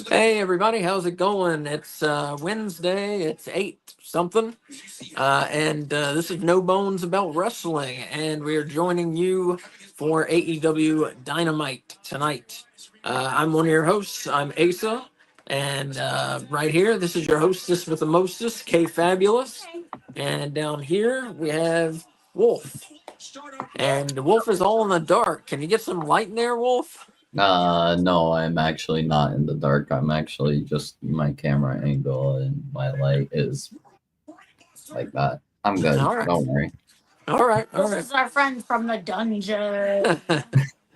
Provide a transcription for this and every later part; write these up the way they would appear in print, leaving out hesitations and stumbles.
Hey everybody, how's it going? It's Wednesday, it's 8 something, and this is No Bones About Wrestling, and we're joining you for AEW Dynamite tonight. I'm one of your hosts, I'm Asa, and right here, this is your hostess with the mostest, K Fabulous, and down here we have Wolf, and Wolf is all in the dark. Can you get some light in there, Wolf? No, I'm actually not in the dark. I'm actually just my camera angle and my light is like that. I'm good. All right. Don't worry. All right. This is our friend from the dungeon.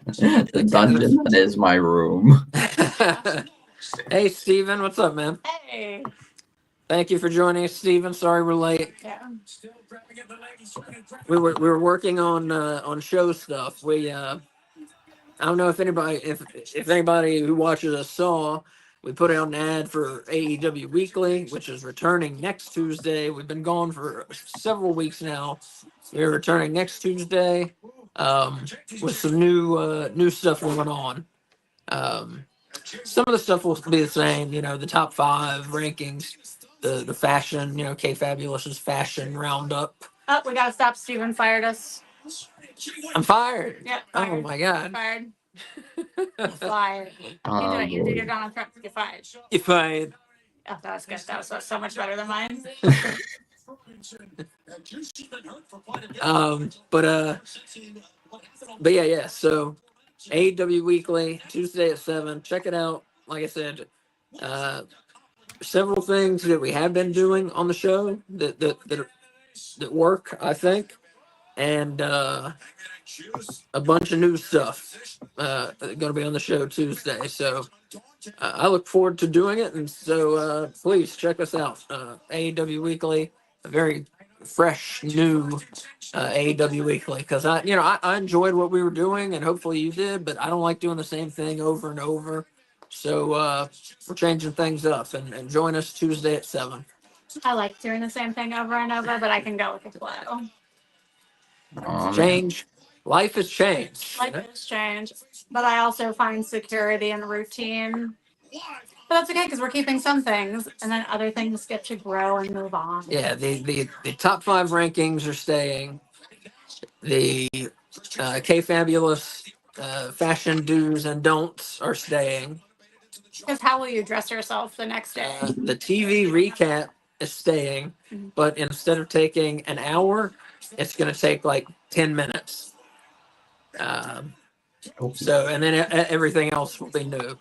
The dungeon is my room. Hey, Steven, what's up, man? Hey. Thank you for joining us, Steven. Sorry we're late. Yeah. We were working on show stuff. I don't know if anybody who watches us saw, we put out an ad for AEW Weekly, which is returning next Tuesday. We've been gone for several weeks now. We're returning next Tuesday with some new stuff going on. Some of the stuff will be the same, the top 5 rankings, the fashion, K Fabulous's fashion roundup. Oh, we gotta stop. Steven fired us. I'm fired. Yep. Oh Fired. my god. Fired. Fired. You did it, Donald Trump. You're fired. You fired. Oh, that was good. That was so much better than mine. But yeah. So AEW Weekly, Tuesday at 7. Check it out. Like I said, several things that we have been doing on the show that work, I think, and a bunch of new stuff going to be on the show Tuesday. So I look forward to doing it, and so please check us out. AEW Weekly, a very fresh, new AEW Weekly, because I enjoyed what we were doing, and hopefully you did, but I don't like doing the same thing over and over. So we're changing things up, and join us Tuesday at 7. I like doing the same thing over and over, but I can go with the flow. Change. Life has changed. Life has changed, but I also find security in routine. But that's okay because we're keeping some things, and then other things get to grow and move on. Yeah, the top 5 rankings are staying. The K Fabulous fashion do's and don'ts are staying. Because how will you dress yourself the next day? The TV recap is staying, but instead of taking an hour, it's going to take like 10 minutes. So, and then everything else will be new.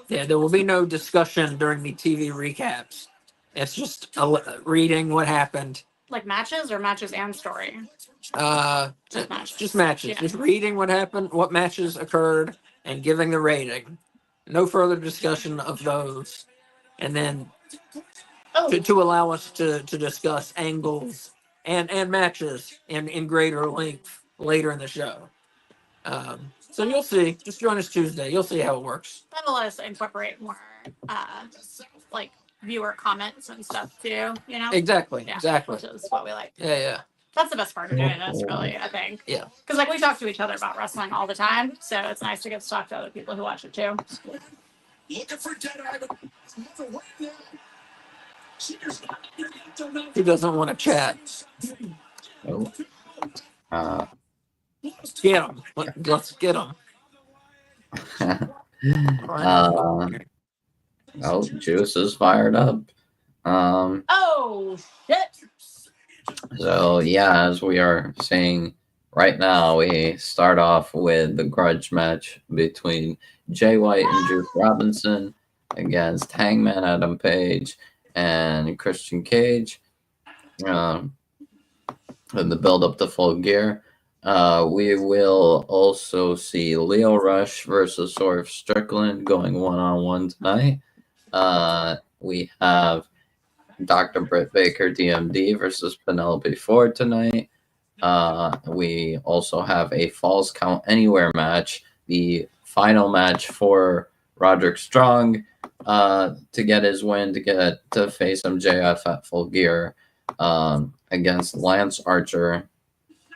Yeah, there will be no discussion during the TV recaps. It's just reading what happened. Like matches or matches and story? Just matches. Yeah. Just reading what happened, what matches occurred, and giving the rating. No further discussion of those. And then to allow us to discuss angles and matches in greater length later in the show. So you'll see. Just join us Tuesday. You'll see how it works. That'll let us incorporate more, like viewer comments and stuff too. Exactly. Yeah, exactly. Which is what we like. Yeah. That's the best part of doing this, really. I think. Yeah. Because we talk to each other about wrestling all the time, so it's nice to get to talk to other people who watch it too. Who doesn't want to chat? Get him. Let's get him. Juice is fired up. Oh shit! So yeah, as we are saying right now, we start off with the grudge match between Jay White and Juice Robinson against Hangman Adam Page and Christian Cage. And the build up to Full Gear. We will also see Leo Rush versus Swerve Strickland going 1-on-1 tonight. We have Dr. Britt Baker, DMD, versus Penelope Ford tonight. We also have a Falls Count Anywhere match, the final match for Roderick Strong to get his win, to face MJF at Full Gear against Lance Archer.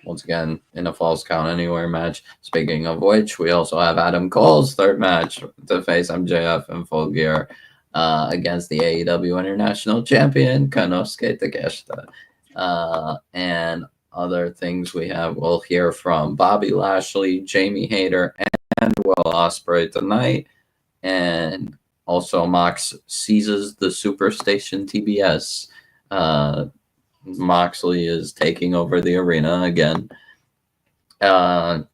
once again in a Falls Count Anywhere match. Speaking of which, we also have Adam Cole's third match to face MJF in Full Gear against the AEW International Champion Konosuke Takeshita. And other things we'll hear from Bobby Lashley, Jamie Hayter, and Will Ospreay tonight. And also Mox seizes the Superstation TBS. Moxley is taking over the arena again. And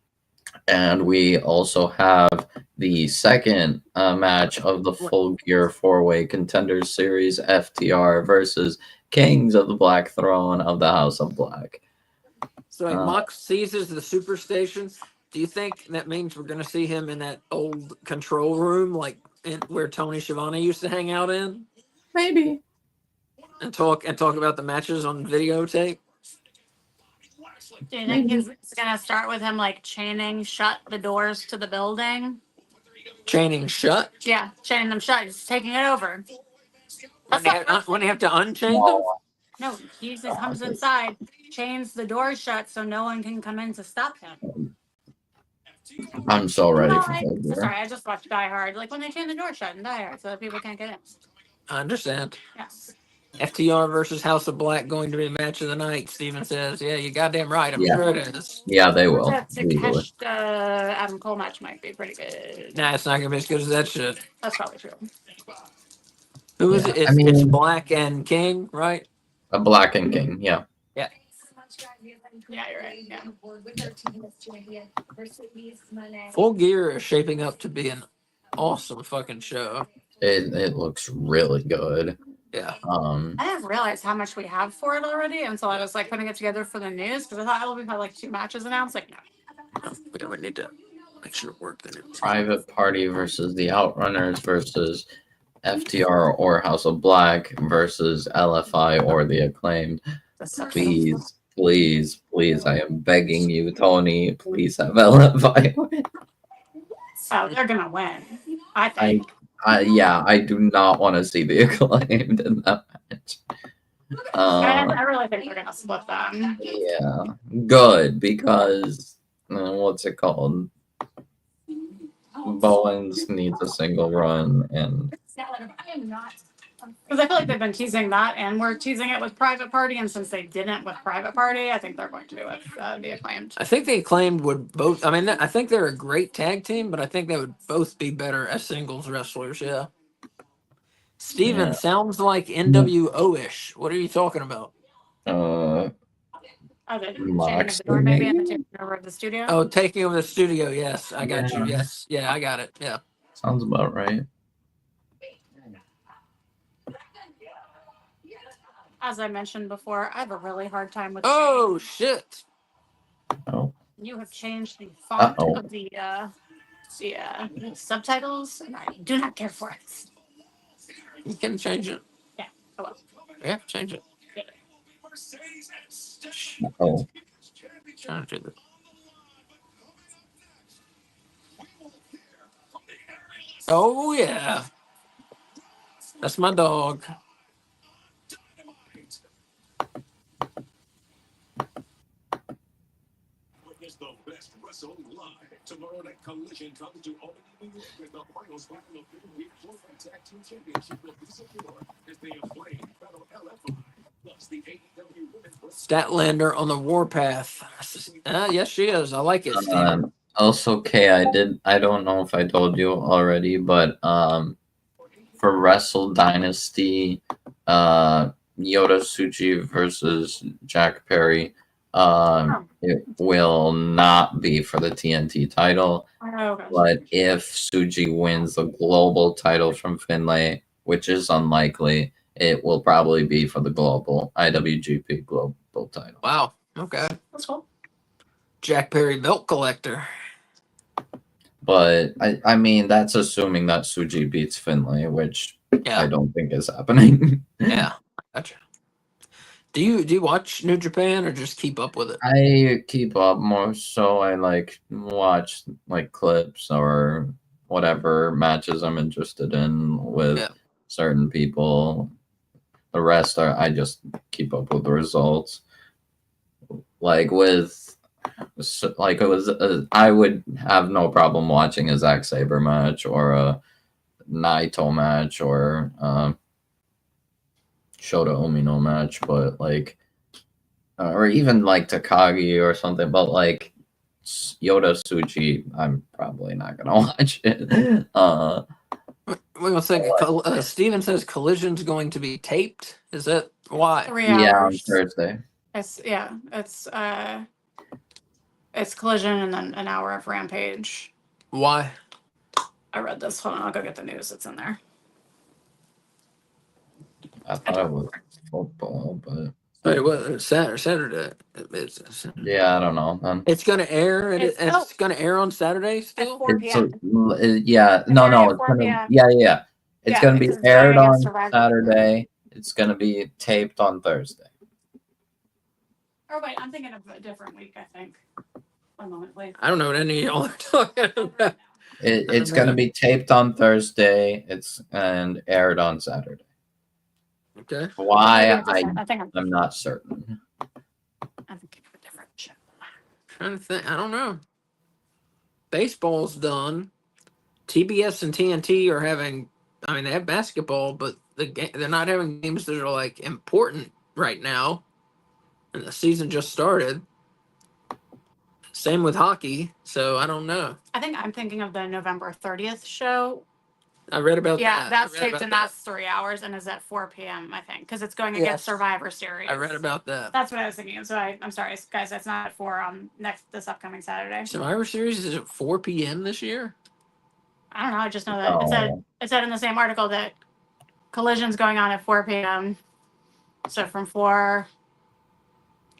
we also have the second match of the Full Gear 4-Way Contenders Series, FTR versus Kings of the Black Throne of the House of Black. So Mox seizes the Superstation. Do you think that means we're going to see him in that old control room, like where Tony Schiavone used to hang out in? Maybe. And talk about the matches on videotape? Do you think he's going to start with him like chaining shut the doors to the building? Chaining shut? Yeah, chaining them shut. He's taking it over. When you have to unchain them? No, he usually comes inside, chains the door shut so no one can come in to stop him. I'm so ready for Full Gear. Sorry, I just watched Die Hard. Like when they chain the door shut in Die Hard so that people can't get in. I understand. Yes. FTR versus House of Black going to be the match of the night, Steven says. Yeah, you goddamn right. I'm sure it is. Yeah, they will. That Takeshita Adam Cole match might be pretty good. Nah, it's not going to be as good as that shit. That's probably true. Who is it? It's Black and King, right? A Black and King, yeah. Yeah. Yeah, you're right. Yeah. Full Gear is shaping up to be an awesome fucking show. It looks really good. Yeah. I didn't realize how much we have for it already until I was like putting it together for the news because I thought we've had like 2 matches announced. Like, no. We need to make sure it worked. Private Party versus the Outrunners versus FTR or House of Black versus LFI or the Acclaimed. Please, please, please, I am begging you, Tony, please have LFI win. Oh, they're going to win. I think. I do not want to see the Acclaimed in that match. I really think they're going to split them. Yeah, good, because what's it called? Bowens needs a single run, and because I feel like they've been teasing that, and we're teasing it with Private Party, and since they didn't with Private Party, I think they're going to do it with the Acclaimed. I think the Acclaimed would both. I mean, I think they're a great tag team, but I think they would both be better as singles wrestlers. Yeah. Steven, sounds like NWO-ish. What are you talking about? The door maybe and taking over the studio. Oh, taking over the studio. Yes, I got you. Yes, yeah, I got it. Yeah, sounds about right. As I mentioned before, I have a really hard time with. Oh shit! Oh. You have changed the font of the subtitles, and I do not care for it. You can change it. Yeah, I will. Yeah, change it. Oh. Trying to do this. Oh yeah, that's my dog. The best wrestling live tomorrow night. Collision comes to Albany, New York, with the finals final of the week for the tag team championship will be secured as they Acclaimed battle LFI plus the AEW Women's Statlander on the warpath. Yes, she is. I like it. Also, Kay, I don't know if I told you already, but for Wrestle Dynasty, Yota Tsuji versus Jack Perry. It will not be for the TNT title, but if Tsuji wins the global title from Finlay, which is unlikely, it will probably be for the global IWGP global title. Wow. Okay. That's cool. Jack Perry belt collector. But I mean, that's assuming that Tsuji beats Finlay, which I don't think is happening. Yeah. Gotcha. Do you watch New Japan or just keep up with it? I keep up more so. I watch clips or whatever matches I'm interested in with certain people. The rest I just keep up with the results. Like with So, like it was, I would have no problem watching a Zack Saber match or a Naito match or Shota Umino match, but like, or even like Takagi or something. But like Yoda Tsuchi, I'm probably not gonna watch it. Wait one second. Steven says Collision's going to be taped. Is that why? 3 Yeah, on hours. Thursday. It's Collision and then an hour of Rampage. Why? I read this. Hold on, I'll go get the news. It's in there. I thought it was football, but Wait, what? Saturday. yeah, I don't know. It's going to air. It's going to air on Saturday At still. 4 It's p.m. yeah, It's airing at it's 4 gonna p.m. yeah. It's Yeah, gonna be because it's aired going against on Survivor. Saturday. It's gonna be taped on Thursday. Or wait, I'm thinking of a different week, I think. 1 moment, please. I don't know what any of y'all are talking about. It's gonna be taped on Thursday. And aired on Saturday. Okay. Why I'm not certain. thinking of a different show. Trying to think. I don't know. Baseball's done. TBS and TNT are having. I mean, they have basketball, but they're not having games that are like important right now. And the season just started. Same with hockey. So I don't know. I think I'm thinking of the November 30th show. I read about Yeah, that. that's I read taped about and that. that's 3 hours and is at 4 p.m. I think because it's going Yes. against Survivor Series. I read about that. That's what I was thinking of. So I'm sorry, guys. That's not for this upcoming Saturday. Survivor Series is at 4 p.m. this year. I don't know. I just know that it said in the same article that Collision's going on at 4 p.m. So from 4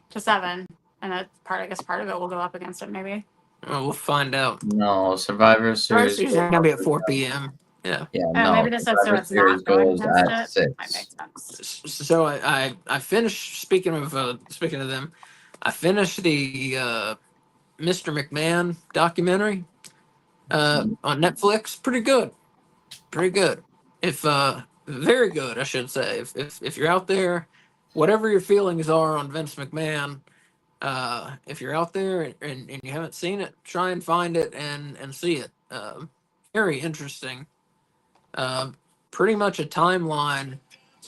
to 7, and I guess part of it will go up against it maybe. Well, we'll find out. No, Survivor Series Series is gonna be at 4 p.m. Yeah. Yeah, Maybe this said so Survivor it's Series not going goes against at it. 6. Might make sense. So I finished. Speaking of them, I finished the Mr. McMahon documentary on Netflix. Pretty good. If very good, I should say. If you're out there, whatever your feelings are on Vince McMahon, if you're out there and you haven't seen it, try and find it and see it. Very interesting. Pretty much a timeline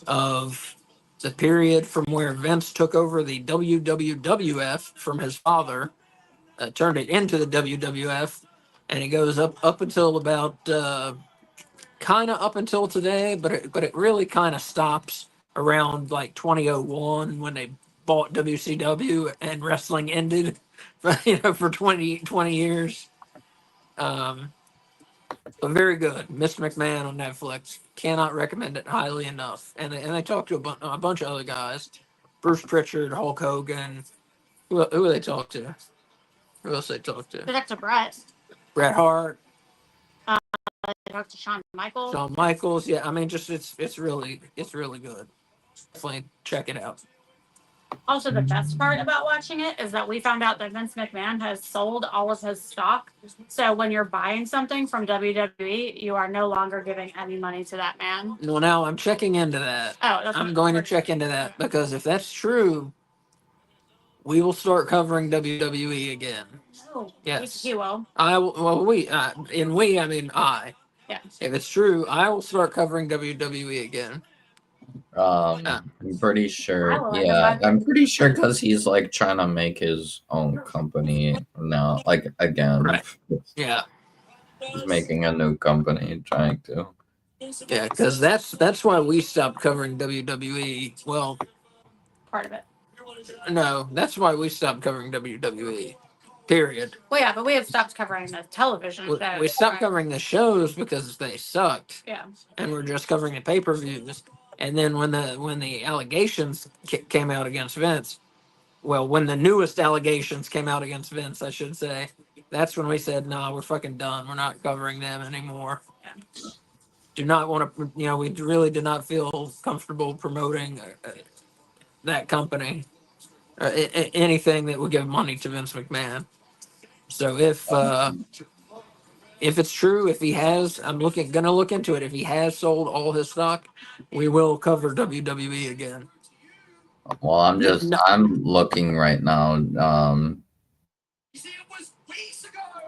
of the period from where Vince took over the WWF from his father, turned it into the WWF, and it goes up until about kind of up until today, but it really kind of stops around like 2001 when they bought WCW and wrestling ended, for 20 years. But very good, Mr. McMahon on Netflix. Cannot recommend it highly enough. And they talked to a bunch of other guys, Bruce Pritchard, Hulk Hogan. Who they talk to? Who else they talk to? They talked to Brett. Bret Hart. They talked to Shawn Michaels. Shawn Michaels. Yeah, I mean, just it's really good. Definitely check it out. Also, the best part about watching it is that we found out that Vince McMahon has sold all of his stock. So when you're buying something from WWE, you are no longer giving any money to that man. Well, now I'm checking into that. I'm going to check into that because if that's true, we will start covering WWE again. Oh, yes, he will. I will. Well, I mean I. Yeah. If it's true, I will start covering WWE again. I'm pretty sure. Yeah, I'm pretty sure because he's like trying to make his own company now. Like again, right? Yeah, he's making a new company, trying to. Yeah, because that's why we stopped covering WWE. Well, part of it. No, that's why we stopped covering WWE. Period. Well, yeah, but we have stopped covering the television shows. We stopped covering the shows because they sucked. Yeah. And we're just covering the pay-per-views. And then when the allegations came out against Vince, well, when the newest allegations came out against Vince, I should say, that's when we said, "No, we're fucking done. We're not covering them anymore." Yeah. Do not want to, we really did not feel comfortable promoting that company. Anything that would give money to Vince McMahon. So if it's true, if he has, gonna look into it. If he has sold all his stock, we will cover WWE again. Well, I'm looking right now.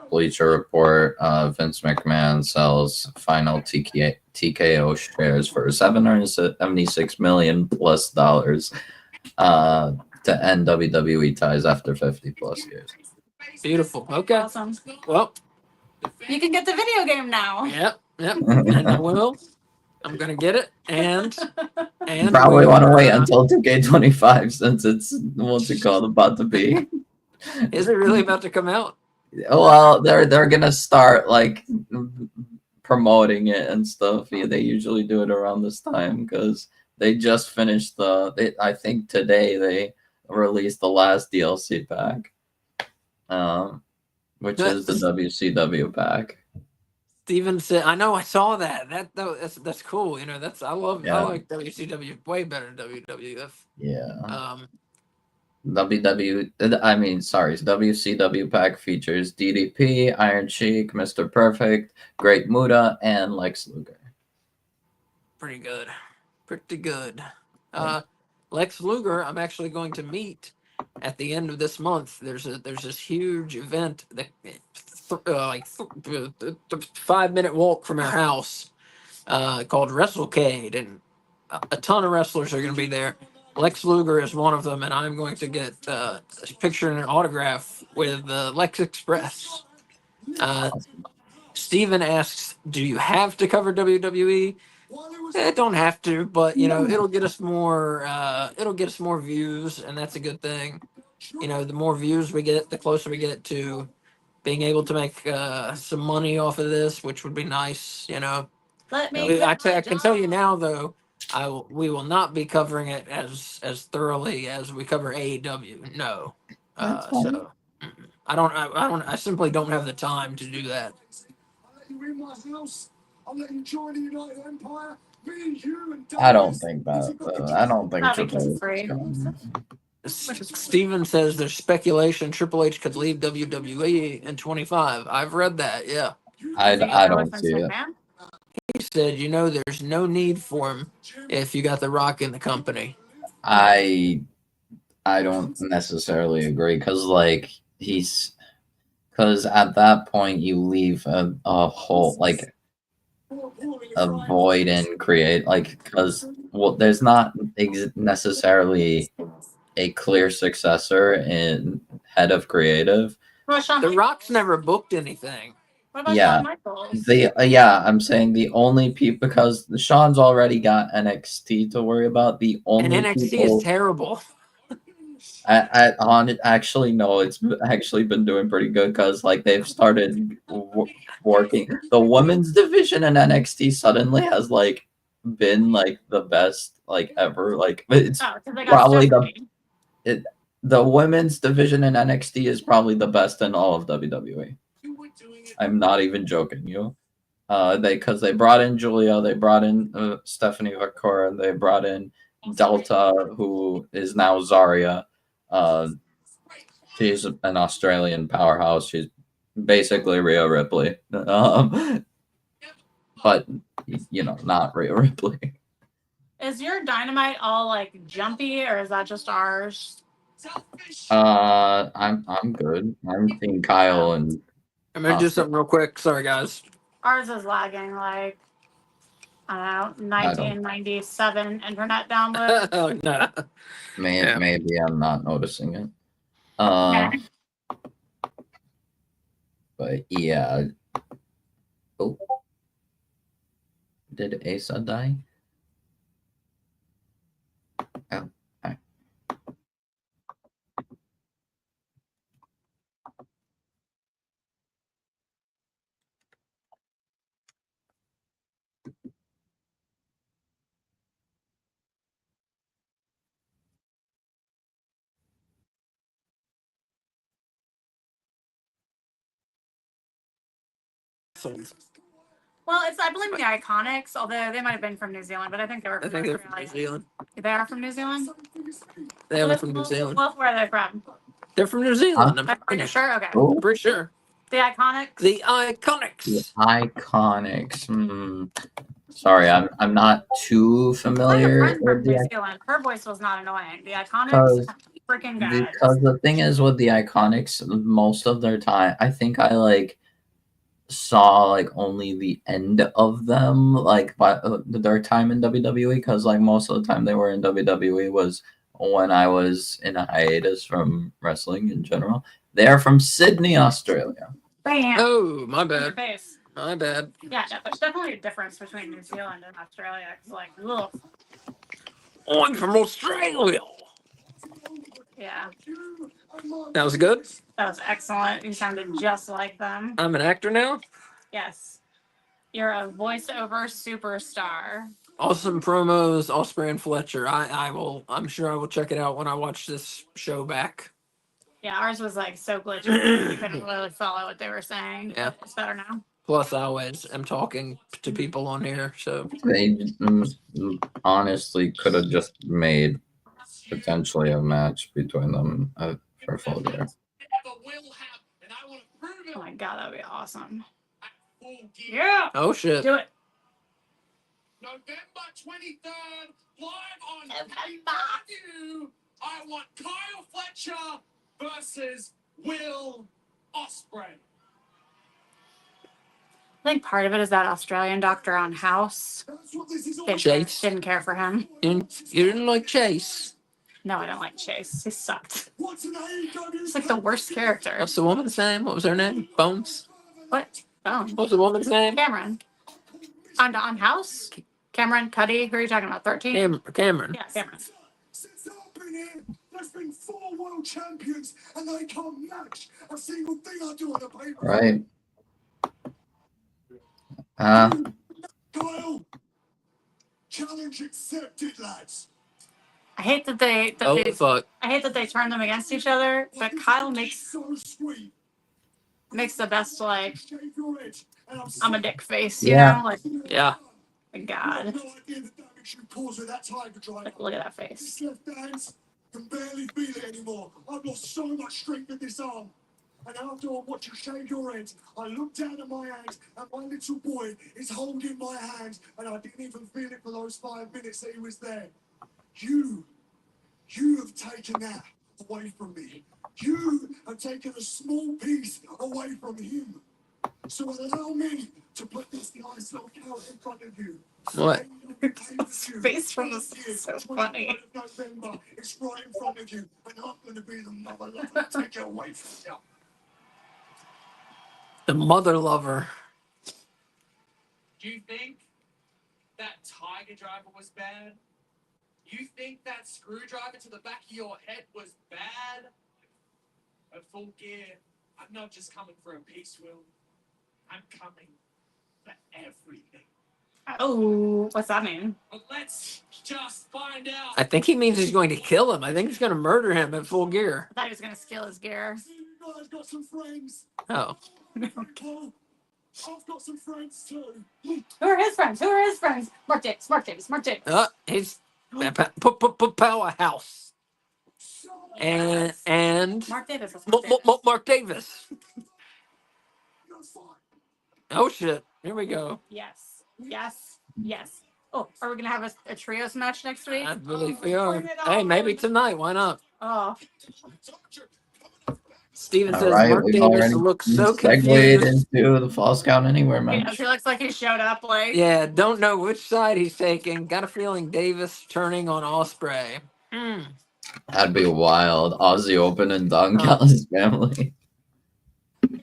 Bleacher Report, Vince McMahon sells final TKO shares for $776 million plus dollars to end WWE ties after 50 plus years. Beautiful. Okay. Awesome. Well, You can get the video game now. yep, and I will. I'm gonna get it, and Probably we want to are, wait until 2K25 since it's what's it called about to be. Is it really about to come out? Well, they're gonna start like promoting it and stuff. Yeah, they usually do it around this time because they just finished I think today they released the last DLC pack, which is the WCW pack. Steven said, "I know, I saw that. That's cool. You know, I Yeah. like WCW way better than WWF. Yeah. WCW pack features DDP, Iron Sheik, Mr. Perfect, Great Muta, and Lex Luger. Pretty good. Lex Luger, I'm actually going to meet at the end of this month. There's this huge event that 5-minute walk from our house called WrestleCade, and a ton of wrestlers are going to be there. Lex Luger is one of them, and I'm going to get a picture and an autograph with Lex Express. Steven asks, do you have to cover WWE? Don't have to, but you know, it'll get us more views, and that's a good thing. You know, the more views we get, the closer we get to being able to make some money off of this, which would be nice. You know, I can tell you now, though, we will not be covering it as thoroughly as we cover AEW. No, so I simply don't have the time to do that. I don't think that. I don't think Triple H. Steven says there's speculation Triple H could leave WWE in 25. I've read that. Yeah. I don't see it. He said, you know, there's no need for him if you got The Rock in the company. I don't necessarily agree because at that point you leave a whole like a void and create because there's not necessarily a clear successor in head of creative. The Rock's never booked anything. What about Shawn Michaels? I'm saying the only people, because Shawn's already got NXT to worry about. The only and NXT people, is terrible. Actually, no, it's actually been doing pretty good because they've started working. The women's division in NXT suddenly has been the best ever. It's probably the women's division in NXT is probably the best in all of WWE. I'm not even joking you. Because they brought in Julia, they brought in Stephanie Vakora, they brought in Delta, who is now Zarya. She's an Australian powerhouse. She's basically Rhea Ripley, but not Rhea Ripley. Is your Dynamite all jumpy, or is that just ours? I'm good. I'm Team Kyle and. I'm gonna do something real quick. Sorry, guys. Ours is lagging I don't know, 1997 internet download. Oh no. Maybe I'm not noticing it. But yeah. Oh. Did Asa die? Oh. Right. Well, I blame the Iconics, although they might have been from New Zealand, but I think they were. I think they're from New Zealand. They are from New Zealand. They are from New Zealand. Well, where are they from? They're from New Zealand. I'm pretty sure. Okay. Oh. Pretty sure. The Iconics. The Iconics. The Iconics. Sorry, I'm not too familiar with New Zealand. Her voice was not annoying. The Iconics. freaking god. Because the thing is with the Iconics, most of their time, I think I like saw like only the end of them, like by their time in WWE. Because like most of the time they were in WWE was when I was in a hiatus from wrestling in general. They are from Sydney, Australia. Bam. Oh, my In your bad. face. My bad. Yeah, there's definitely a difference between New Zealand and Australia. It's like, ugh. I'm from Australia. Yeah, That was good. that was excellent. You sounded just like them. I'm an actor now. Yes. You're a voiceover superstar. Awesome promos, Osprey and Fletcher. I will. I'm sure I will check it out when I watch this show back. Yeah, ours was like so glitchy. You couldn't really follow what they were saying. Yeah. But it's better now. Plus, I always am talking to people on here, so They honestly could have just made potentially a match between them for Full Gear. Oh my god, that would be awesome. Yeah. oh shit. Do it. November 23rd, live on November. pay-per-view, I want Kyle Fletcher versus Will Ospreay. I think part of it is that Australian doctor on House That's what this is all didn't, Chase. didn't care for him. You didn't like Chase. No, I don't like Chase. He sucked. What's an AEW? He's like the worst character. What's the woman's name? What was her name? Bones. What? Oh, What's the woman's name? Cameron. On House? Cameron, Cuddy. Who are you talking about? 13? Cameron. Yeah, Cameron. Since I've been here, there's been 4 world champions, and they can't match a single thing I do on the paper. Right. Kyle, challenge accepted, lads. I hate that they Oh fuck. I hate that they turn them against each other, but Kyle makes so sweet. the best like Shave your head, and I'm a dick face, you Yeah. know? Like Yeah. my I God. have no idea the damage you caused with that tiger drive. Like look at that face. This left hand can barely feel it anymore. I've lost so much strength in this arm. And after I watch you shave your head, I look down at my hand, and my little boy is holding my hand, and I didn't even feel it for those 5 minutes that he was there. You have taken that away from me. You have taken a small piece away from him. So allow me to put this nice little count in front of you. What? His face from this is so funny. November, it's right in front of you, and I'm going to be the mother lover to take it away from you. The mother lover. Do you think that tiger driver was bad? You think that screwdriver to the back of your head was bad? At Full Gear, I'm not just coming for a piece, Will. I'm coming for everything. Oh, what's that mean? But let's just find out. I think he means he's going to kill him. I think he's going to murder him at Full Gear. I thought he was gonna steal his gear. See, you guys got some friends. Oh. Well, I've got some friends too. Who are his friends? Who are his friends? Mark Davis. He's powerhouse. And Mark Davis. That's Mark Davis. Mark Davis. You're fine. Oh shit. Here we go. Yes. Oh, are we gonna have a trios match next week? I believe we are. Bring it Hey, on. maybe tonight. Why not? Oh, Steven All says right, Mark we've Davis already looks so segued confused. into the Falls Count Anywhere he, match. he looks like he showed up like. Yeah, don't know which side he's taking. Got a feeling Davis turning on Osprey. That'd be wild. Aussie Open and Don Callis family.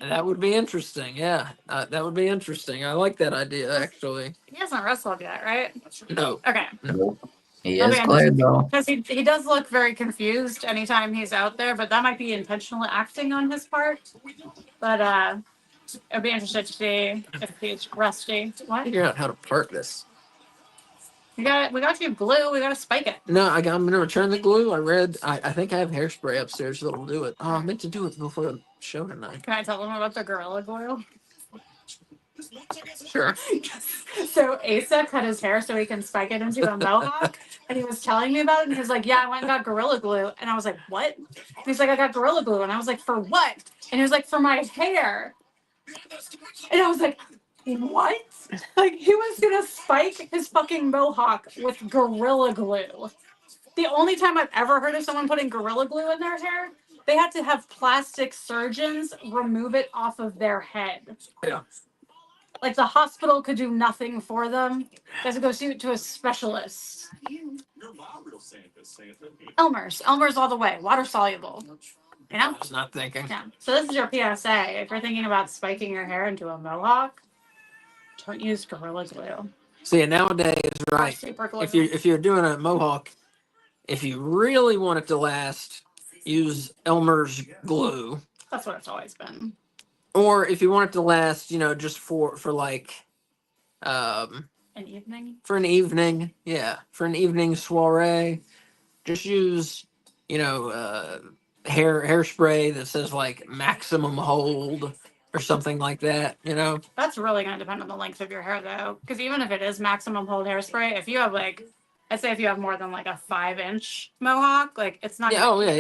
That would be interesting. Yeah, that would be interesting. I like that idea actually. He hasn't wrestled yet, right? No. Okay. He That'll is be cleared though. Because he does look very confused anytime he's out there, but that might be intentional acting on his part. But I'd be interested to see if he's rusty. What? Figure out how to part this. We got you glue. We got to spike it. No, I'm gonna return the glue. I think I have hairspray upstairs that'll do it. Oh, I meant to do it before the show tonight. Can I tell them about the Gorilla Glue? Sure. So Asa cut his hair so he can spike it into a mohawk, and he was telling me about it, and he was like, "Yeah, I went and got Gorilla Glue," and I was like, "What?" And he's like, "I got Gorilla Glue," and I was like, "For what?" And he was like, "For my hair," and I was like, "What?" Like he was gonna spike his fucking mohawk with Gorilla Glue. The only time I've ever heard of someone putting Gorilla Glue in their hair, they had to have plastic surgeons remove it off of their head. Yeah. Like the hospital could do nothing for them. They have to go see to a specialist. Elmer's all the way. Water soluble. You I know? was not thinking. Yeah. So this is your PSA. If you're thinking about spiking your hair into a mohawk, don't use Gorilla Glue. See, nowadays, right? Super glue. If you're doing a mohawk, if you really want it to last, use Elmer's glue. That's what it's always been. Or if you want it to last, just for like, An evening. for an evening, for an evening soiree, just use, hairspray that says like maximum hold or something like that. That's really going to depend on the length of your hair, though. Because even if it is maximum hold hairspray, if you have I'd say if you have more than like a 5-inch mohawk, like it's not. Yeah. gonna Oh, keep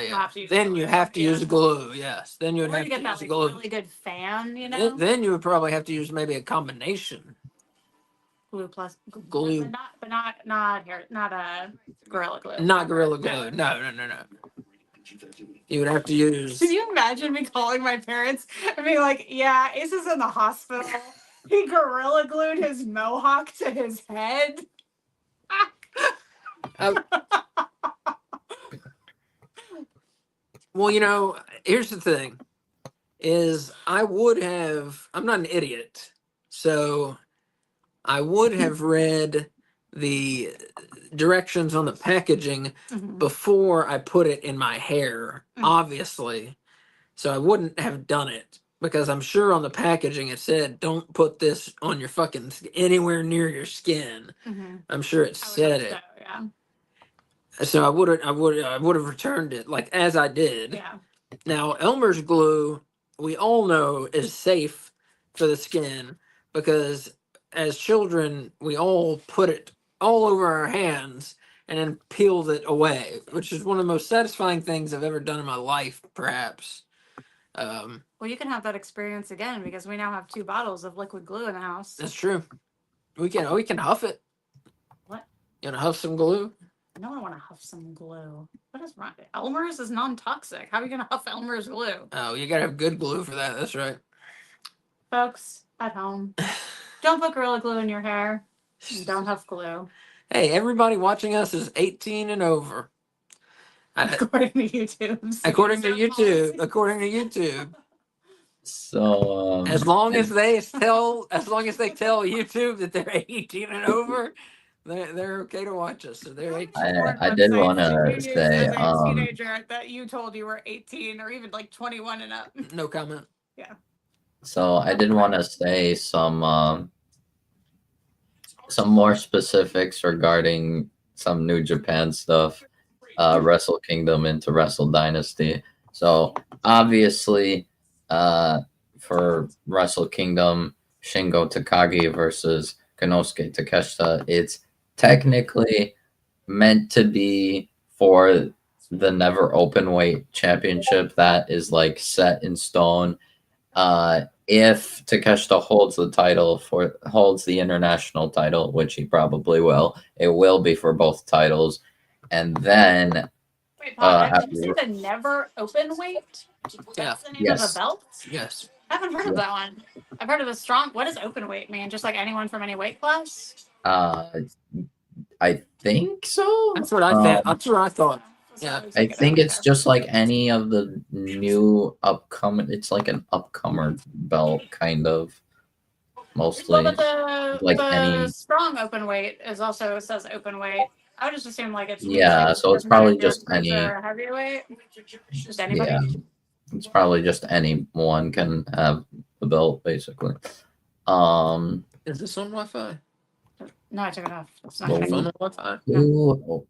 yeah. it. Then you have to use glue. Yes. Then you would Or have to to get that use like glue. really good fan, you know. Then you would probably have to use maybe a combination. Glue plus Glue. but not Gorilla Glue. Not Gorilla Glue. No. You would have to use. Can you imagine me calling my parents and being like, "Yeah, Ace is in the hospital. He Gorilla Glued his mohawk to his head." Well, here's the thing: is I'm not an idiot, so I would have read the directions on the packaging before I put it in my hair, obviously. So I wouldn't have done it because I'm sure on the packaging it said, "Don't put this on your fucking anywhere near your skin." I'm sure it said it. So, yeah. So I would have returned it like as I did. Yeah. Now Elmer's glue, we all know, is safe for the skin because as children we all put it all over our hands and then peeled it away, which is one of the most satisfying things I've ever done in my life, perhaps. Well, you can have that experience again because we now have 2 bottles of liquid glue in the house. That's true. We can huff it. What? You want to huff some glue? No, I want to huff some glue. What is wrong? Elmer's is non-toxic. How are you going to huff Elmer's glue? Oh, you gotta have good glue for that. That's right. Folks at home, don't put Gorilla Glue in your hair. Don't huff glue. Hey, everybody watching us is 18 and over. According to YouTube. According to YouTube. So As long as they tell YouTube that they're 18 and over, they're okay to watch us. So they're 18. I did want to say, as a teenager that you told you were 18 or even like 21 and up. No comment. Yeah. So I did want to say some more specifics regarding some New Japan stuff, Wrestle Kingdom into Wrestle Dynasty. So obviously, for Wrestle Kingdom, Shingo Takagi versus Konosuke Takeshita, it's technically meant to be for the Never Openweight Championship that is like set in stone. If Takeshita holds the international title, which he probably will, it will be for both titles. And then wait, Bob, did you say the Never Openweight? That's the name of a belt? Yes. I haven't heard of that one. I've heard of a strong. What does openweight mean? Just like anyone from any weight class? I think so. That's what I thought. Yeah. I think it's just like any of the new upcoming. It's like an upcomer belt, kind of. Mostly. Well, but like the any strong openweight is also says openweight. I would just assume like it's so it's probably just any heavyweight. Just anybody. Yeah, it's probably just anyone can have the belt, basically. Is this on Wi-Fi? No, I took it off. It's not Well, connected. Wi-Fi.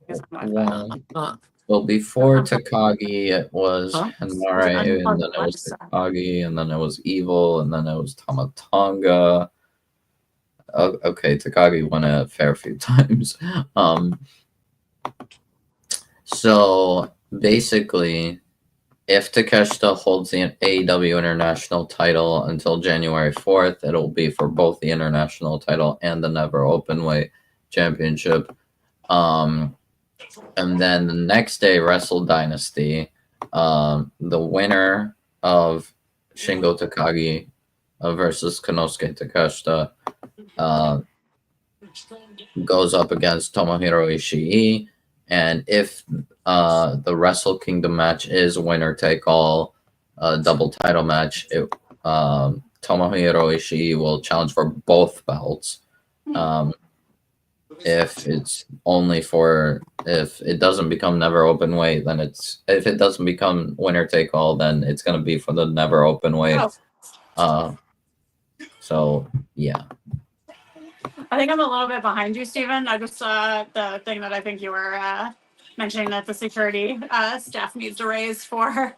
It's on Wi-Fi. Well, before Takagi, it was Hanare, and then it was website. Takagi, and then it was Evil, and then it was Tamatanga. Okay, Takagi won a fair few times. So basically, if Takeshita holds the AEW International title until January 4th, it'll be for both the International title and the Never Openweight Championship. And then the next day, Wrestle Dynasty. The winner of Shingo Takagi versus Konosuke Takeshita goes up against Tomohiro Ishii. And if the Wrestle Kingdom match is winner take all, double title match, Tomohiro Ishii will challenge for both belts. If it's only for, if it doesn't become never open weight, then if it doesn't become winner take all, then it's going to be for the never open weight. So yeah. I think I'm a little bit behind you, Steven. I just saw the thing that I think you were mentioning that the security staff needs to raise for.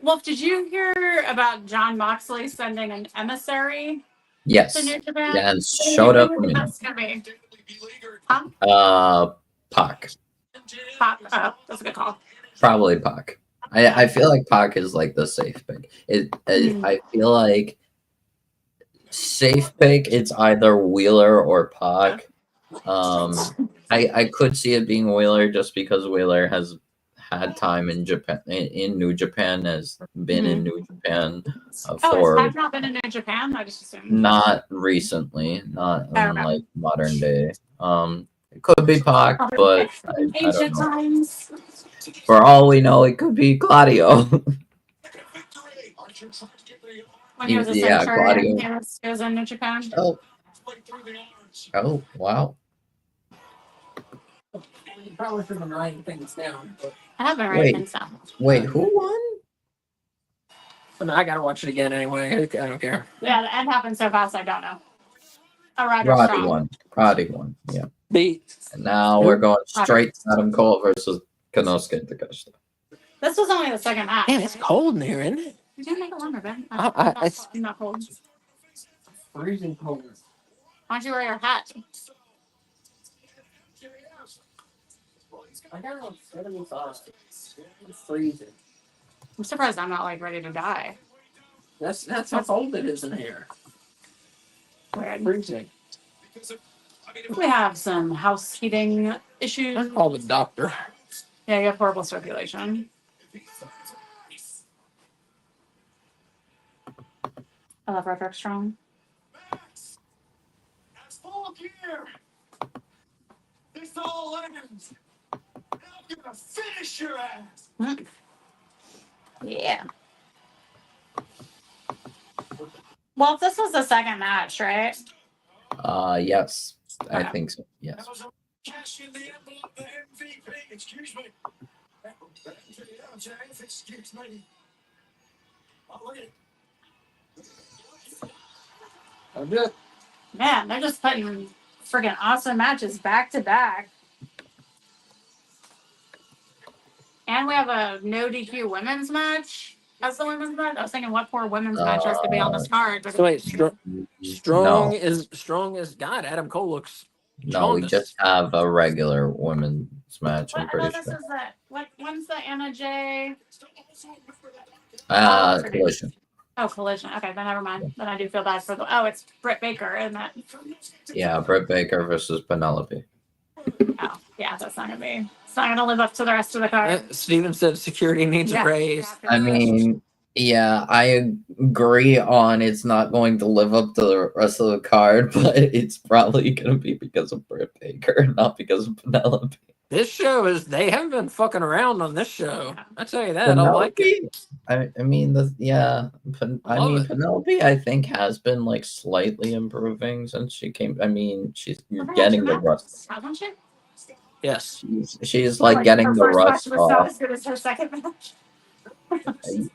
Wolf, did you hear about John Moxley sending an emissary Yes. to New Japan? Yeah, and showed up. That's gonna be. Huh? Pac. Pop. Oh, that's a good call. Probably Pac. I feel like Pac is like the safe pick. I feel like safe pick, it's either Wheeler or Pac. I could see it being Wheeler just because Wheeler has had time in Japan, in New Japan, has been in New Japan for. Has Pac not been in New Japan? I just assumed. Not recently, not in like modern day. It could be Pac, but I don't know. Times. For all we know, it could be Claudio. When he was a Claudio. He was in New Japan. Oh, wow. Probably should have been writing things down. But... I have been writing things down. Wait, who won? I gotta watch it again anyway. I don't care. Yeah, the end happened so fast, I don't know. Roddy won. Yeah. Beat. And now we're going straight to Adam Cole versus Konosuke Takeshita. This was only the second match. Damn, it's cold in here, isn't it? You didn't make it longer, Ben. It's not cold. Freezing cold. Why don't you wear your hat? I got on 75. It's freezing. I'm surprised I'm not like ready to die. That's how cold it is in here. Weird. Freezing. We have some house heating issues. I call the doctor. Yeah, you have horrible circulation. I love Roderick Strong. That's full gear. This all ends. I'm gonna finish your ass. Yeah. Well, this was the second match, right? Yes. I think so. Yes. Cash in the envelope, the MVP. Excuse me. Excuse me. Oh, look at it. I'm good. Man, they're just putting freaking awesome matches back to back. And we have a no DQ women's match as the women's match. I was thinking, what poor women's match has to be on this card? So wait, strong is God. Adam Cole looks. No, we just have a regular women's match. I'm pretty sure. This is when's the Anna J? Collision. Oh, Collision. Okay, then never mind. Then I do feel bad for the. Oh, it's Britt Baker, isn't it? Yeah, Britt Baker versus Penelope. Oh, yeah, that's not gonna be. It's not gonna live up to the rest of the card. Steven said security needs a raise. I mean, yeah, I agree on it's not going to live up to the rest of the card, but it's probably gonna be because of Britt Baker, not because of Penelope. This show they haven't been fucking around on this show. I tell you that. I like it. I mean, Penelope, I think, has been like slightly improving since she came. I mean, she's getting the rust. Hasn't she? Yes, she's like getting the rust off. Not as good as her second match.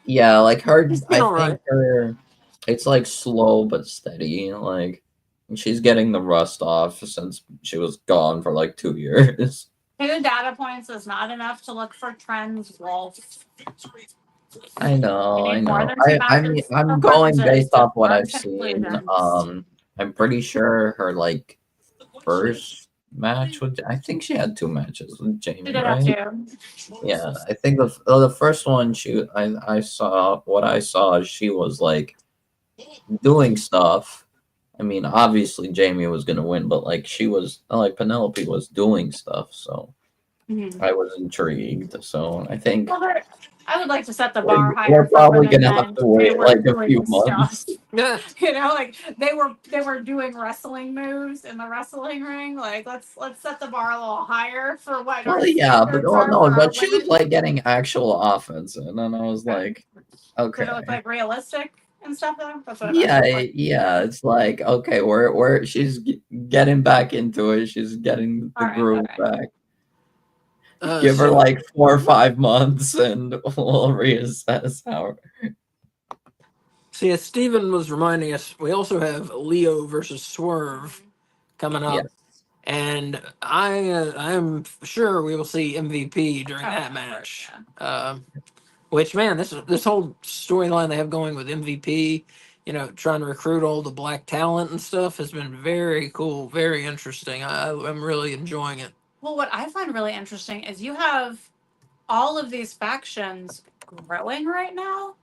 Yeah, like her. I think her. It's like slow but steady. Like she's getting the rust off since she was gone for like 2 years. 2 data points is not enough to look for trends, Wolf. I know. I mean, I'm going based off what I've seen. I'm pretty sure her like first match with, I think she had 2 matches with Jamie, right? Yeah, I think the first one I saw she was like doing stuff. I mean, obviously Jamie was gonna win, but like she was like Penelope was doing stuff, so Mhm. I was intrigued. So I think Well, I would like to set the we're, bar higher we're for probably women gonna have than to they wait were like a doing few stuff. months. Yeah. You know, like they were doing wrestling moves in the wrestling ring. Like let's set the bar a little higher for what our Well, yeah, but standards are no, for our but she was women. like getting actual offense, and then I was like, Did it look okay. like realistic and stuff though? That's what Yeah, I was like. yeah, it's like okay, we're she's getting back into it. She's getting All the right, all groove right. back. Give her So like 4 or 5 months, and we'll reassess how. see, as Steven was reminding us, we also have Leo versus Swerve coming Yeah, up, and I am sure we will see MVP during Oh, that of match. course, yeah. Which man, this whole storyline they have going with MVP, trying to recruit all the black talent and stuff has been very cool, very interesting. I'm really enjoying it. Well, what I find really interesting is you have all of these factions growing right now.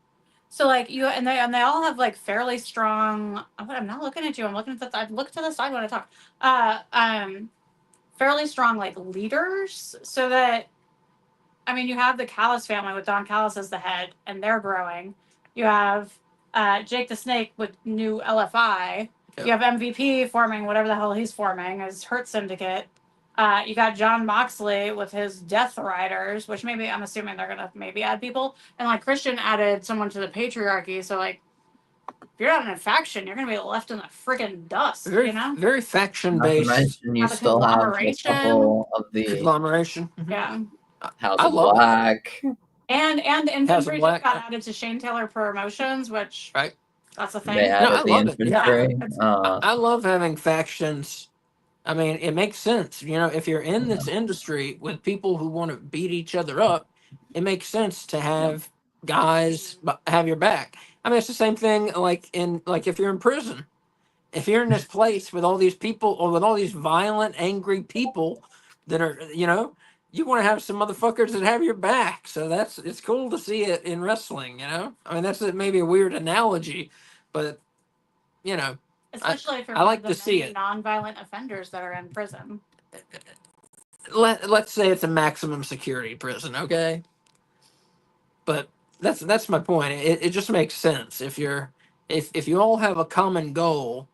So like you and they all have like fairly strong. I'm not looking at you. I'm looking at the. I look to the side when I talk. Uh, um, Fairly strong like leaders. So that I mean, you have the Callis family with Don Callis as the head, and they're growing. You have Jake the Snake with new LFI. Yep. You have MVP forming whatever the hell he's forming as Hurt Syndicate. You got John Moxley with his Death Riders, which maybe I'm assuming they're gonna maybe add people, and like Christian added someone to the Patriarchy. So like, if you're not in a faction, you're gonna be left in the friggin' dust. Very You know, very faction not to based mention you have a still have a conglomeration. couple of the conglomeration. Yeah. House I of love it. Black. And House of infantry Black, just got added to Shane Taylor Promotions, which right? that's a They thing. No, I added the love it. Yeah, infantry. I love having factions. I mean, it makes sense. If you're in this industry with people who want to beat each other up, it makes sense to have guys have your back. I mean, it's the same thing like if you're in prison. If you're in this place with all these people or with all these violent, angry people that are, you want to have some motherfuckers that have your back. So it's cool to see it in wrestling. I mean, that's maybe a weird analogy, but you know, Especially if you're I one like of the to see many it. non-violent offenders that are in prison. Let's say it's a maximum security prison, okay? But that's my point. It just makes sense if you all have a common goal,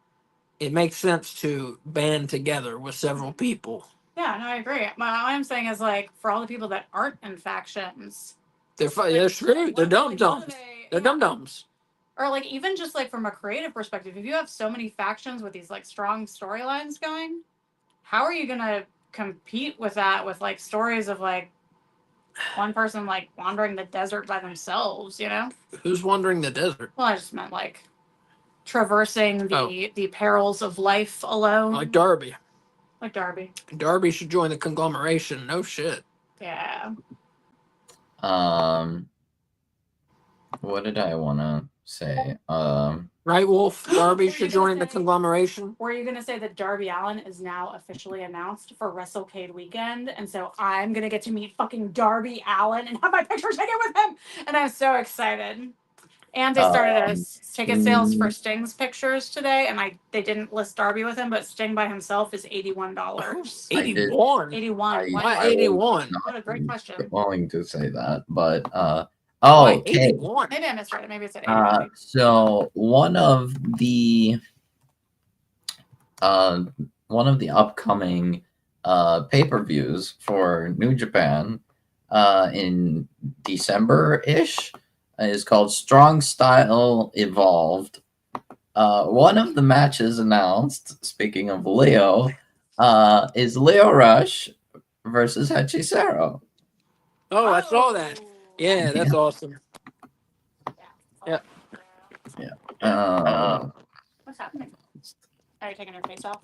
it makes sense to band together with several people. Yeah, no, I agree. What I'm saying is like for all the people that aren't in factions, They're screwed. They're dumb what dumbs. do they? They're dumb dumbs. Or like even just like from a creative perspective, if you have so many factions with these like strong storylines going, how are you gonna compete with that with like stories of like one person like wandering the desert by themselves, you know? Who's wandering the desert? Well, I just meant like traversing the perils of life alone. Like Darby. Like Darby. Darby should join the conglomeration. No shit. Yeah. What did I want to say? Right, Wolf? Darby Were you should gonna join the say- conglomeration. Were you gonna say that Darby Allin is now officially announced for WrestleCade weekend, and so I'm gonna get to meet fucking Darby Allin and have my picture taken with him, and I'm so excited. And they started ticket sales for Sting's pictures today, and they didn't list Darby with him, but Sting by himself is $81. 81. 81. Why I 81? What a great question. going to say that, but Why okay. 81? Maybe I misread it. Maybe it's at 81. So one of the upcoming pay-per-views for New Japan in December-ish is called Strong Style Evolved. One of the matches announced, speaking of Leo, is Leo Rush versus Hechicero. Oh, I saw that. Yeah, that's awesome. Yeah. What's happening? Are you taking your face off?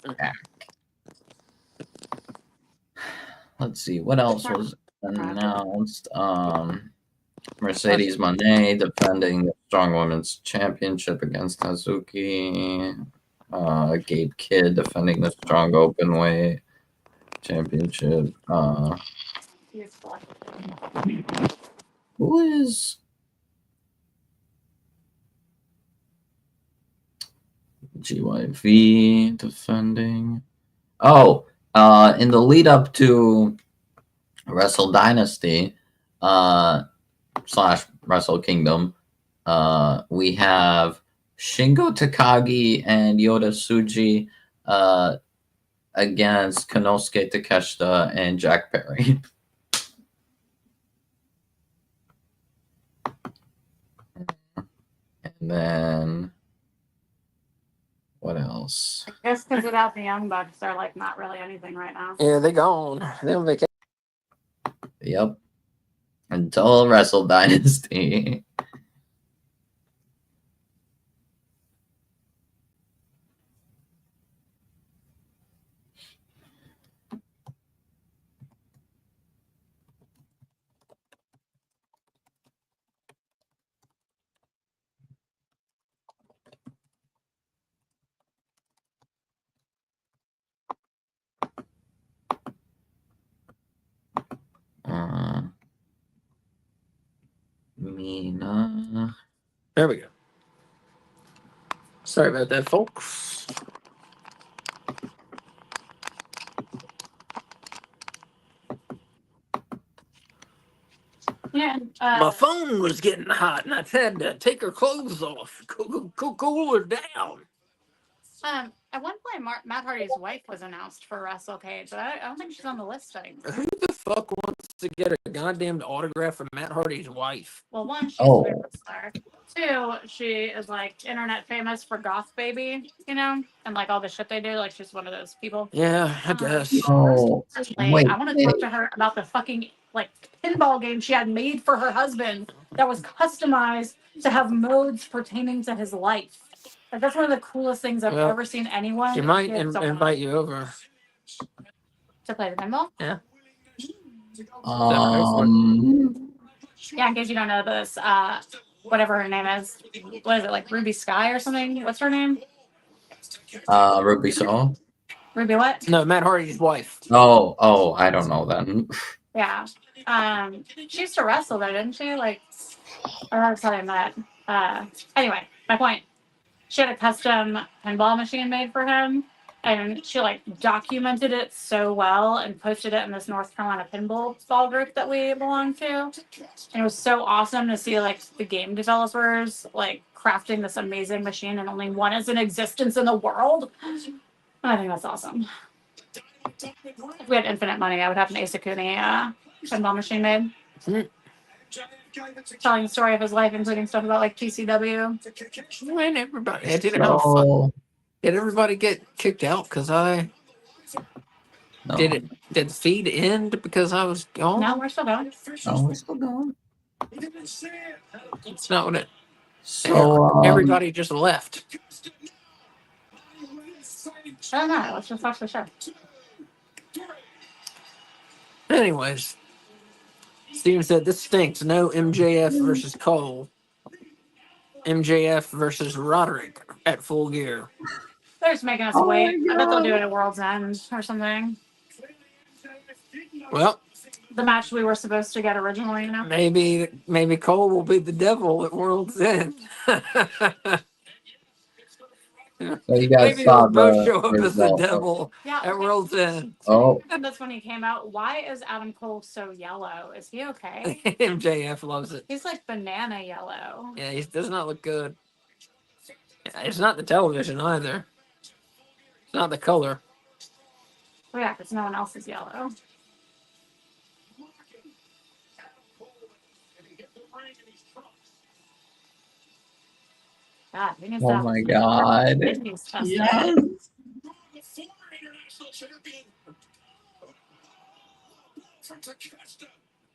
Let's see what else was announced. Mercedes Moné defending the Strong Women's Championship against Hazuki. Gabe Kidd defending the Strong Openweight Championship. Who is GYV defending? Oh, in the lead up to Wrestle Dynasty slash Wrestle Kingdom, we have Shingo Takagi and Yota Tsuji against Konosuke Takeshita and Jack Perry. And then what else? I guess because without the Young Bucks, they're like not really anything right now. Yeah, they gone. They on vacation. Yep. Until Wrestle Dynasty. Mina. There we go. Sorry about that, folks. Yeah. My phone was getting hot, and I had to take her clothes off, cool her down. At one point, Matt Hardy's wife was announced for Wrestle Cage, but I don't think she's on the list anymore. Who the fuck wants to get a goddamn autograph from Matt Hardy's wife? Well, one, she's a big star. Two, she is like internet famous for Goth Baby, you know, and like all the shit they do. Like she's one of those people. Yeah, I guess. Oh, wait. I want to talk to her about the fucking like pinball game she had made for her husband that was customized to have modes pertaining to his life. Like, that's one of the coolest things I've ever seen anyone. She might invite you over to play the pinball. Yeah. Yeah, in case you don't know this, whatever her name is, what is it, like Ruby Sky or something? What's her name? Ruby Soho. Ruby what? No, Matt Hardy's wife. Oh, I don't know then. Yeah. She used to wrestle though, didn't she? Like, I was telling that. Anyway, my point. She had a custom pinball machine made for him, and she like documented it so well and posted it in this North Carolina pinball ball group that we belong to. And it was so awesome to see like the game developers like crafting this amazing machine, and only one is in existence in the world. I think that's awesome. If we had infinite money, I would have an Ace Akuni pinball machine made. Mm-hmm. Telling the story of his life, including stuff about like TCW. And everybody, did everybody get kicked out because I did the feed end because I was gone? No, we're still going. Oh, we're still going. It's not what it. So everybody just left. I don't know. Let's just watch the show. Anyways, Steven said this stinks. No MJF versus Cole. MJF versus Roderick at Full Gear. They're just making us wait. I bet they'll do it at World's End or something. Well, the match we were supposed to get originally, you know? Maybe Cole will be the devil at World's End. So you guys maybe saw they'll both show up as the devil at World's End. Oh. That's when he came out. Why is Adam Cole so yellow? Is he okay? MJF loves it. He's like banana yellow. Yeah, he does not look good. It's not the television either. It's not the color. Oh yeah, because no one else is yellow. God, oh my God. Yes.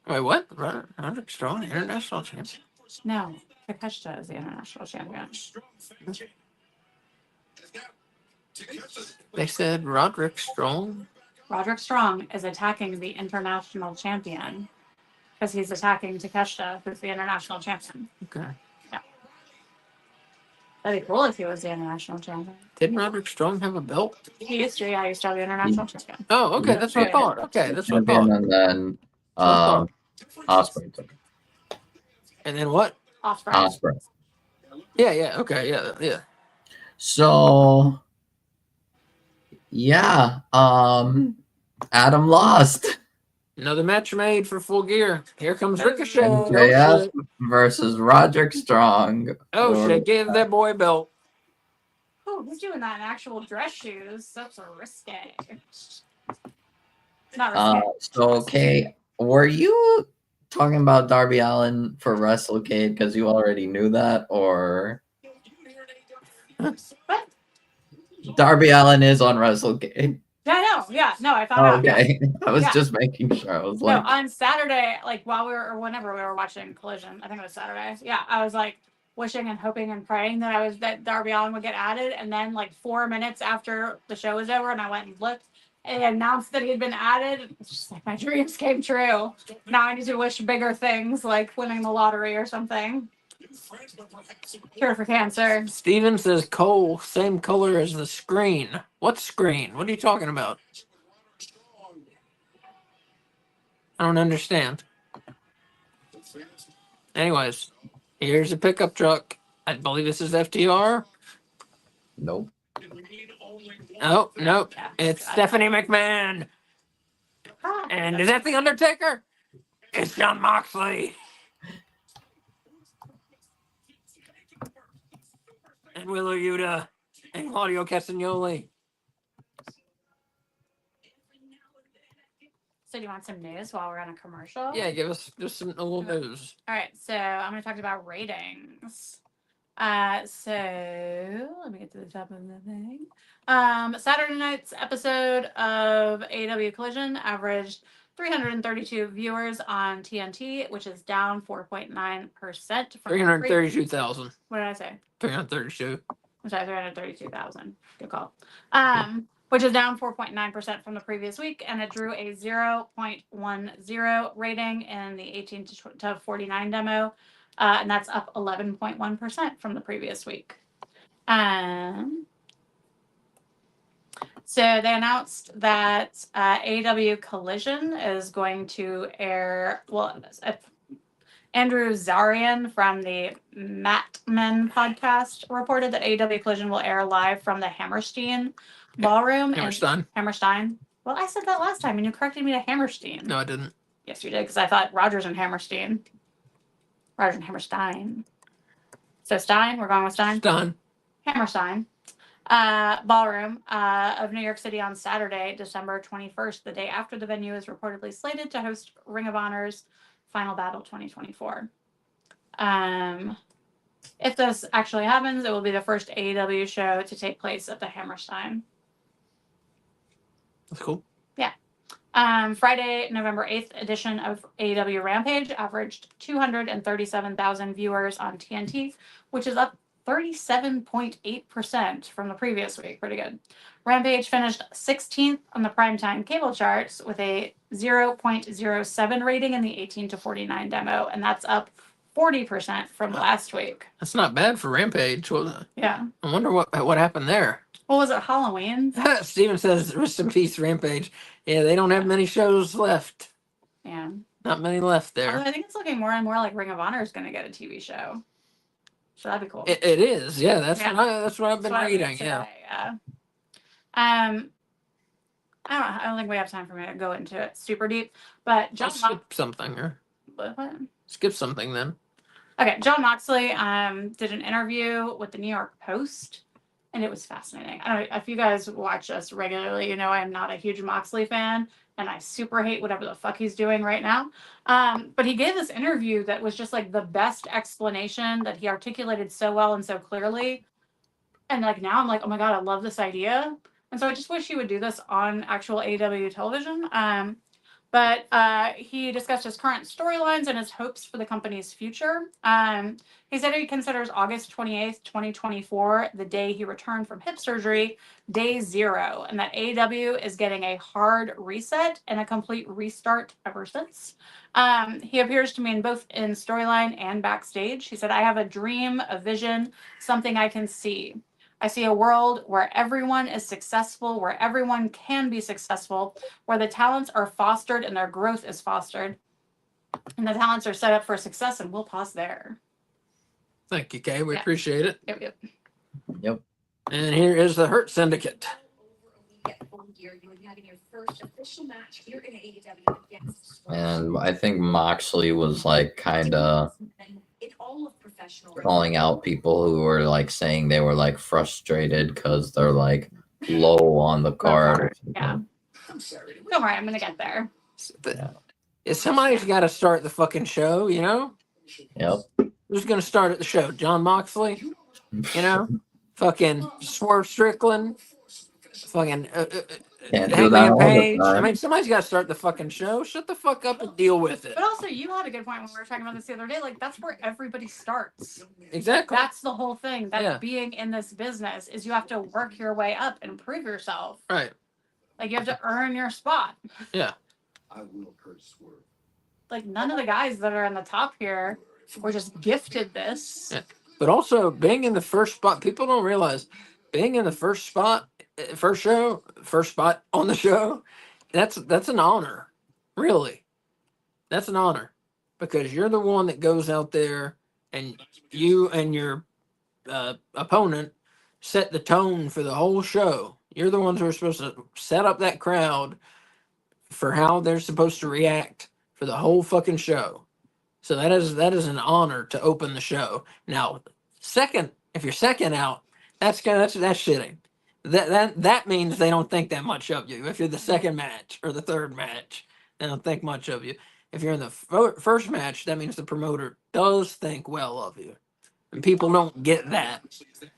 Wait, what? Roderick Strong, international champion? No, Takeshita is the international champion. They said Roderick Strong? Roderick Strong is attacking the international champion because he's attacking Takeshita, who's the international champion. Okay. Yeah. That'd be cool if he was the international champion. Didn't Roderick Strong have a belt? He used to, yeah. He used to have the international champion. Oh, okay. Yeah. That's what I thought. Okay, that's what I thought. And then Osprey took it. And then what? Osprey. Yeah. Okay, yeah. So, yeah, Adam lost. Another match made for Full Gear. Here comes Ricochet. MJF versus Roderick Strong. Oh shit! Give that boy a belt. Oh, who's doing that in actual dress shoes? That's a risque. Not risque. So okay, were you talking about Darby Allin for WrestleCade because you already knew that, or What? Darby Allin is on WrestleCade? Yeah, I know. Yeah, no, I found out. Yeah. Okay, I was Yeah. just making sure. I was No, like, on Saturday, like while we were, or whenever we were watching Collision, I think it was Saturday. Yeah, I was like wishing and hoping and praying that Darby Allin would get added, and then like 4 minutes after the show was over, and I went and looked, and it announced that he had been added. It's just like my dreams came true. Now I need to wish bigger things, like winning the lottery or something. Cure for cancer. Steven says Cole, same color as the screen. What screen? What are you talking about? I don't understand. Anyways, here's a pickup truck. I believe this is FTR. nope. Oh, nope. Yeah. It's Stephanie McMahon. And is that The Undertaker? It's Jon Moxley. And Wheeler Yuta. And Claudio Castagnoli. So do you want some news while we're on a commercial? Yeah, give us just a little news. All right, so I'm going to talk about ratings. So let me get to the top of the thing. Saturday night's episode of AEW Collision averaged 332 viewers on TNT, which is down 4.9% from 332,000. What did I say? 332. I'm sorry, 332,000. Good call. Which is down 4.9% from the previous week, and it drew a 0.10 rating in the 18 to 49 demo, and that's up 11.1% from the previous week. So they announced that AEW Collision is going to air, well, Andrew Zarian from the Matmen podcast reported that AEW Collision will air live from the Hammerstein Ballroom. Hammerstein. Well, I said that last time, and you corrected me to Hammerstein. No, I didn't. Yes, you did, because I thought Rogers and Hammerstein. Rogers and Hammerstein. So Stein, we're going with Stein? Stein. Hammerstein. Ballroom of New York City on Saturday, December 21st, the day after the venue is reportedly slated to host Ring of Honor's Final Battle 2024. If this actually happens, it will be the first AEW show to take place at the Hammerstein. That's cool. Yeah. Friday, November 8th edition of AEW Rampage averaged 237,000 viewers on TNT, which is up 37.8% from the previous week. Pretty good. Rampage finished 16th on the primetime cable charts with a 0.07 rating in the 18 to 49 demo, and that's up 40% from last week. That's not bad for Rampage. Yeah. I wonder what happened there. What was it, Halloween? Steven says, rest in peace, Rampage. Yeah, they don't have many shows left. Yeah. Not many left there. Although I think it's looking more and more like Ring of Honor is going to get a TV show. So that'd be cool. It is, yeah. That's what I've been reading. Yeah. I don't think we have time for me to go into it super deep. But John skip something or what? Skip something then. Okay, John Moxley did an interview with the New York Post, and it was fascinating. I don't know if you guys watch us regularly, you know I'm not a huge Moxley fan, and I super hate whatever the fuck he's doing right now. But he gave this interview that was just like the best explanation that he articulated so well and so clearly. And like now I'm like, oh my God, I love this idea. And so I just wish he would do this on actual AEW television. But he discussed his current storylines and his hopes for the company's future. He said he considers August 28th, 2024, the day he returned from hip surgery, day zero, and that AEW is getting a hard reset and a complete restart ever since. He appears to me in both in storyline and backstage. He said, I have a dream, a vision, something I can see. I see a world where everyone is successful, where everyone can be successful, where the talents are fostered and their growth is fostered, and the talents are set up for success, and we'll pause there. Thank you, Kay. We appreciate it. Yep. Yep. And here is the Hurt Syndicate. And I think Moxley was like kind of calling out people who were like saying they were like frustrated because they're like low on the card. Or Yeah. Don't worry, I'm gonna get there. Somebody's got to start the fucking show, you know? Yep. Who's going to start at the show? John Moxley? You know? Fucking Swerve Strickland? Fucking Can't do that Hangman all the Page? I time. mean, somebody's got to start the fucking show. Shut the fuck up and deal with it. But also, you had a good point when we were talking about this the other day. Like, that's where everybody starts. Exactly. That's the whole thing. That's being in this business is you have to work your way up and prove yourself. Right. Like, you have to earn your spot. Yeah. Like, none of the guys that are in the top here were just gifted this. Yeah. But also, being in the first spot, people don't realize being in the first spot, first spot on the show, that's an honor. Really. That's an honor. Because you're the one that goes out there and you and your opponent set the tone for the whole show. You're the ones who are supposed to set up that crowd for how they're supposed to react for the whole fucking show. So that is an honor to open the show. Now, if you're second out, that's shitting. That means they don't think that much of you. If you're the second match or the third match, they don't think much of you. If you're in the first match, that means the promoter does think well of you. And people don't get that.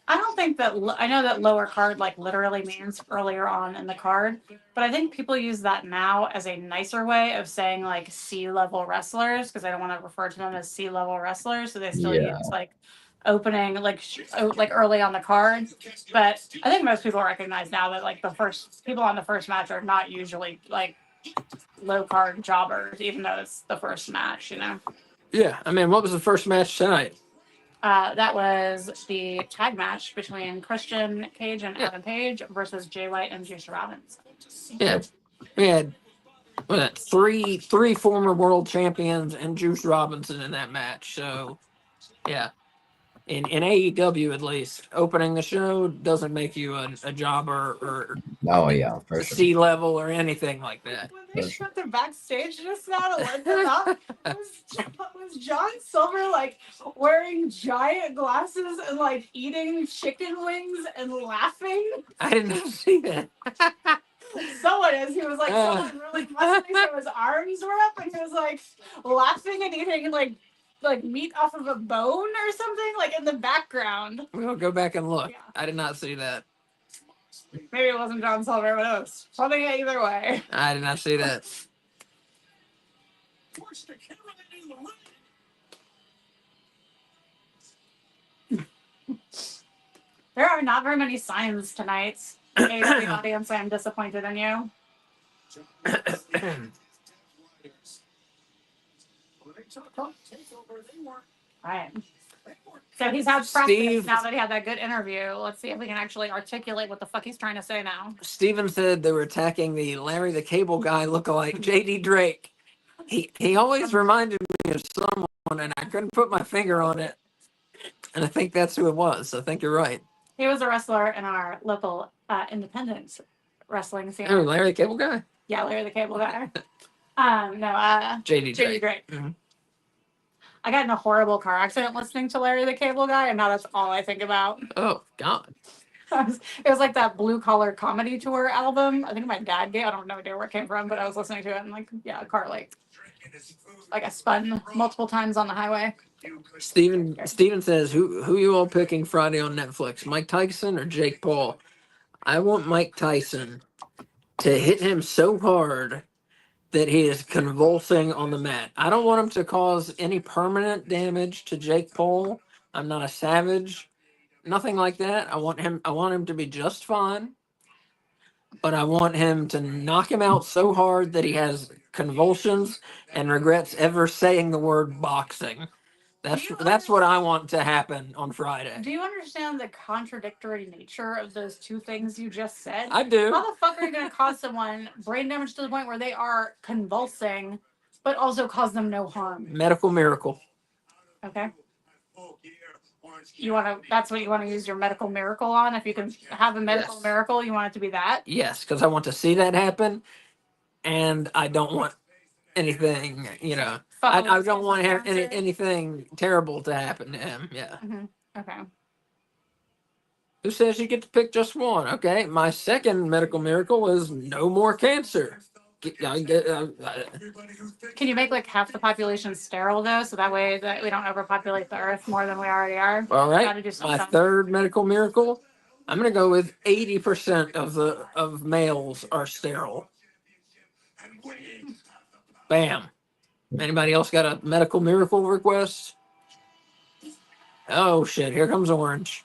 I don't think that I know that lower card like literally means earlier on in the card, but I think people use that now as a nicer way of saying like C-level wrestlers because I don't want to refer to them as C-level wrestlers, so they still use like opening like early on the card. But I think most people recognize now that like the first people on the first match are not usually like low card jobbers, even though it's the first match, you know. Yeah, I mean, what was the first match tonight? That was the tag match between Christian Cage and Adam Page versus Jay White and Juice Robinson. Yeah, we had three former world champions and Juice Robinson in that match. So, yeah, in AEW at least, opening the show doesn't make you a jobber or for sure. C-level or anything like that. When they showed them backstage just now to let them up, was John Silver like wearing giant glasses and like eating chicken wings and laughing? I didn't see that. Someone is. He was like someone really muscly, so his arms were up, and he was like laughing and eating like meat off of a bone or something, like in the background. We'll go back and look. Yeah. I did not see that. Maybe it wasn't John Silver, but it was something either way. I did not see that. There are not very many signs tonight. Hey, the audience, I am disappointed in you. Right. So he's had practice now that he had that good interview. Let's see if we can actually articulate what the fuck he's trying to say now. Steven said they were attacking the Larry the Cable Guy lookalike, JD Drake. He always reminded me of someone, and I couldn't put my finger on it. And I think that's who it was. I think you're right. He was a wrestler in our local independent wrestling scene. Oh, Larry the Cable Guy? Yeah, Larry the Cable Guy. JD JD Drake. Mm-hmm. I got in a horrible car accident listening to Larry the Cable Guy, and now that's all I think about. Oh, God. It was like that Blue Collar Comedy Tour album. I think my dad gave. I don't know where it came from, but I was listening to it and a car like I spun multiple times on the highway. Steven says, who you all picking Friday on Netflix? Mike Tyson or Jake Paul? I want Mike Tyson to hit him so hard that he is convulsing on the mat. I don't want him to cause any permanent damage to Jake Paul. I'm not a savage. Nothing like that. I want him to be just fine. But I want him to knock him out so hard that he has convulsions and regrets ever saying the word boxing. That's what I want to happen on Friday. Do you understand the contradictory nature of those two things you just said? I do. How the fuck are you going to cause someone brain damage to the point where they are convulsing, but also cause them no harm? Medical miracle. Okay. that's what you want to use your medical miracle on. If you can have a medical Yes. miracle, you want it to be that. Yes, because I want to see that happen, and I don't want anything. I don't want to have anything terrible to happen to him. Yeah. Okay. Who says you get to pick just one? Okay, my second medical miracle is no more cancer. Can you make like half the population sterile though, so that way that we don't overpopulate the earth more than we already are? All right. Gotta do My something. third medical miracle, I'm gonna go with 80% of males are sterile. Bam. Anybody else got a medical miracle request? Oh shit! Here comes Orange.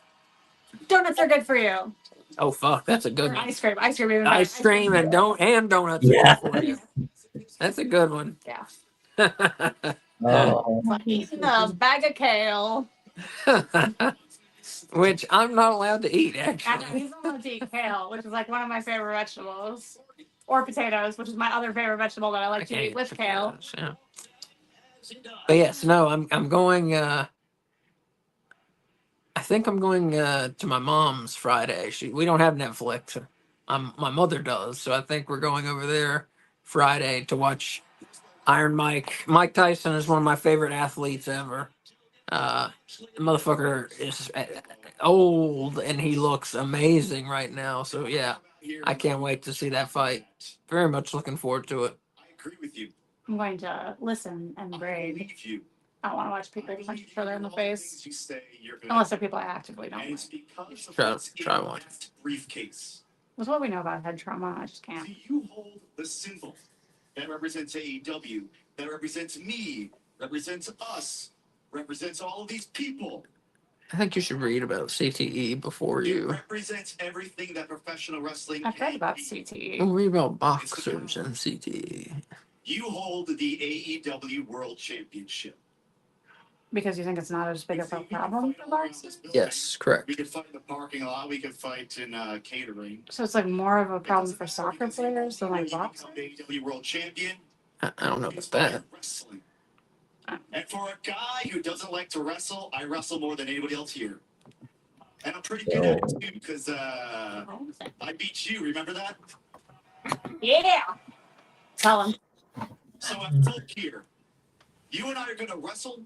Donuts are good for you. Oh fuck, that's a good Or one. ice cream. Ice cream even better. Ice cream and donuts are good for you. That's a good one. Yeah. Oh, Like eating a bag of kale. Which I'm not allowed to eat, I know actually. he's not allowed to eat kale, which is like one of my favorite vegetables. Or potatoes, which is my other favorite vegetable that I like to eat with kale. Yeah. But yes, no, I'm going. I think I'm going to my mom's Friday. We don't have Netflix. My mother does, so I think we're going over there Friday to watch Iron Mike. Mike Tyson is one of my favorite athletes ever. The motherfucker is old and he looks amazing right now. So yeah, I can't wait to see that fight. Very much looking forward to it. I'm going to listen and braid. I don't want to watch people punch each other in the face. Unless they're people I actively don't like. Try one. With what we know about head trauma, I just can't. You hold the symbol that represents AEW, that represents me, represents us, represents all of these people. I think you should read about CTE before you. It represents everything that professional wrestling. I've read about CTE. We'll read about boxers and CTE. You hold the AEW World Championship. Because you think it's not as big of a problem for boxers? Yes, correct. We could fight in the parking lot. We could fight in catering. So it's like more of a problem for soccer players than like boxers? AEW World Champion. I don't know about that. Wrestling. And for a guy who doesn't like to wrestle, I wrestle more than anybody else here. And I'm pretty good at it too because I beat you. Remember that? Yeah. Tell him. So I'm full here. You and I are going to wrestle.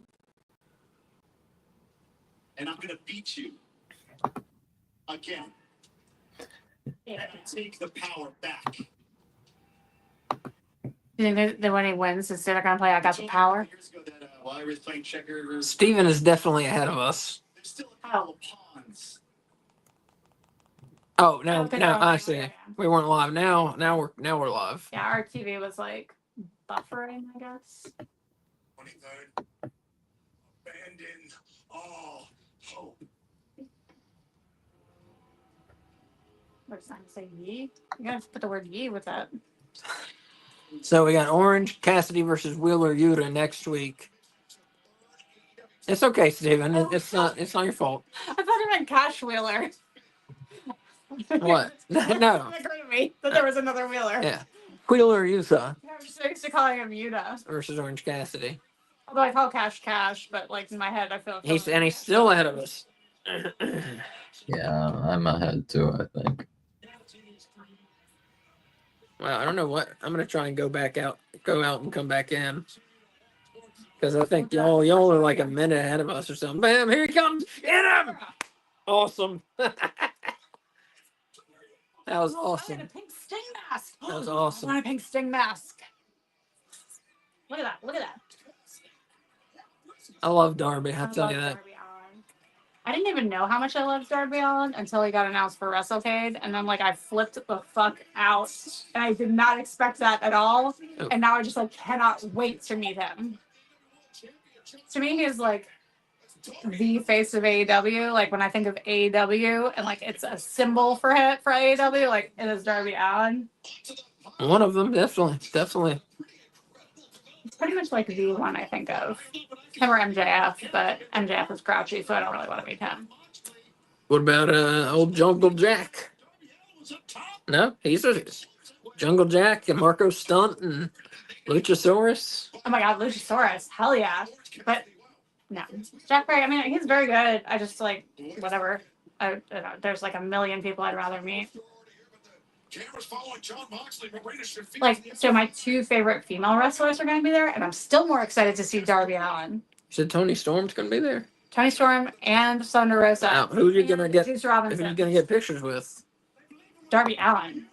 And I'm going to beat you. Again. Yeah. And take the power back. You think that when he wins, it's they're gonna play I Got the Power? Years ago that, while I was playing checkers, Steven is definitely ahead of us. there's still a couple of pawns. Oh no, Okay, no, okay, I see. okay. We weren't live. Now we're live. Yeah, our TV was like buffering, I guess. 23rd. Abandon all hope. What does that say? Ye? You gotta put the word ye with that. So we got Orange Cassidy versus Wheeler Yuta next week. It's okay, Steven. It's not your fault. I thought it meant Cash Wheeler. What? No. It occurred to me that there was another Wheeler. Yeah. Wheeler Yuta I'm just used to calling him Yuta. versus Orange Cassidy. Although I call Cash, but like in my head, I feel. He's still ahead of us. yeah, I'm ahead too, I think. Well, I don't know what I'm gonna try and go out and come back in. Because I think y'all are like a minute ahead of us or something. Bam, here he comes. Get him! Awesome. That was I awesome. want a pink sting mask. That was I awesome. want a pink sting mask. Look at that. Look at that. I love Darby. I I tell love you that. Darby Allin. I didn't even know how much I loved Darby Allin until he got announced for WrestleCade, and then like I flipped the fuck out, and I did not expect that at all. Oh. And now I just like cannot wait to meet him. To me, he's like the face of AEW. Like when I think of AEW, and like it's a symbol for AEW, like it is Darby Allin. One of them, definitely. It's pretty much like the one I think of. Him or MJF, but MJF is grouchy, so I don't really want to meet him. What about old Jungle Jack? No, he's a Jungle Jack and Marco Stunt and Luchasaurus. Oh my god, Luchasaurus. Hell yeah. But No, Jack Perry. I mean, he's very good. I just like whatever. I don't know, there's like a million people I'd rather meet. Like, so my two favorite female wrestlers are going to be there, and I'm still more excited to see Darby Allin. Said Tony Storm's going to be there. Tony Storm and Thunder Rosa. Now, who are you going to get? Juice Who Robinson. are you going to get pictures with? Darby Allin.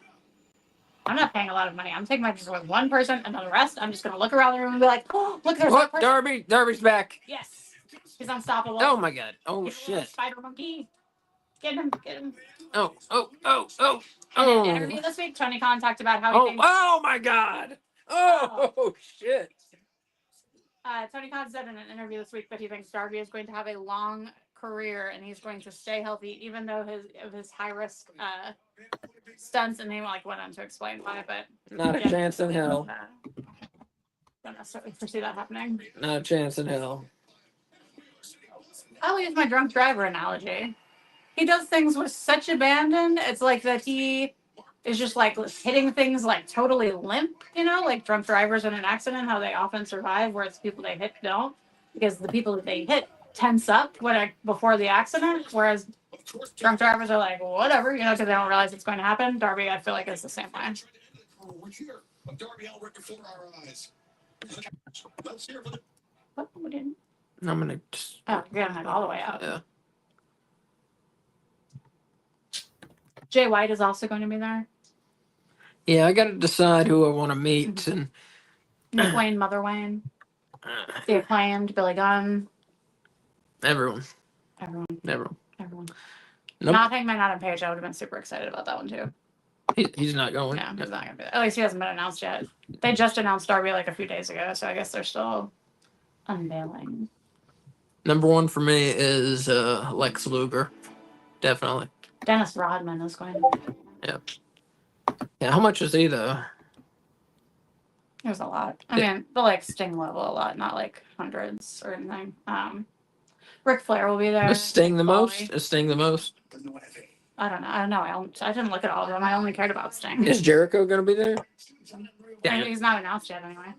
I'm not paying a lot of money. I'm taking my picture with one person, and then the rest, I'm just going to look around the room and be like, oh, look, there's What? that person. Darby's back. Yes. He's unstoppable. Oh, my God. Oh, Get shit. Spider Monkey. Get him. Oh. And in an interview this week, Tony Khan talked about how he thinks... Oh, my God. Oh, shit. Tony Khan said in an interview this week that he thinks Darby is going to have a long career and he's going to stay healthy, even though his high risk stunts, and they went on to explain why, but not a chance in hell. Don't necessarily foresee that happening. Not a chance in hell. I'll use my drunk driver analogy. He does things with such abandon. It's like that he is just like hitting things like totally limp, like drunk drivers in an accident, how they often survive, whereas people they hit don't, because the people that they hit tense up before the accident, whereas drunk drivers are like, whatever, because they don't realize it's going to happen. Darby, I feel like, is the same way. What? We didn't. I'm going to... Oh, you're going to all the way out. Yeah. Jay White is also going to be there. Yeah, I got to decide who I want to meet. And Nick Wayne, Mother Wayne, the Acclaimed, Billy Gunn. Everyone. Nope. Nope. Not Hangman Adam Page. I would have been super excited about that one too. He's not going. No, he's not going to be there. At least he hasn't been announced yet. They just announced Darby like a few days ago, so I guess they're still unveiling. Number one for me is Lex Luger. Definitely. Dennis Rodman is going to be. Yeah, how much is he though? There's a lot. I mean, the Sting level a lot, not like hundreds or anything. Ric Flair will be there. Is Sting the most? I don't know. I didn't look at all of them. I only cared about Sting. Is Jericho going to be there? Yeah. He's not announced yet anyway.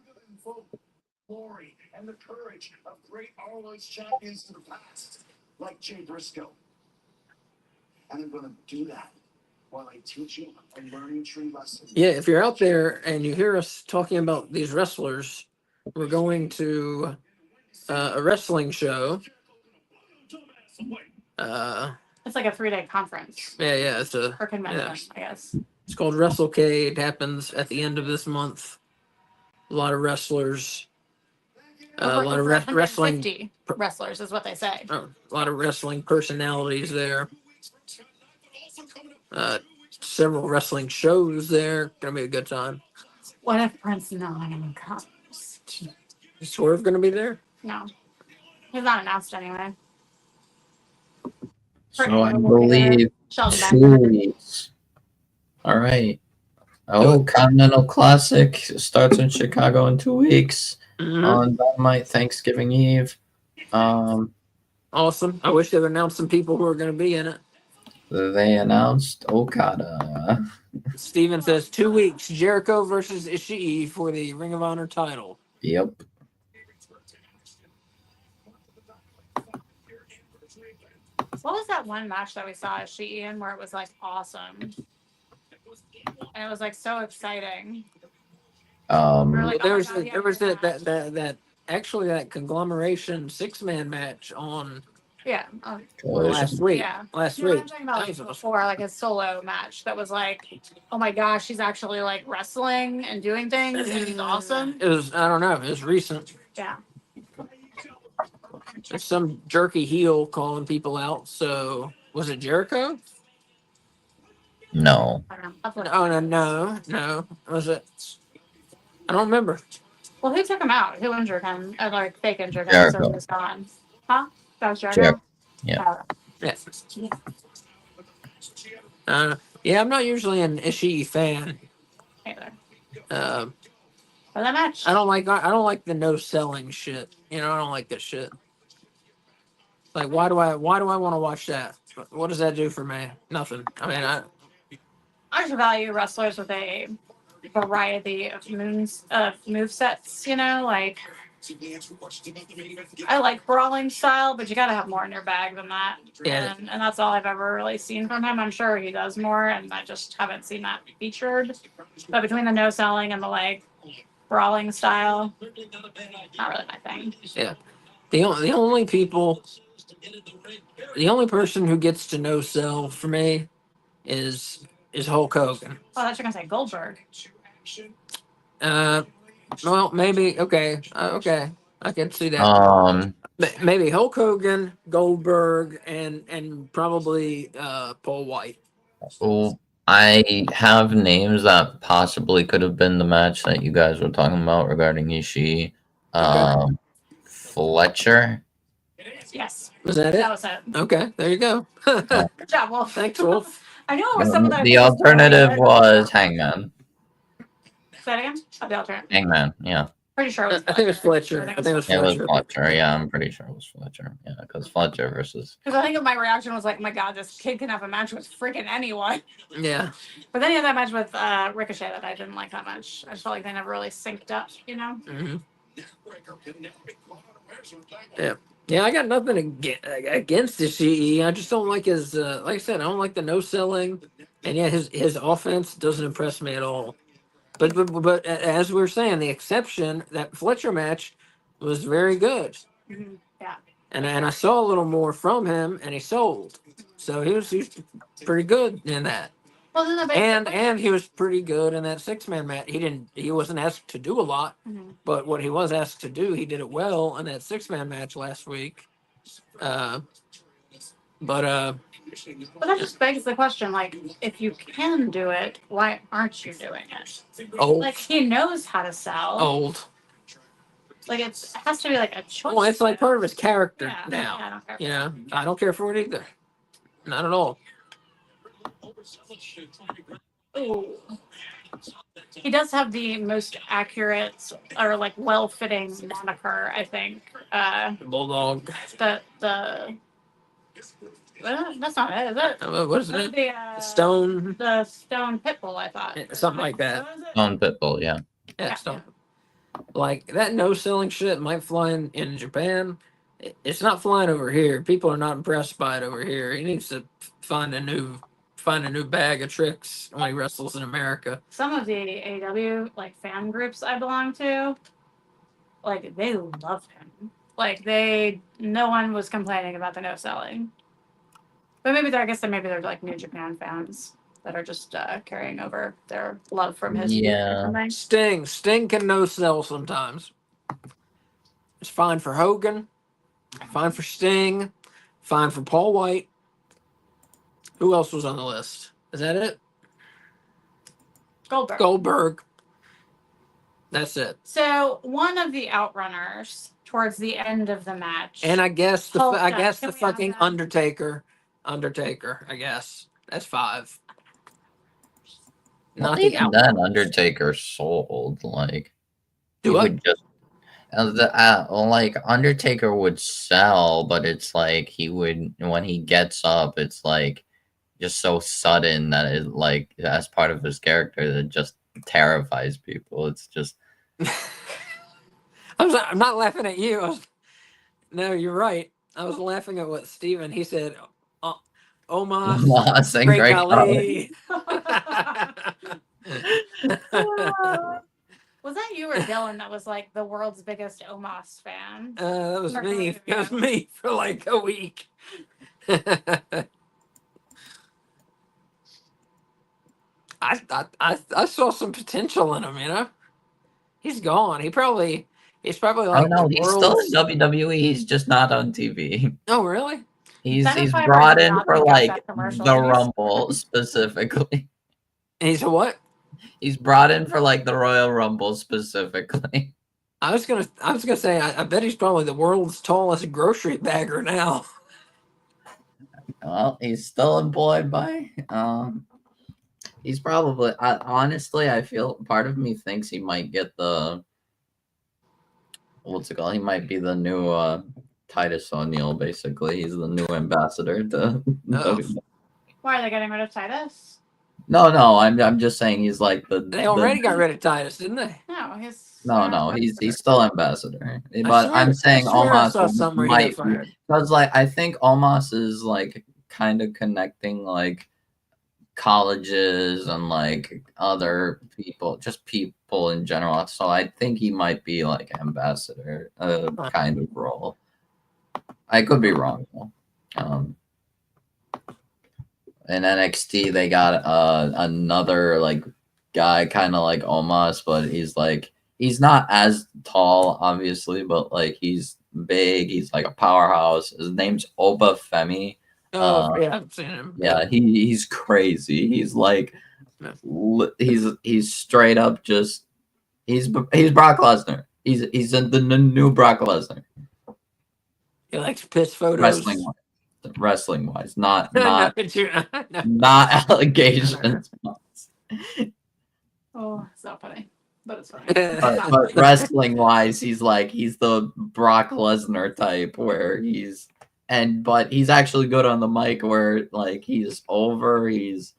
Glory and the courage of great ROH champions in the past, like Jay Briscoe. And I'm going to do that while I teach you a learning tree lesson. Yeah, if you're out there and you hear us talking about these wrestlers, we're going to a wrestling show. It's like a 3-day conference. Yeah, it's a or convention, I guess. It's called WrestleCade. It happens at the end of this month. A lot of wrestlers. A lot of wrestling wrestlers is what they say. A lot of wrestling personalities there. Several wrestling shows there. Gonna be a good time. What if Prince Nine comes? Is Swerve gonna be there? No, he's not announced anyway. So I believe 2 weeks. All right. Continental Classic starts in Chicago in 2 weeks on Dynamite Thanksgiving Eve. Awesome. I wish they would announce some people who are going to be in it. They announced Okada. Steven says 2 weeks. Jericho versus Ishii for the Ring of Honor title. Yep. What was that one match that we saw Ishii in where it was awesome? And it was so exciting. There was that conglomeration 6-man match on last week. Yeah. Last week. I'm talking about before, a solo match that was oh my gosh, he's actually wrestling and doing things and he's awesome. It was, I don't know, it was recent. Yeah. There's some jerky heel calling people out. So was it Jericho? No. I don't know. No. Was it? I don't remember. Well, who took him out? Who injured him? Fake injured him, Jericho. so he's gone. Huh? That was Jericho? Yeah. Yeah, I'm not usually an Ishii fan. Either. For that match? I don't like the no selling shit. I don't like that shit. Why do I want to watch that? What does that do for me? Nothing. I mean, I just value wrestlers with a variety of move sets. I like brawling style, but you got to have more in your bag than that. Yeah. And that's all I've ever really seen from him. I'm sure he does more, and I just haven't seen that featured. But between the no selling and the like brawling style, not really my thing. Yeah. The only person who gets to no sell for me is Hulk Hogan. Oh, I thought you were gonna say Goldberg. Well, maybe okay, okay, I can see that. Maybe Hulk Hogan, Goldberg, and probably Paul White. Well, I have names that possibly could have been the match that you guys were talking about regarding Ishii. Okay. Fletcher. Yes. Was that it? That was it. Okay, there you go. Good job, Wolf. Thanks, Wolf. I knew it was someone that The alternative was Hangman. Say it again? Oh, the alternate. Hangman, yeah. Pretty sure it was I think it was Fletcher. I think it was It was Fletcher. Fletcher, yeah, I'm pretty sure it was Fletcher. Yeah, because Fletcher versus. Because I think my reaction was like, my God, this kid can have a match with freaking anyone. Yeah. But then he had that match with Ricochet that I didn't like that much. I just felt like they never really synced up, you know? Mm-hmm. Yeah. Yeah, I got nothing against the CE. I just don't like his, like I said, I don't like the no selling, and yeah, his offense doesn't impress me at all. But as we were saying, the exception, that Fletcher match was very good. Mm-hmm. Yeah. And I saw a little more from him, and he sold, so he was pretty good in that. Well, then and he was pretty good in that 6-man match. He wasn't asked to do a lot, but what he was asked to do, he did it well in that 6-man match last week. But that just begs the question: like, if you can do it, why aren't you doing it? Old. Like, he knows how to sell. Old. Like, it has to be like a choice. Well, it's like part of his character now. Yeah, I don't care. You know, I don't care for it either. Not at all. Ooh. He does have the most accurate or like well-fitting moniker, I think. Bulldog. That's not it, is it? What is it? Stone. The Stone Pitbull, I thought. Something like that. Stone Pitbull, yeah. Yeah, Stone. Like that no selling shit might fly in Japan. It's not flying over here. People are not impressed by it over here. He needs to find a new bag of tricks when he wrestles in America. Some of the AEW like fan groups I belong to, like they love him. Like no one was complaining about the no selling. But maybe they're like New Japan fans that are just carrying over their love from his Sting can no sell sometimes. It's fine for Hogan, fine for Sting, fine for Paul White. Who else was on the list? Is that it? Goldberg. That's it. So one of the outrunners towards the end of the match, and I guess the fucking Undertaker, I guess that's 5. Not even then, Undertaker sold like. Do what? Like Undertaker would sell, but it's like he would when he gets up, it's like just so sudden that it like as part of his character that just terrifies people. It's just. I'm not laughing at you. No, you're right. I was laughing at what Steven, he said, Omos, Great Khali. Was that you or Dylan that was like the world's biggest Omos fan? That was me. It was me for like a week. I saw some potential in him, you know? He's gone. He's probably like. Oh no, he's still in WWE. He's just not on TV. Oh really? He's brought in for like the Rumble specifically. He's a what? He's brought in for like the Royal Rumble specifically. I was gonna say I bet he's probably the world's tallest grocery bagger now. Well, he's still employed by. He's probably. Honestly, I feel part of me thinks he might get the. What's it called? He might be the new Titus O'Neil. Basically, he's the new ambassador to. Why are they getting rid of Titus? No. I'm just saying he's like They already got rid of Titus, didn't they? No, he's No. He's still ambassador. But I'm I saying swear I Omos saw somewhere he got might fired. because like I think Omos is like kind of connecting like colleges and like other people, just people in general. So I think he might be like ambassador kind of role. I could be wrong though. In NXT they got another like guy kind of like Omos, but he's not as tall obviously, but like he's big, he's like a powerhouse. His name's Oba Femi. Oh, yeah, I've seen him. Yeah, he's crazy. He's like he's straight up just he's Brock Lesnar. He's the new Brock Lesnar. He likes piss photos. Wrestling wise, not No. not allegations. Oh, it's not funny, but it's funny. But wrestling wise, he's the Brock Lesnar type where but he's actually good on the mic where like he's what's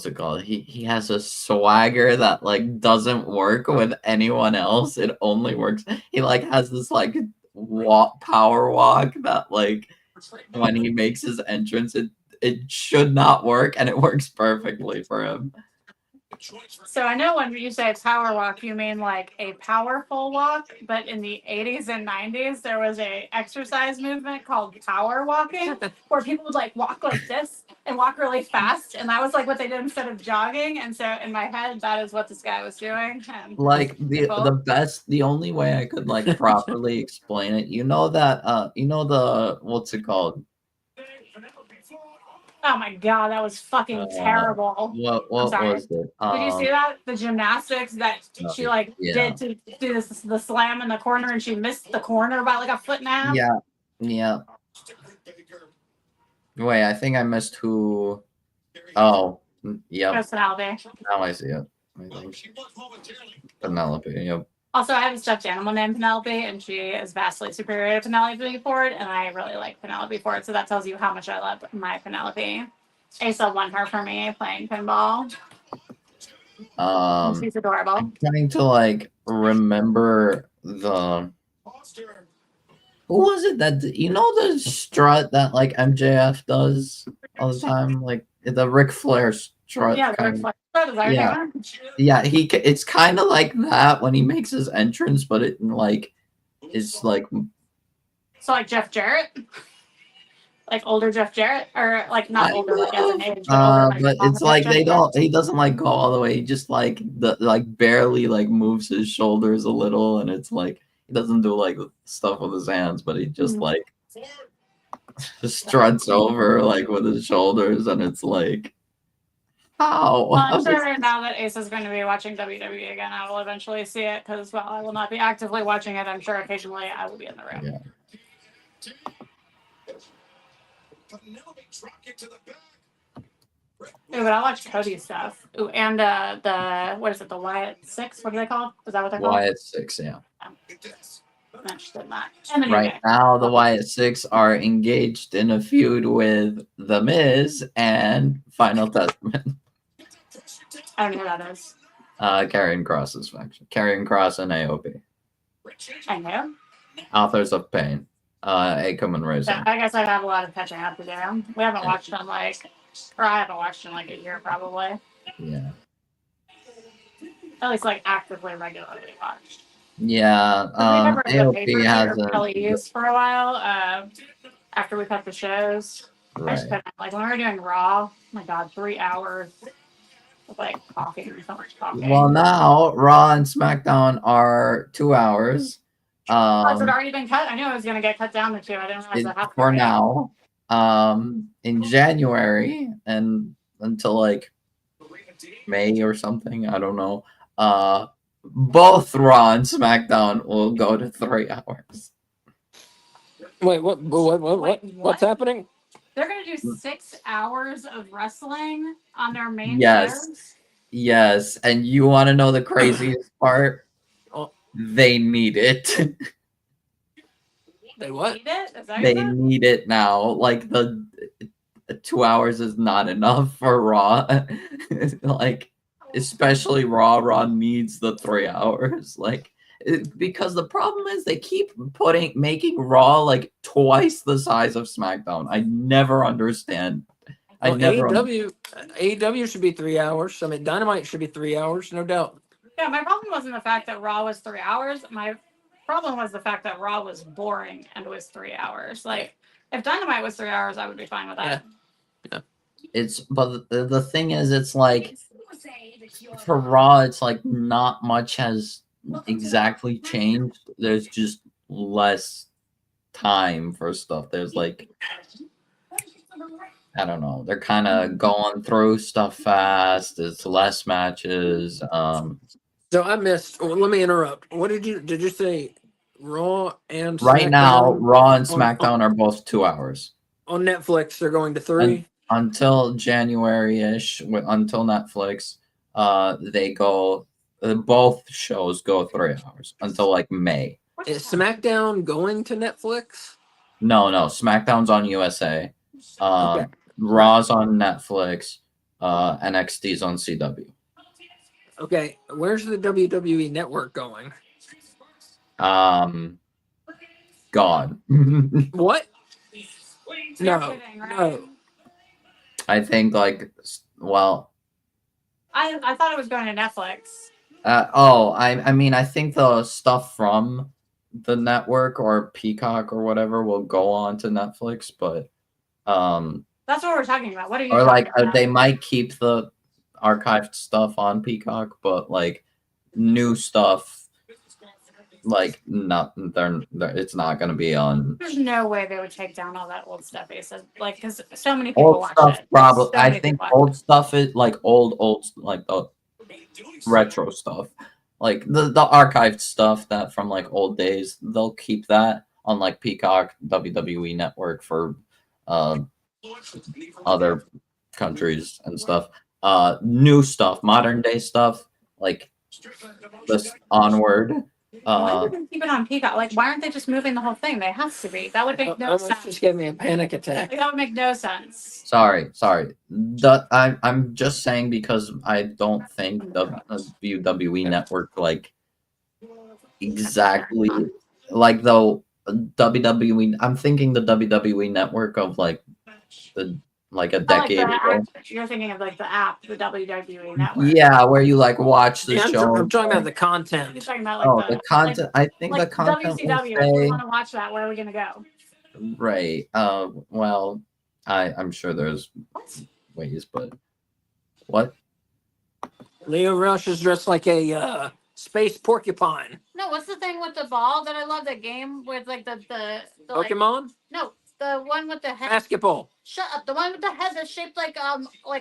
it called? He has a swagger that like doesn't work with anyone else. It only works. He like has this like power walk that like when he makes his entrance, it should not work, and it works perfectly for him. So I know when you say power walk, you mean like a powerful walk, but in the 80s and 90s, there was a exercise movement called power walking where people would like walk like this and walk really fast. And that was like what they did instead of jogging. And so in my head, that is what this guy was doing. And like the only way I could like properly explain it, you know the what's it called? Oh my god, that was fucking terrible. What was it? Did you see that? The gymnastics that she like yeah. did to do the slam in the corner, and she missed the corner by like a foot and a half. Yeah. Wait, I think I missed who. Oh, yep. That's Penelope. Now I see it. Penelope. Yep. Also, I have a stuffed animal named Penelope, and she is vastly superior to Penelope Ford, and I really like Penelope Ford, so that tells you how much I love my Penelope. Asa won her for me playing pinball. She's adorable. I'm trying to like remember the. Who was it that the strut that like MJF does all the time, like the Ric Flair strut? Yeah, the Ric Flair strut is that yeah. Yeah, it's kind of like that when he makes his entrance, but it like is like so like Jeff Jarrett, like older Jeff Jarrett, or like not older like as an age, but older. But it's like he doesn't like go all the way. He just like barely like moves his shoulders a little, and it's like he doesn't do like stuff with his hands, but he just like just struts over like with his shoulders, and it's like. How? Well, I'm sure now that Ace is going to be watching WWE again, I will eventually see it because while I will not be actively watching it, I'm sure occasionally I will be in the room. Yeah. Ooh, but I watch Cody's stuff. Ooh, and the what is it? The Wyatt Six? What are they called? Is that what they're called? Wyatt Six, yeah. I'm interested in that. And right now, the Wyatt Six are engaged in a feud with The Miz and Final Testament. I don't know who that is. Karrion Kross's faction. Karrion Kross and AOP. I know. Authors of Pain. Akam and Razor. So I guess I have a lot of catching up to do. We haven't watched in I haven't watched in like a year probably. Yeah. At least like actively, regularly watched. Yeah. AOP hasn't really used for a while. After we cut the shows. Right. I just couldn't, like when we were doing Raw. Oh my god, 3 hours. Like talking, so much talking. Well, now Raw and SmackDown are 2 hours. Has it already been cut? I knew it was going to get cut down to 2. I didn't realize that happened. For now, in January and until like May or something, I don't know. Both Raw and SmackDown will go to 3 hours. Wait, what's happening? They're going to do 6 hours of wrestling on their main shows? Yes, and you want to know the craziest part? They need it. They what? Need it? They need it now. Like 2 hours is not enough for Raw. Like, especially Raw. Raw needs the 3 hours. Like, because the problem is they keep making Raw like twice the size of SmackDown. I never understand. I Well, never. AEW should be 3 hours. I mean, Dynamite should be 3 hours, no doubt. Yeah, my problem wasn't the fact that Raw was 3 hours. My problem was the fact that Raw was boring and was 3 hours. Like, if Dynamite was 3 hours, I would be fine with that. But the thing is, it's like for Raw, it's like not much has exactly changed. There's just less time for stuff. There's like, I don't know. They're kind of going through stuff fast. It's less matches. So I missed. Well, let me interrupt. What did you say? Raw and Right SmackDown now, Raw and SmackDown are both 2 hours. on Netflix. They're going to 3 until January-ish. Until Netflix, they go. Both shows go 3 hours until like May. Is SmackDown going to Netflix? No. SmackDown's on USA. Okay. Raw's on Netflix. NXT's on CW. Okay, where's the WWE Network going? Gone. What? You're No, kidding, right? no. I think like, well, I thought it was going to Netflix. I mean, I think the stuff from the network or Peacock or whatever will go on to Netflix, but That's what we're talking about. What are you or talking like about? they might keep the archived stuff on Peacock, but like new stuff, like it's not going to be on. There's no way they would take down all that old stuff. Like, because so many people Old watch stuff, it. probably. So I many think people watch old stuff is like old, like the retro stuff, like the archived stuff that from like old days. They'll keep that on like Peacock, WWE Network for other countries and stuff. New stuff, modern day stuff, like this Onward. Why would they keep it on Peacock? Like, why aren't they just moving the whole thing? They have to be. That would make no Almost sense. just gave me a panic attack. Like, that would make no sense. Sorry. I'm just saying because I don't think the WWE Network like exactly like the WWE. I'm thinking the WWE Network of like a decade ago. You're thinking of like the app, the WWE Network. Yeah, where you like watch the Yeah, show. I'm talking about the You're content. talking about like the content. I think like the content will WCW. If we stay. want to watch that, where are we gonna go? Right. Well, I'm sure there's ways, but what? Leo Rush is dressed like a space porcupine. No, what's the thing with the ball that I love? That game with like the Pokemon? no, the one with the head. Basketball. Shut up. The one with the head that's shaped like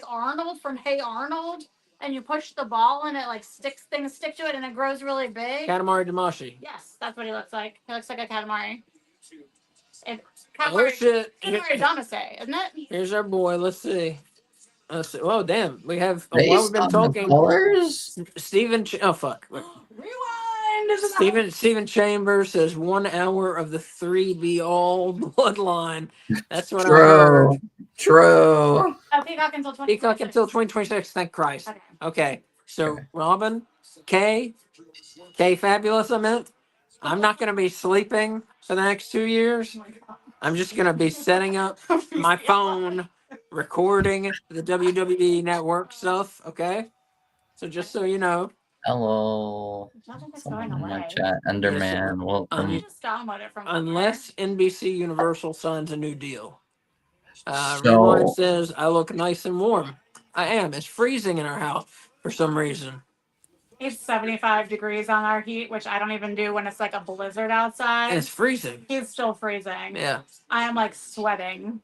Arnold from Hey Arnold, and you push the ball and it like things stick to it and it grows really big. Katamari Damacy. Yes, that's what he looks like. He looks like a Katamari. Oh shit. Katamari Damacy, isn't it? Here's our boy. Let's see. Oh damn. We have while Based we've been on talking. the colors? Stephen oh fuck. Rewind. Stephen Chambers says 1 hour of the 3B all bloodline. That's what I heard. True. Peacock until 2026. Peacock until 2026. Thank Christ. Okay. So Robin, K Fabulous. I meant. I'm not going to be sleeping for the next 2 years. I'm just going to be setting up my phone, recording the WWE Network stuff. Okay. So just so you know. Hello. Going In my away. chat, Enderman. Welcome. Just download it from Unless NBC Universal signs a new deal. So- Rewind says, I look nice and warm. I am. It's freezing in our house for some reason. It's 75 degrees on our heat, which I don't even do when it's like a blizzard outside. And it's freezing. He's still freezing. Yeah. I am like sweating.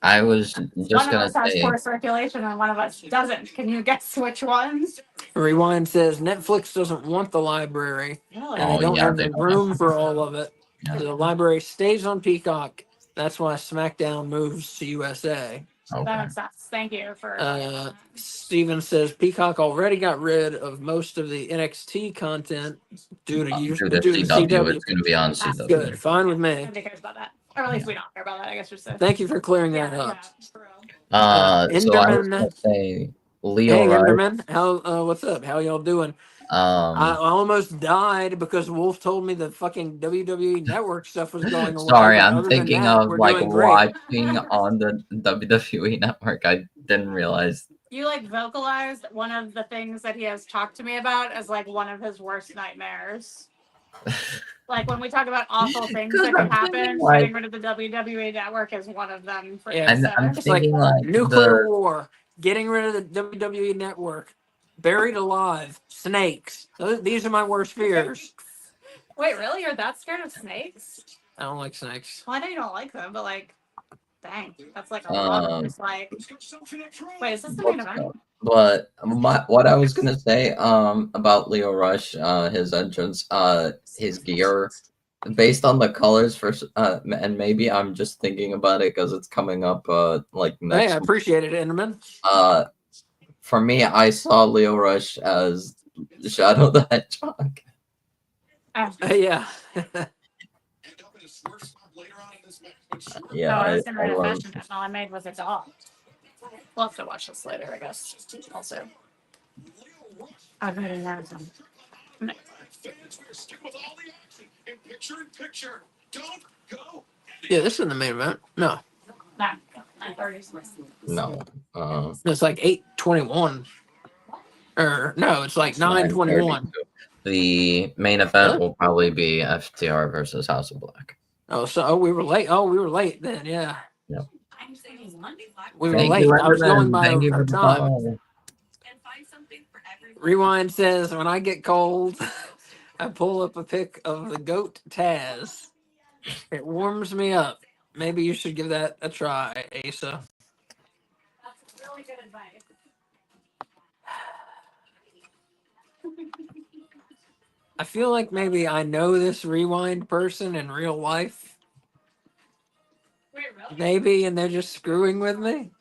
I was just One of gonna us has say. poor circulation and one of us doesn't. Can you guess which one? Rewind says, Netflix doesn't want the library. Really? And they don't have they the don't room have- for all of it. Yeah. So the library stays on Peacock. That's why SmackDown moves to USA. That Okay. makes sense. Thank you for. Steven says Peacock already got rid of most of the NXT content due to Due to CW, it's gonna be on That's CW. good. Fine with me. Nobody cares about that. Or at least we don't care about that, I guess you're saying. Thank you for clearing that Yeah, up. for real. So I was Enderman. gonna say Leo Hey, Rush. Enderman. What's up? How y'all doing? I almost died because Wolf told me the fucking WWE Network stuff was going away. Sorry, But I'm other than thinking that, of we're like doing great. watching on the WWE Network. I didn't realize. You like vocalized one of the things that he has talked to me about as like one of his worst nightmares. Like when we talk about awful things that could happen, like, getting rid of the WWE Network is one of them. For Yeah, I'm it's like thinking like nuclear the war, getting rid of the WWE Network, buried alive, snakes. These are my worst fears. Wait, really? You're that scared of snakes? I don't like snakes. Well, I know you don't like them, but like, dang, that's like a lot. It's like, wait, is this the main event? But what I was gonna say about Leo Rush, his entrance, his gear, based on the colors for and maybe I'm just thinking about it because it's coming up like Hey, next I appreciate it, Enderman. for me, I saw Leo Rush as Shadow the Hedgehog. Yeah. Yeah, I was gonna write a love. fashion and all I made was a dog. We'll have to watch this later, I guess. Also, I've heard that. Yeah, this is the main event. No, Nah, 9:30. No, it's like 8:21. Or no, it's like 9:21. the main event Really? will probably be FTR versus House of Black. Oh, so we were late. Oh, we were late then. Yeah. Yep. We were Thank late. you, I was going Enderman. by Thank you our for the time. follow. Rewind says, when I get cold, I pull up a pic of the goat Taz. It warms me up. Maybe you should give that a try, Asa. That's really good advice. I feel like maybe I know this Rewind person in real life. Wait, really? Maybe, and they're just screwing with me.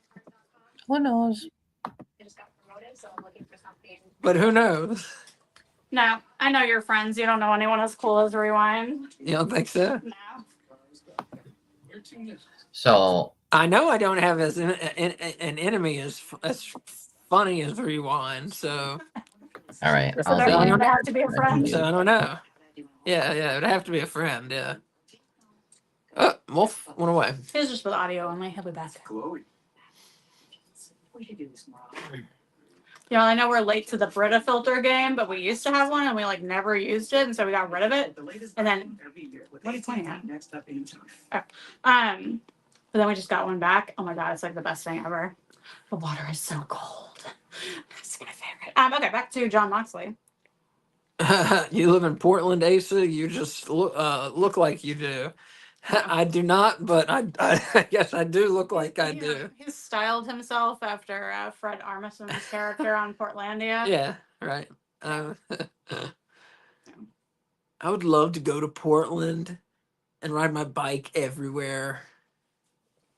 Who knows? I just got promoted, so I'm looking for something. But who knows? No, I know your friends. You don't know anyone as cool as Rewind. You don't think so? No. So I know I don't have an enemy as funny as Rewind, so all right, So there I would don't have to be a friend. so I don't know. Yeah, it would have to be a friend. Yeah. Oh, Wolf went away. It's just with audio only. He'll be back. You know, I know we're late to the Brita filter game, but we used to have one and we like never used it, and so we got rid of it. And then what are you pointing at? Oh. But then we just got one back. Oh my god, it's like the best thing ever. The water is so cold. It's my favorite. Okay, back to John Moxley. You live in Portland, Asa. You just look like you do. I do not, but I guess I do look like I do. He styled himself after Fred Armisen's character on Portlandia. Yeah, right. I would love to go to Portland and ride my bike everywhere.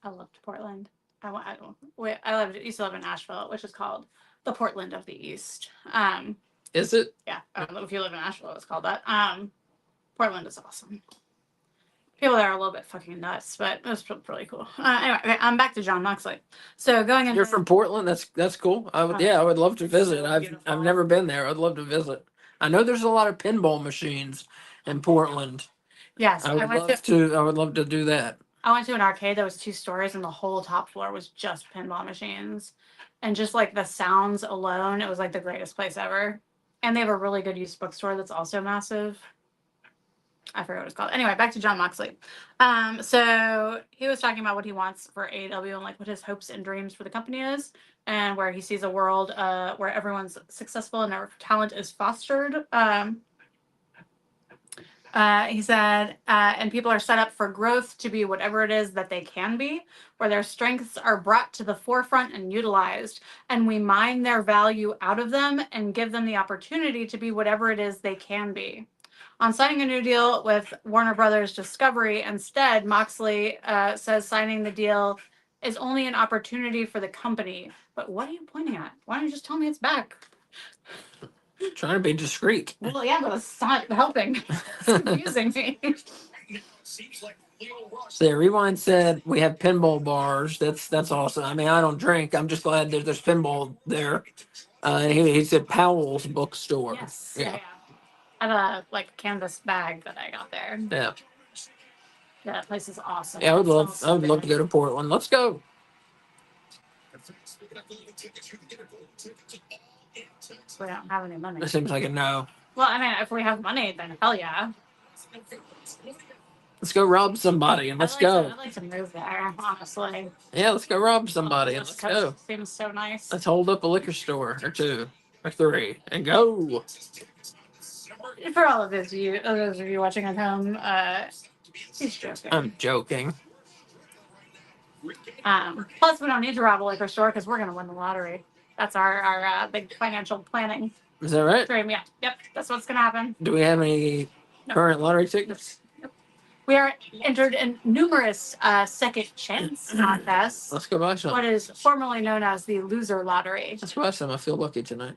I loved Portland. Used to live in Nashville, which is called the Portland of the East. Is it? Yeah, if you live in Nashville, it's called that. Portland is awesome. People there are a little bit fucking nuts, but it was pretty cool. Anyway, okay, I'm back to John Moxley. So going into You're from Portland. That's cool. I would love to visit. I've never been there. I'd love to visit. I know there's a lot of pinball machines in Portland. Yes, I would love to do that. I went to an arcade that was 2 stories, and the whole top floor was just pinball machines, and just like the sounds alone, it was like the greatest place ever. And they have a really good used bookstore that's also massive. I forget what it's called. Anyway, back to John Moxley. So he was talking about what he wants for AEW and like what his hopes and dreams for the company is, and where he sees a world where everyone's successful and their talent is fostered. He said, and people are set up for growth to be whatever it is that they can be, where their strengths are brought to the forefront and utilized, and we mine their value out of them and give them the opportunity to be whatever it is they can be. On signing a new deal with Warner Brothers Discovery, instead, Moxley says signing the deal is only an opportunity for the company. But what are you pointing at? Why don't you just tell me it's back? Trying to be discreet. Well, yeah, but it's not helping. It's confusing me. So yeah, Rewind said we have pinball bars. That's awesome. I mean, I don't drink. I'm just glad there's pinball there. And he said Powell's bookstore. Yes. Yeah. I have a canvas bag that I got there. Yeah. Yeah, that place is awesome. Yeah, I would It love smells so to good. go to Portland. Let's go. We don't have any money. That seems like a no. Well, I mean, if we have money, then hell yeah. Let's go rob somebody and let's go. I'd like to move there, honestly. Yeah, let's go rob somebody and let's go. Seems so nice. Let's hold up a liquor store or two or three and go. For all of those of you watching at home, he's joking. I'm joking. Plus, we don't need to rob a liquor store because we're going to win the lottery. That's our big financial planning Is that right? dream. Yeah, yep, that's what's going to happen. Do we have any current lottery tickets? Nope. We are entered in numerous second chance contests. Let's go buy some. What is formerly known as the loser lottery. Let's buy some. I feel lucky tonight.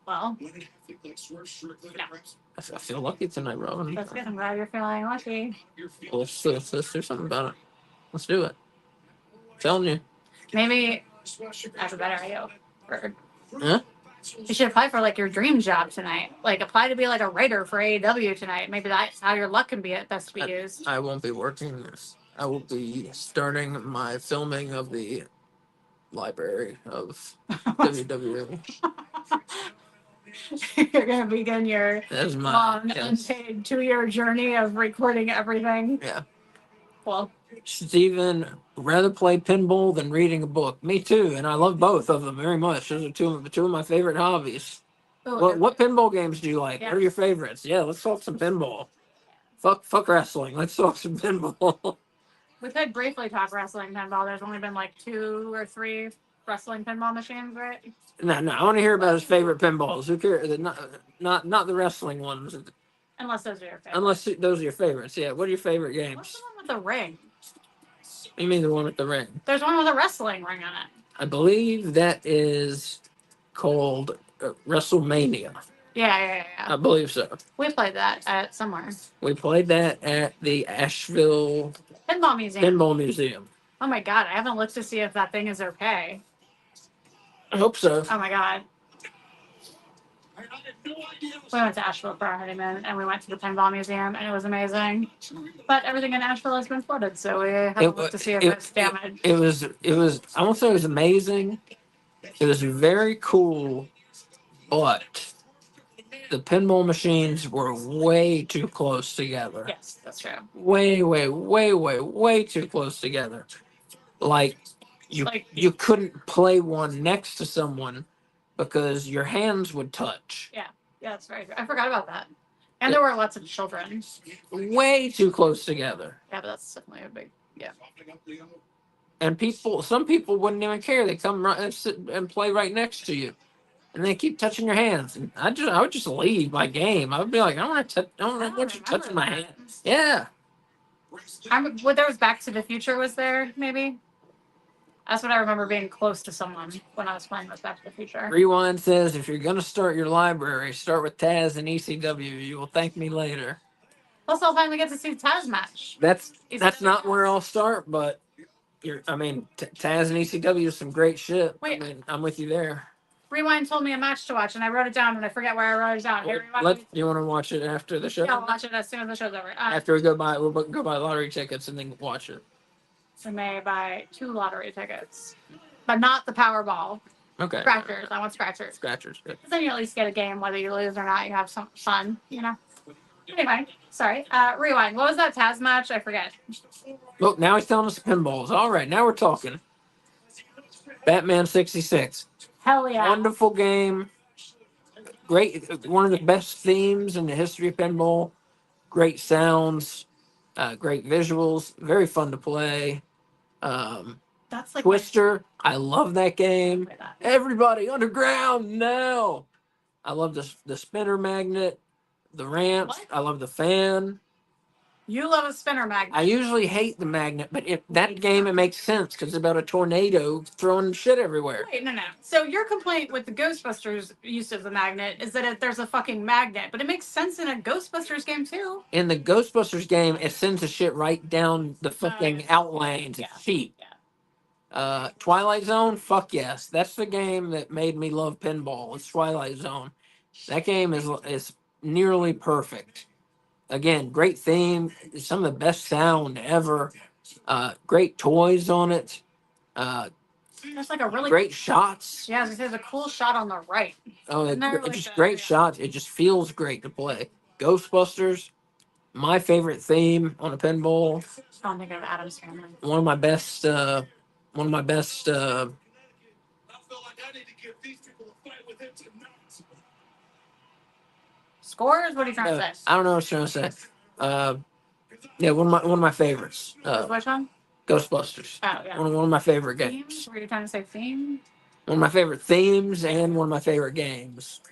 Well, no. I feel lucky tonight, Robin. That's good. I'm glad you're feeling lucky. Well, let's do something about it. Let's do it. I'm telling you. Maybe that's a better idea. Huh? You should apply for your dream job tonight. Apply to be a writer for AEW tonight. Maybe that's how your luck can be best be used. I won't be working this. I will be starting my filming of the library of WWE. You're gonna begin your That's my long, unpaid 2-year journey of recording everything. Yeah. Well, Steven, rather play pinball than reading a book. Me too, and I love both of them very much. Those are two of my favorite hobbies. What pinball games do you like? Yeah. What are your favorites? Yeah, let's talk some pinball. Fuck wrestling. Let's talk some pinball. We could briefly talk wrestling pinball. There's only been 2 or 3 wrestling pinball machines, right? No, I want to hear about his favorite pinballs. Who cares? Not the wrestling ones. Unless those are your favorites. Unless those are your favorites. Yeah. What are your favorite What's games? the one with the ring? You mean the one with the ring? There's one with a wrestling ring on it. I believe that is called WrestleMania. Yeah. I believe so. We played that at somewhere. We played that at the Asheville Pinball Museum. Pinball Museum. Oh my god, I haven't looked to see if that thing is okay. I hope so. Oh my god. We went to Asheville for our honeymoon, and we went to the Pinball Museum, and it was amazing. But everything in Asheville has been flooded, so we haven't looked to see if it's damaged. It was. I won't say it was amazing. It was very cool, but the pinball machines were way too close together. Yes, that's true. Way too close together. You couldn't play one next to someone because your hands would touch. Yeah, that's very true. I forgot about that. And there were lots of children. Way too close together. Yeah, but that's definitely a big, yeah. And some people wouldn't even care. They come right and sit and play right next to you, and they keep touching your hands. And I would just leave my game. I would be like, I don't want you touching my hands. Yeah. There was Back to the Future was there, maybe? That's what I remember, being close to someone when I was playing with Back to the Future. Rewind says, if you're going to start your library, start with Taz and ECW. You will thank me later. Plus, I'll finally get to see the Taz match. That's not where I'll start, but Taz and ECW is some great shit. Wait. I'm with you there. Rewind told me a match to watch, and I wrote it down, and I forget where I wrote it down. Hey, You want to watch it after the show? Yeah, I'll watch it as soon as the show's over. After we'll go buy lottery tickets and then watch it. We may buy 2 lottery tickets, but not the Powerball. Okay. Scratchers. I want scratchers. Scratchers. Good. Then you at least get a game, whether you lose or not. You have some fun, Anyway, sorry. Rewind. What was that Taz match? I forget. Look, now he's telling us pinballs. All right, now we're talking. Batman 66. Hell yeah. Wonderful game. Great. One of the best themes in the history of pinball. Great sounds. Great visuals. Very fun to play. That's Twister. I love that game. Everybody underground now. I love the spinner magnet, the ramps. What? I love the fan. You love a spinner magnet. I usually hate the magnet, but if that game, it makes sense because it's about a tornado throwing shit everywhere. Wait, no. So your complaint with the Ghostbusters use of the magnet is that there's a fucking magnet, but it makes sense in a Ghostbusters game too. In the Ghostbusters game, it sends the shit right down the fucking outlanes. It's cheap. Yeah. Twilight Zone, fuck yes. That's the game that made me love pinball. It's Twilight Zone. That game is nearly perfect. Again, great theme, some of the best sound ever. Great toys on it. There's like a really Great shots. Yeah, there's a cool shot on the right. Oh, Like just great shots. It just feels great to play. Ghostbusters, my favorite theme on a pinball. I'm thinking of Adam's Family. One of my best. One of my best. I feel like I need to give these people a fight with him tonight. Scores? What are you trying to say? I don't know what I was trying to say. Yeah, one of my favorites. Which one? Ghostbusters. Oh yeah. One of my favorite games. Themes? Were you trying to say theme? One of my favorite themes and one of my favorite games.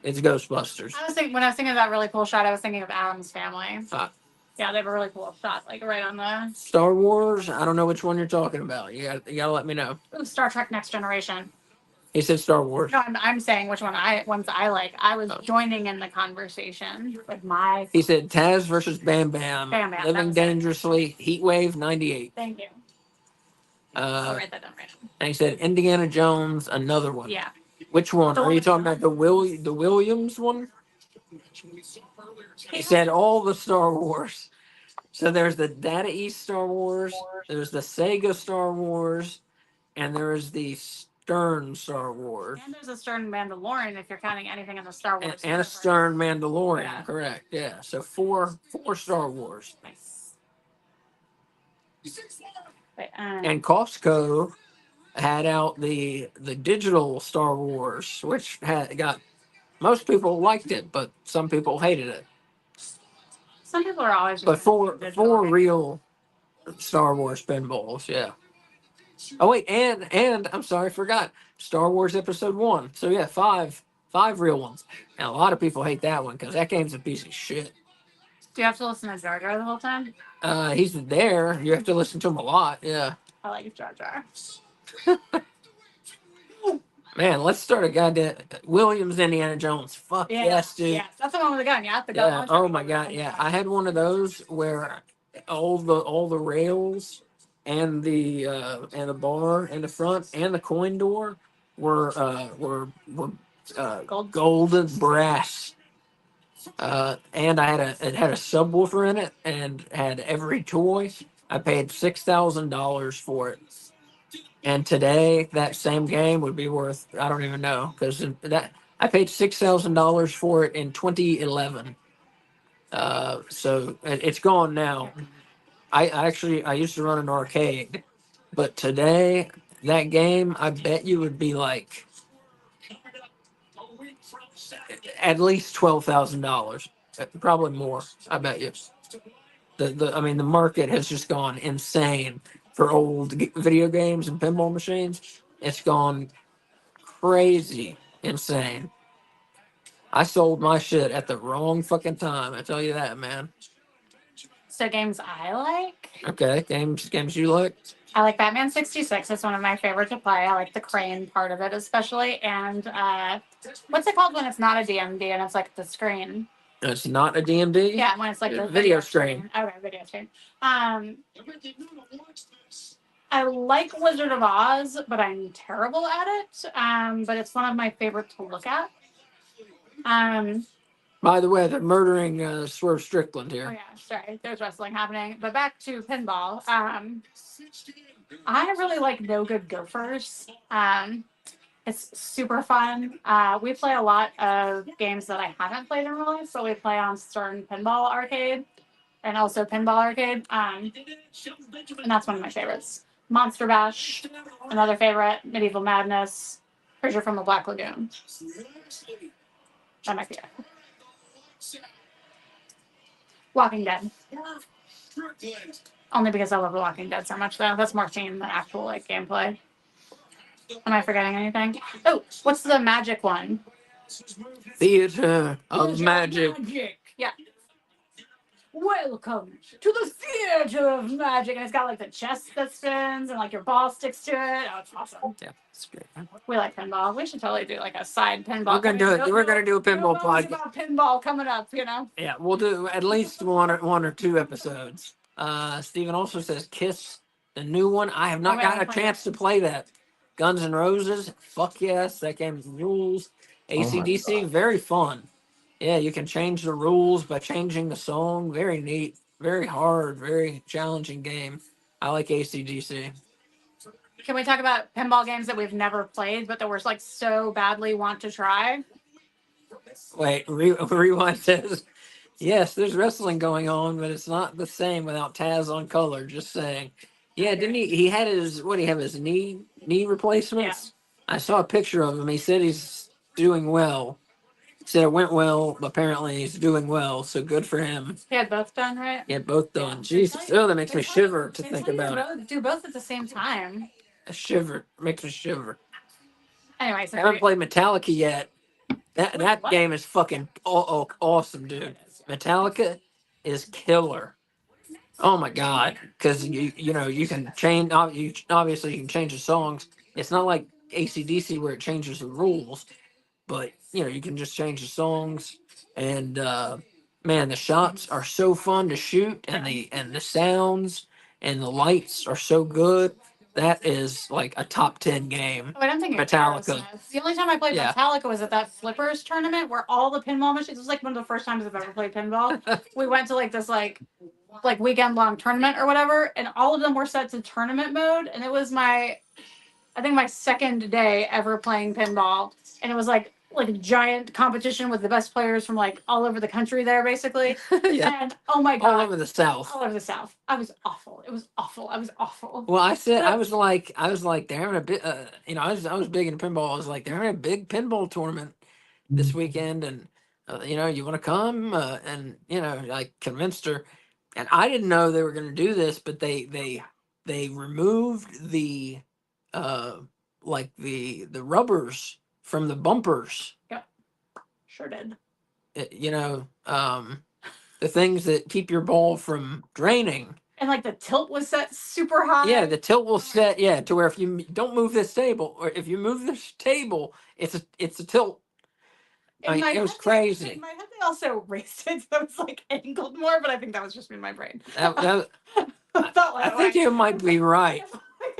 It's Ghostbusters. When I was thinking of that really cool shot, I was thinking of Adam's Family. Yeah, they have a really cool shot, like right on the Star Wars. I don't know which one you're talking about. You gotta let me know. Star Trek Next Generation. He said Star Wars. No, I'm saying which ones I like. I was joining in the conversation with my. He said Taz versus Bam Bam. Living Dangerously. Heat Wave 98. Thank you. I'll write that down right now. And he said Indiana Jones, another one. Yeah. Which one? Are you talking about the Williams one? He said all the Star Wars. So there's the Data East Star Wars, there's the Sega Star Wars, and there's the Stern Star Wars. And there's a Stern Mandalorian if you're counting anything in the Star Wars. And a Stern Mandalorian, correct. Yeah. So four Star Wars. Nice. And Costco had out the digital Star Wars, which got most people liked it, but some people hated it. Some people are always. But four real Star Wars pinballs, yeah. Oh wait, and I'm sorry, I forgot Star Wars Episode 1. So yeah, five real ones. And a lot of people hate that one because that game's a piece of shit. Do you have to listen to Jar Jar the whole time? He's there. You have to listen to him a lot. Yeah. I like Jar Jar. Man, let's start a goddamn Williams Indiana Jones. Fuck yes, dude. Yeah, that's the one with the gun. Yeah, the gun. Yeah. Oh my god. Yeah, I had one of those where all the rails and the bar in the front and the coin door were golden brass. And it had a subwoofer in it and had every toy. I paid $6,000 for it. And today, that same game would be worth, I don't even know, because I paid $6,000 for it in 2011. So it's gone now. I used to run an arcade, but today, that game, I bet you would be like at least $12,000, probably more. I bet you. The market has just gone insane for old video games and pinball machines. It's gone crazy insane. I sold my shit at the wrong fucking time. I tell you that, man. So games I like. Okay, games you like. I like Batman 66. It's one of my favorite to play. I like the crane part of it especially. And what's it called when it's not a DMD and it's like the screen? It's not a DMD? Yeah, when it's like the video screen. Okay, video screen. I like Wizard of Oz, but I'm terrible at it. But it's one of my favorite to look at. By the way, they're murdering Swerve Strickland here. Oh yeah, sorry. There's wrestling happening. But back to pinball. I really like No Good Gophers. It's super fun. We play a lot of games that I haven't played in real life, so we play on Stern Pinball Arcade and also Pinball Arcade. And that's one of my favorites. Monster Bash, another favorite. Medieval Madness, Creature from the Black Lagoon. That might be it. Walking Dead. Only because I love The Walking Dead so much, though. That's more theme than actual gameplay. Am I forgetting anything? Oh, what's the magic one? Theater of Magic. Yeah. welcome to the theater of magic, and it's got like the chest that spins and like your ball sticks to it. Oh, it's awesome. Yeah, it's great. We like pinball. We should totally do like a side pinball. We're gonna do it. We're gonna do a pinball podcast. About pinball coming up, you know. Yeah, we'll do at least one or two episodes. Steven also says Kiss, the new one. I have not got a chance to play that. Guns N' Roses, fuck yes, that game rules. ACDC, very fun. Yeah, you can change the rules by changing the song. Very neat, very hard, very challenging game. I like ACDC. Can we talk about pinball games that we've never played, but that we're like so badly want to try? Wait, Rewind says, yes, there's wrestling going on, but it's not the same without Taz on color. Just saying. Yeah, didn't he? He had his, what do you have, his knee replacements? Yeah. I saw a picture of him. He said he's doing well. He said it went well. Apparently, he's doing well. So good for him. He had both done, right? He had both done. Yeah. Jesus. Oh, that makes me shiver to think about it. Do both at the same time. A shiver. Makes me shiver. Anyway, so I haven't played Metallica yet. That game is fucking awesome, dude. Metallica is killer. Oh my god! Because you know you can change. Obviously, you can change the songs. It's not like AC/DC where it changes the rules, but you know you can just change the songs. And man, the shots are so fun to shoot, and the sounds and the lights are so good. That is like a top 10 game. Oh, I don't think Metallica. The only time I played Metallica was at that Flippers tournament where all the pinball machines. It was like one of the first times I've ever played pinball. We went to like this like weekend long tournament or whatever, and all of them were set to tournament mode. And it was I think my second day ever playing pinball, and it was like a giant competition with the best players from like all over the country there, basically. Yeah. And oh my god, all over the South. All over the South. I was awful. It was awful. I was awful. Well, I was like, they're having a bit. You know, I was big into pinball. I was like, they're having a big pinball tournament this weekend, and you know, you want to come? And you know, I convinced her, and I didn't know they were going to do this, but they removed the like the rubbers from the bumpers. Yep, sure did. You know, the things that keep your ball from draining. And like the tilt was set super high. Yeah, the tilt will set to where if you don't move this table, or if you move this table, it's a tilt. I mean, it was crazy. In my head, they also raised it, so it was like angled more, but I think that was just in my brain. I think you might be right.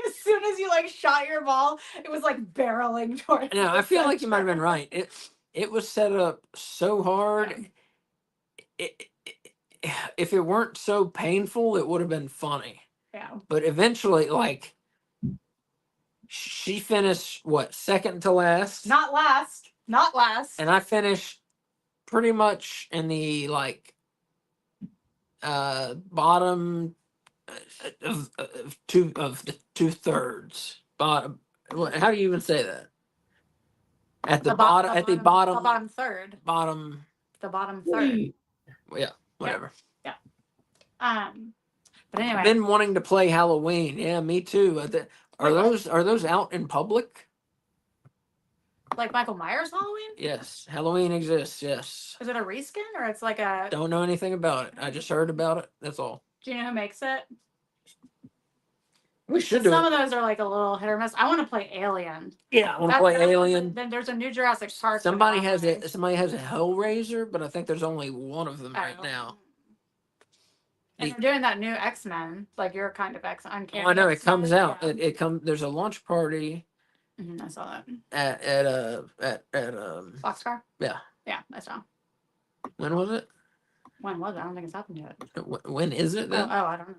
As soon as you like shot your ball, it was like barreling towards. No, I feel like you might have been right. It was set up so hard. Yeah. If it weren't so painful, it would have been funny. Yeah. But eventually, like, she finished second to last? Not last. And I finished pretty much in the bottom of the 2/3 bottom. How do you even say that? At the bottom. At the bottom. The bottom third. Bottom. The bottom third. Yeah. Whatever. Yeah. But anyway. I've been wanting to play Halloween. Yeah, me too. Are those out in public? Like Michael Myers Halloween? Yes, Halloween exists. Yes. Is it a reskin or it's like a? Don't know anything about it. I just heard about it. That's all. Do you know who makes it? We should do Some of those are like a little hit or miss. I want to play Alien. Yeah, I want to play Alien. Then there's a new Jurassic Park. Somebody has a Hellraiser, but I think there's only one of them right now. And they're doing that new X-Men, like your kind of X-Men. Oh, I know it comes out. Yeah. There's a launch party. I saw that at Boxcar. Yeah. Yeah, I saw. When was it? When was it? I don't think it's happened yet. When is it then? Oh, I don't know.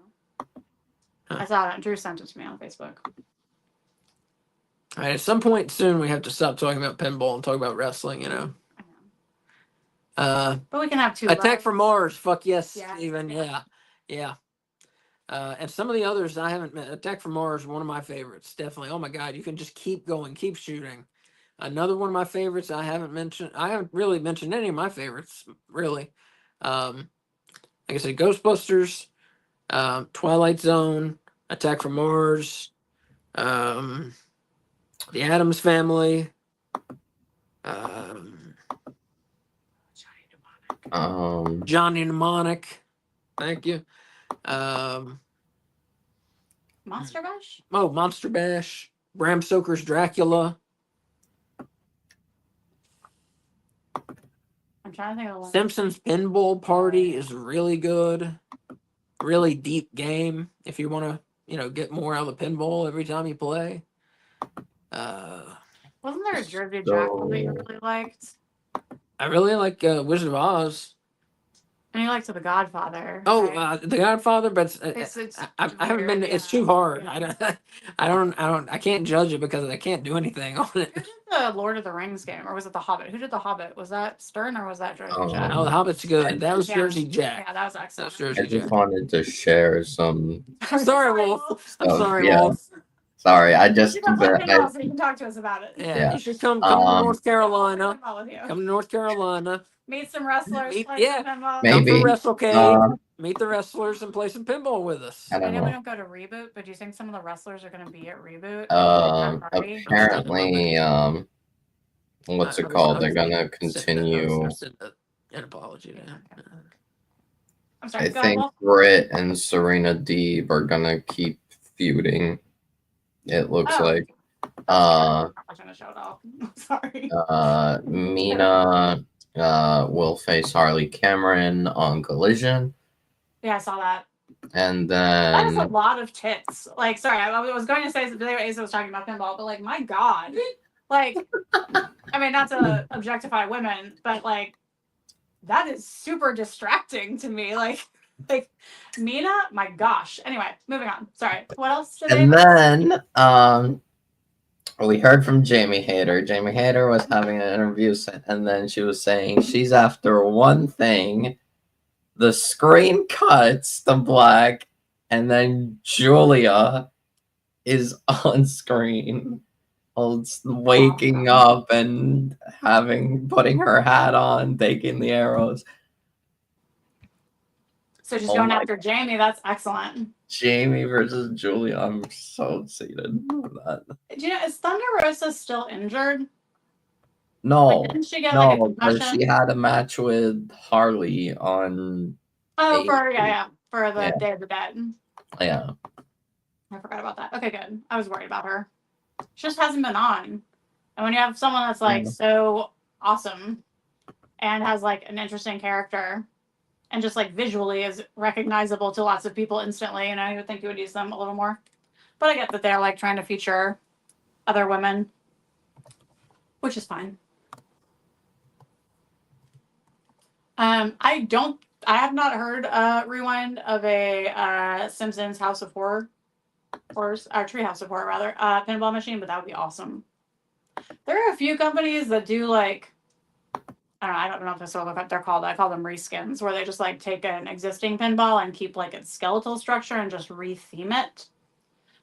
Huh. I saw it. Drew sent it to me on Facebook. All right, at some point soon, we have to stop talking about pinball and talk about wrestling. You know. But we can have two. Attack from Mars. Fuck yes, Steven. Yeah. And some of the others I haven't met. Attack from Mars, one of my favorites, definitely. Oh my god, you can just keep going, keep shooting. Another one of my favorites I haven't mentioned. I haven't really mentioned any of my favorites, really. Like I said, Ghostbusters, Twilight Zone, Attack from Mars, The Addams Family, Johnny Mnemonic. Thank you. Monster Bash? Oh, Monster Bash. Bram Stoker's Dracula. I'm trying to think of one. Simpsons Pinball Party is really good. Really deep game if you want to, get more out of the pinball every time you play. Wasn't there a Jersey Jackal that you really liked? I really like Wizard of Oz. And you liked The Godfather. Oh, right? The Godfather, but I haven't been. weird, It's yeah. too hard. I can't judge it because I can't do anything on it. Who did the Lord of the Rings game, or was it The Hobbit? Who did The Hobbit? Was that Stern or was that Jersey Jack? Oh, The Hobbit's good. That was Yeah. Jersey Jack. Yeah, that was excellent. That's Jersey I just Jack. wanted to share some. Sorry, Wolf. I'm sorry, yeah. Wolf. Sorry, I just. You don't play pinball, so you can talk to us about it. Yeah, Yeah. you should come to North Carolina. Come to North Carolina. Meet some wrestlers. Play yeah. some pinball. Maybe. Come to WrestleCade. Meet the wrestlers and play some pinball with us. I I don't know we know. don't go to Reboot, but do you think some of the wrestlers are going to be at Reboot? Apparently, what's it called? They're gonna continue. An apology to him. I'm sorry. I Go think ahead, Wolf. Britt and Serena Deeb are gonna keep feuding. It looks like. I'm not going to show it off. Sorry. Mina will face Harley Cameron on Collision. Yeah, I saw that. And That is a then lot of tits. Like, sorry, I was going to say something. Asa was talking about pinball, but like, my God, like, I mean, not to objectify women, but like, that is super distracting to me. Like Mina, my gosh. Anyway, moving on. Sorry. What else did and then we heard from Jamie Hayter. Jamie Hayter was having an interview, and then she was saying she's after one thing. The screen cuts to black, and then Julia is on screen, waking up and putting her hat on, taking the arrows. So she's going after Jamie. That's excellent. Jamie versus Julia. I'm so excited for that. Do you know, is Thunder Rosa still injured? No, like, didn't she get like a concussion? she had a match with Harley on. Oh, for the Day of the Dead. Yeah. I forgot about that. Okay, good. I was worried about her. She just hasn't been on. And when you have someone that's like so awesome and has like an interesting character and just like visually is recognizable to lots of people instantly, you would think you would use them a little more. But I get that they're like trying to feature other women, which is fine. I have not heard a rewind of a Simpsons House of Horrors, or Treehouse of Horror rather, pinball machine, but that would be awesome. There are a few companies that do like, I don't know if that's what they're called. I call them reskins, where they just like take an existing pinball and keep like its skeletal structure and just retheme it.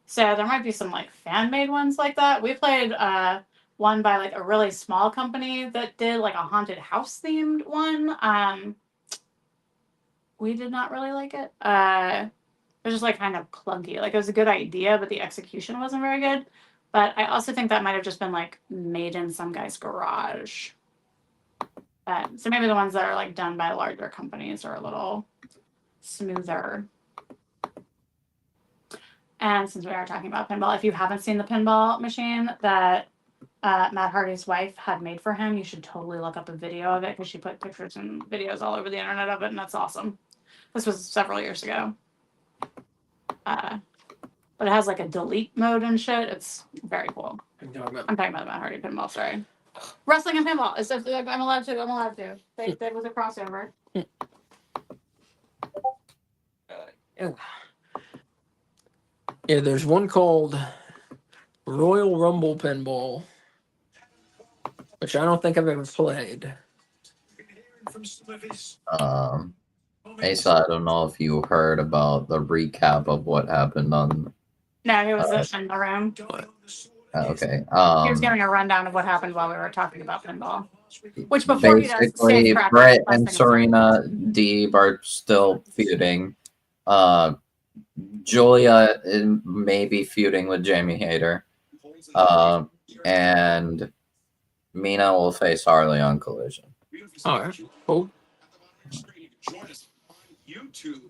So there might be some like fan-made ones like that. We played one by like a really small company that did like a haunted house themed one. We did not really like it. It was just like kind of clunky. Like it was a good idea, but the execution wasn't very good. But I also think that might have just been like made in some guy's garage. So maybe the ones that are like done by larger companies are a little smoother. And since we are talking about pinball, if you haven't seen the pinball machine that Matt Hardy's wife had made for him, you should totally look up a video of it because she put pictures and videos all over the internet of it, and that's awesome. This was several years ago. But it has like a delete mode and shit. It's very cool. I'm talking about the Matt Hardy pinball, sorry. Wrestling and pinball. I'm allowed to. There was a crossover. Yeah, there's one called Royal Rumble Pinball, which I don't think I've ever played. Asa, I don't know if you heard about the recap of what happened on. No, he was in the room. Okay. He was giving a rundown of what happened while we were talking about pinball. Which before basically, he does, Brett and Serena Deeb are still feuding. Julia may be feuding with Jamie Hayter. And Mina will face Harley on Collision. All right, cool. Join us on YouTube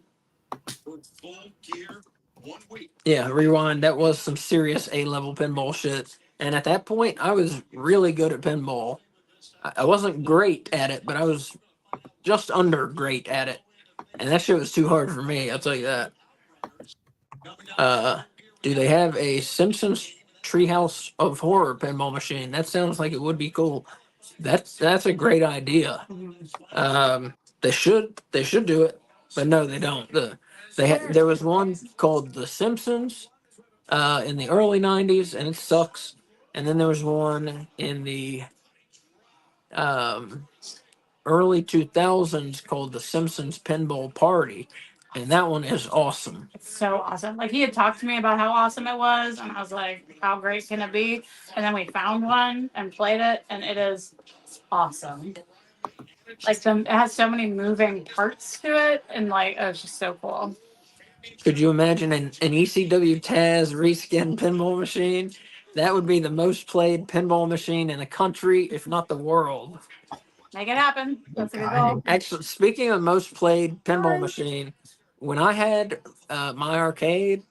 Yeah, Rewind. That was some serious A-level pinball shit. And at that point, I was really good at pinball. I wasn't great at it, but I was just under great at it. And that shit was too hard for me, I'll tell you that. Do they have a Simpsons Treehouse of Horror pinball machine? That sounds like it would be cool. That's a great idea. They should do it, but no, they don't. There was one called The Simpsons in the early '90s, and it sucks. And then there was one in the um, early 2000s called The Simpsons Pinball Party, and that one is awesome. It's so awesome. Like, he had talked to me about how awesome it was, and I was like, how great can it be? And then we found one and played it, and it is awesome. Like, it has so many moving parts to it, and like, it was just so cool. Could you imagine an ECW Taz reskin pinball machine? That would be the most played pinball machine in the country, if not the world. Make it happen. That's a good goal. Actually, speaking of most played pinball machine, when I had my arcade,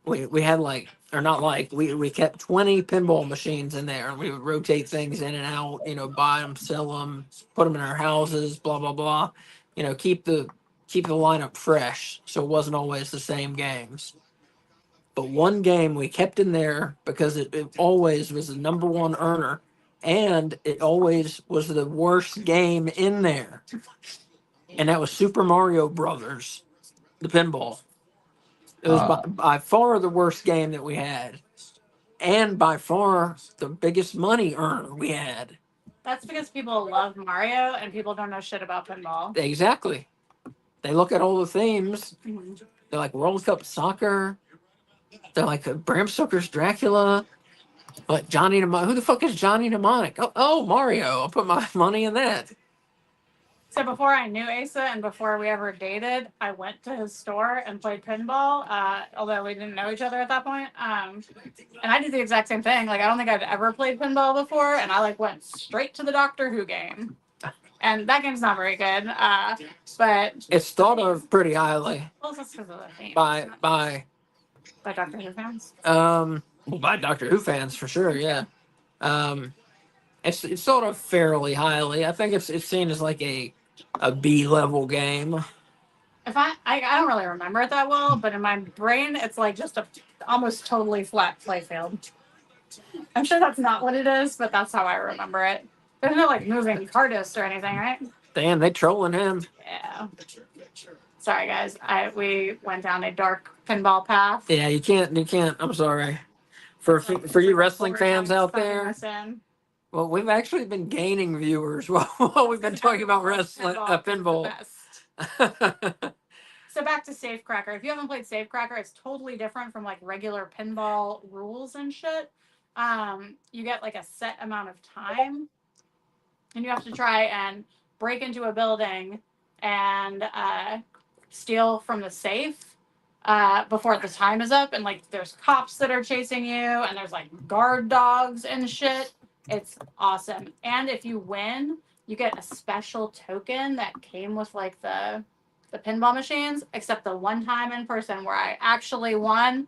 we had we kept 20 pinball machines in there, and we would rotate things in and out, buy them, sell them, put them in our houses, blah blah blah. Keep the lineup fresh, so it wasn't always the same games. But one game we kept in there because it always was the number one earner, and it always was the worst game in there, and that was Super Mario Brothers, the pinball. It was by far the worst game that we had, and by far the biggest money earner we had. That's because people love Mario and people don't know shit about pinball. Exactly. They look at all the themes. Mm-hmm. They're like World Cup Soccer. They're like Bram Stoker's Dracula. But Johnny Mnemonic. Who the fuck is Johnny Mnemonic? Oh, Mario. I'll put my money in that. So before I knew Asa and before we ever dated, I went to his store and played pinball, although we didn't know each other at that point. And I did the exact same thing. Like, I don't think I'd ever played pinball before, and I went straight to the Doctor Who game. And that game's not very good, but it's thought of pretty highly. Well, that's because of the theme. By Doctor Who fans. By Doctor Who fans for sure, yeah. It's sort of fairly highly. I think it's seen as like a B-level game. If I don't really remember it that well, but in my brain, it's like just a almost totally flat playfield. I'm sure that's not what it is, but that's how I remember it. There's no moving TARDIS or anything, right? Damn, they trolling him. Yeah. Sorry, guys. We went down a dark pinball path. Yeah, you can't. I'm sorry. For you wrestling fans out there. Well, we've actually been gaining viewers while we've been talking about wrestling, pinball. So back to Safecracker. If you haven't played Safecracker, it's totally different from regular pinball rules and shit. You get a set amount of time, and you have to try and break into a building and steal from the safe before the time is up. And there's cops that are chasing you, and there's guard dogs and shit. It's awesome. And if you win, you get a special token that came with the pinball machines, except the one time in person where I actually won,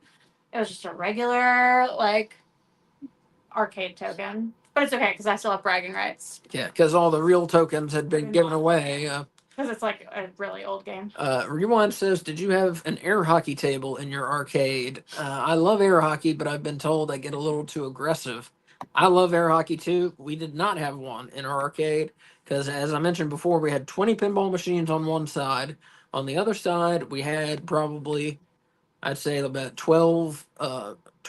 it was just a regular arcade token. But it's okay because I still have bragging rights. Yeah, because all the real tokens had been given away. Because it's a really old game. Rewind says, did you have an air hockey table in your arcade? I love air hockey, but I've been told I get a little too aggressive. I love air hockey too. We did not have one in our arcade because, as I mentioned before, we had 20 pinball machines on one side. On the other side, we had probably, I'd say, about 12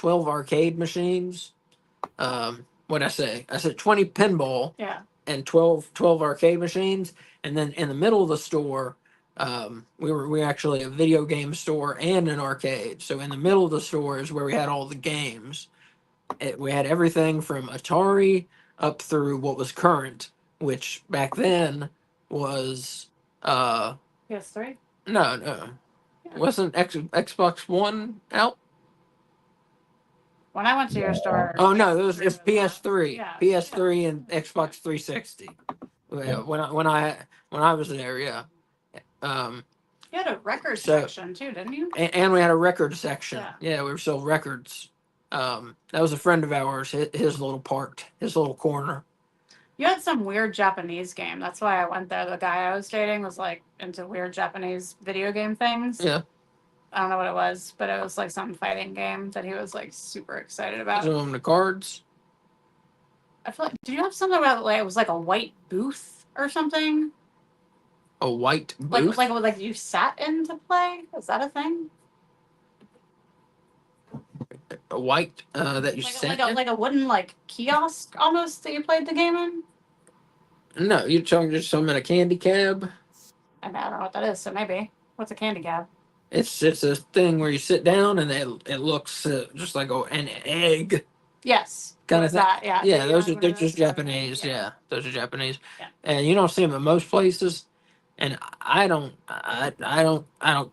arcade machines. What'd I say? I said 20 pinball. Yeah. And 12 arcade machines. And then in the middle of the store, we were actually a video game store and an arcade. So in the middle of the store is where we had all the games. We had everything from Atari up through what was current, which back then was PS3? No. Yeah. Wasn't Xbox One out? When I went to your store. Oh no, it's PS3. Yeah. PS3 and Xbox 360. Yeah, when I was there, yeah. You had a record So- section too, didn't you? And we had a record section. Yeah. Yeah, we were selling records. That was a friend of ours. His little part, his little corner. You had some weird Japanese game. That's why I went there. The guy I was dating was like into weird Japanese video game things. Yeah, I don't know what it was, but it was like some fighting game that he was like super excited about. some of the cards. I feel like, did you have something about like it was like a white booth or something? A white booth. Like you sat in to play? Is that a thing? A white that you Like, sat like, a, in? like a wooden like kiosk almost that you played the game in? No, you're talking just some in a candy cab. I mean, I don't know what that is, so maybe. What's a candy cab? It's a thing where you sit down and it looks just like an egg Yes. kind What of is thing. that? Yeah. Yeah, Do you those know are what they're it just is? Japanese. Yeah. Yeah, those are Japanese. Yeah. And you don't see them in most places. And I don't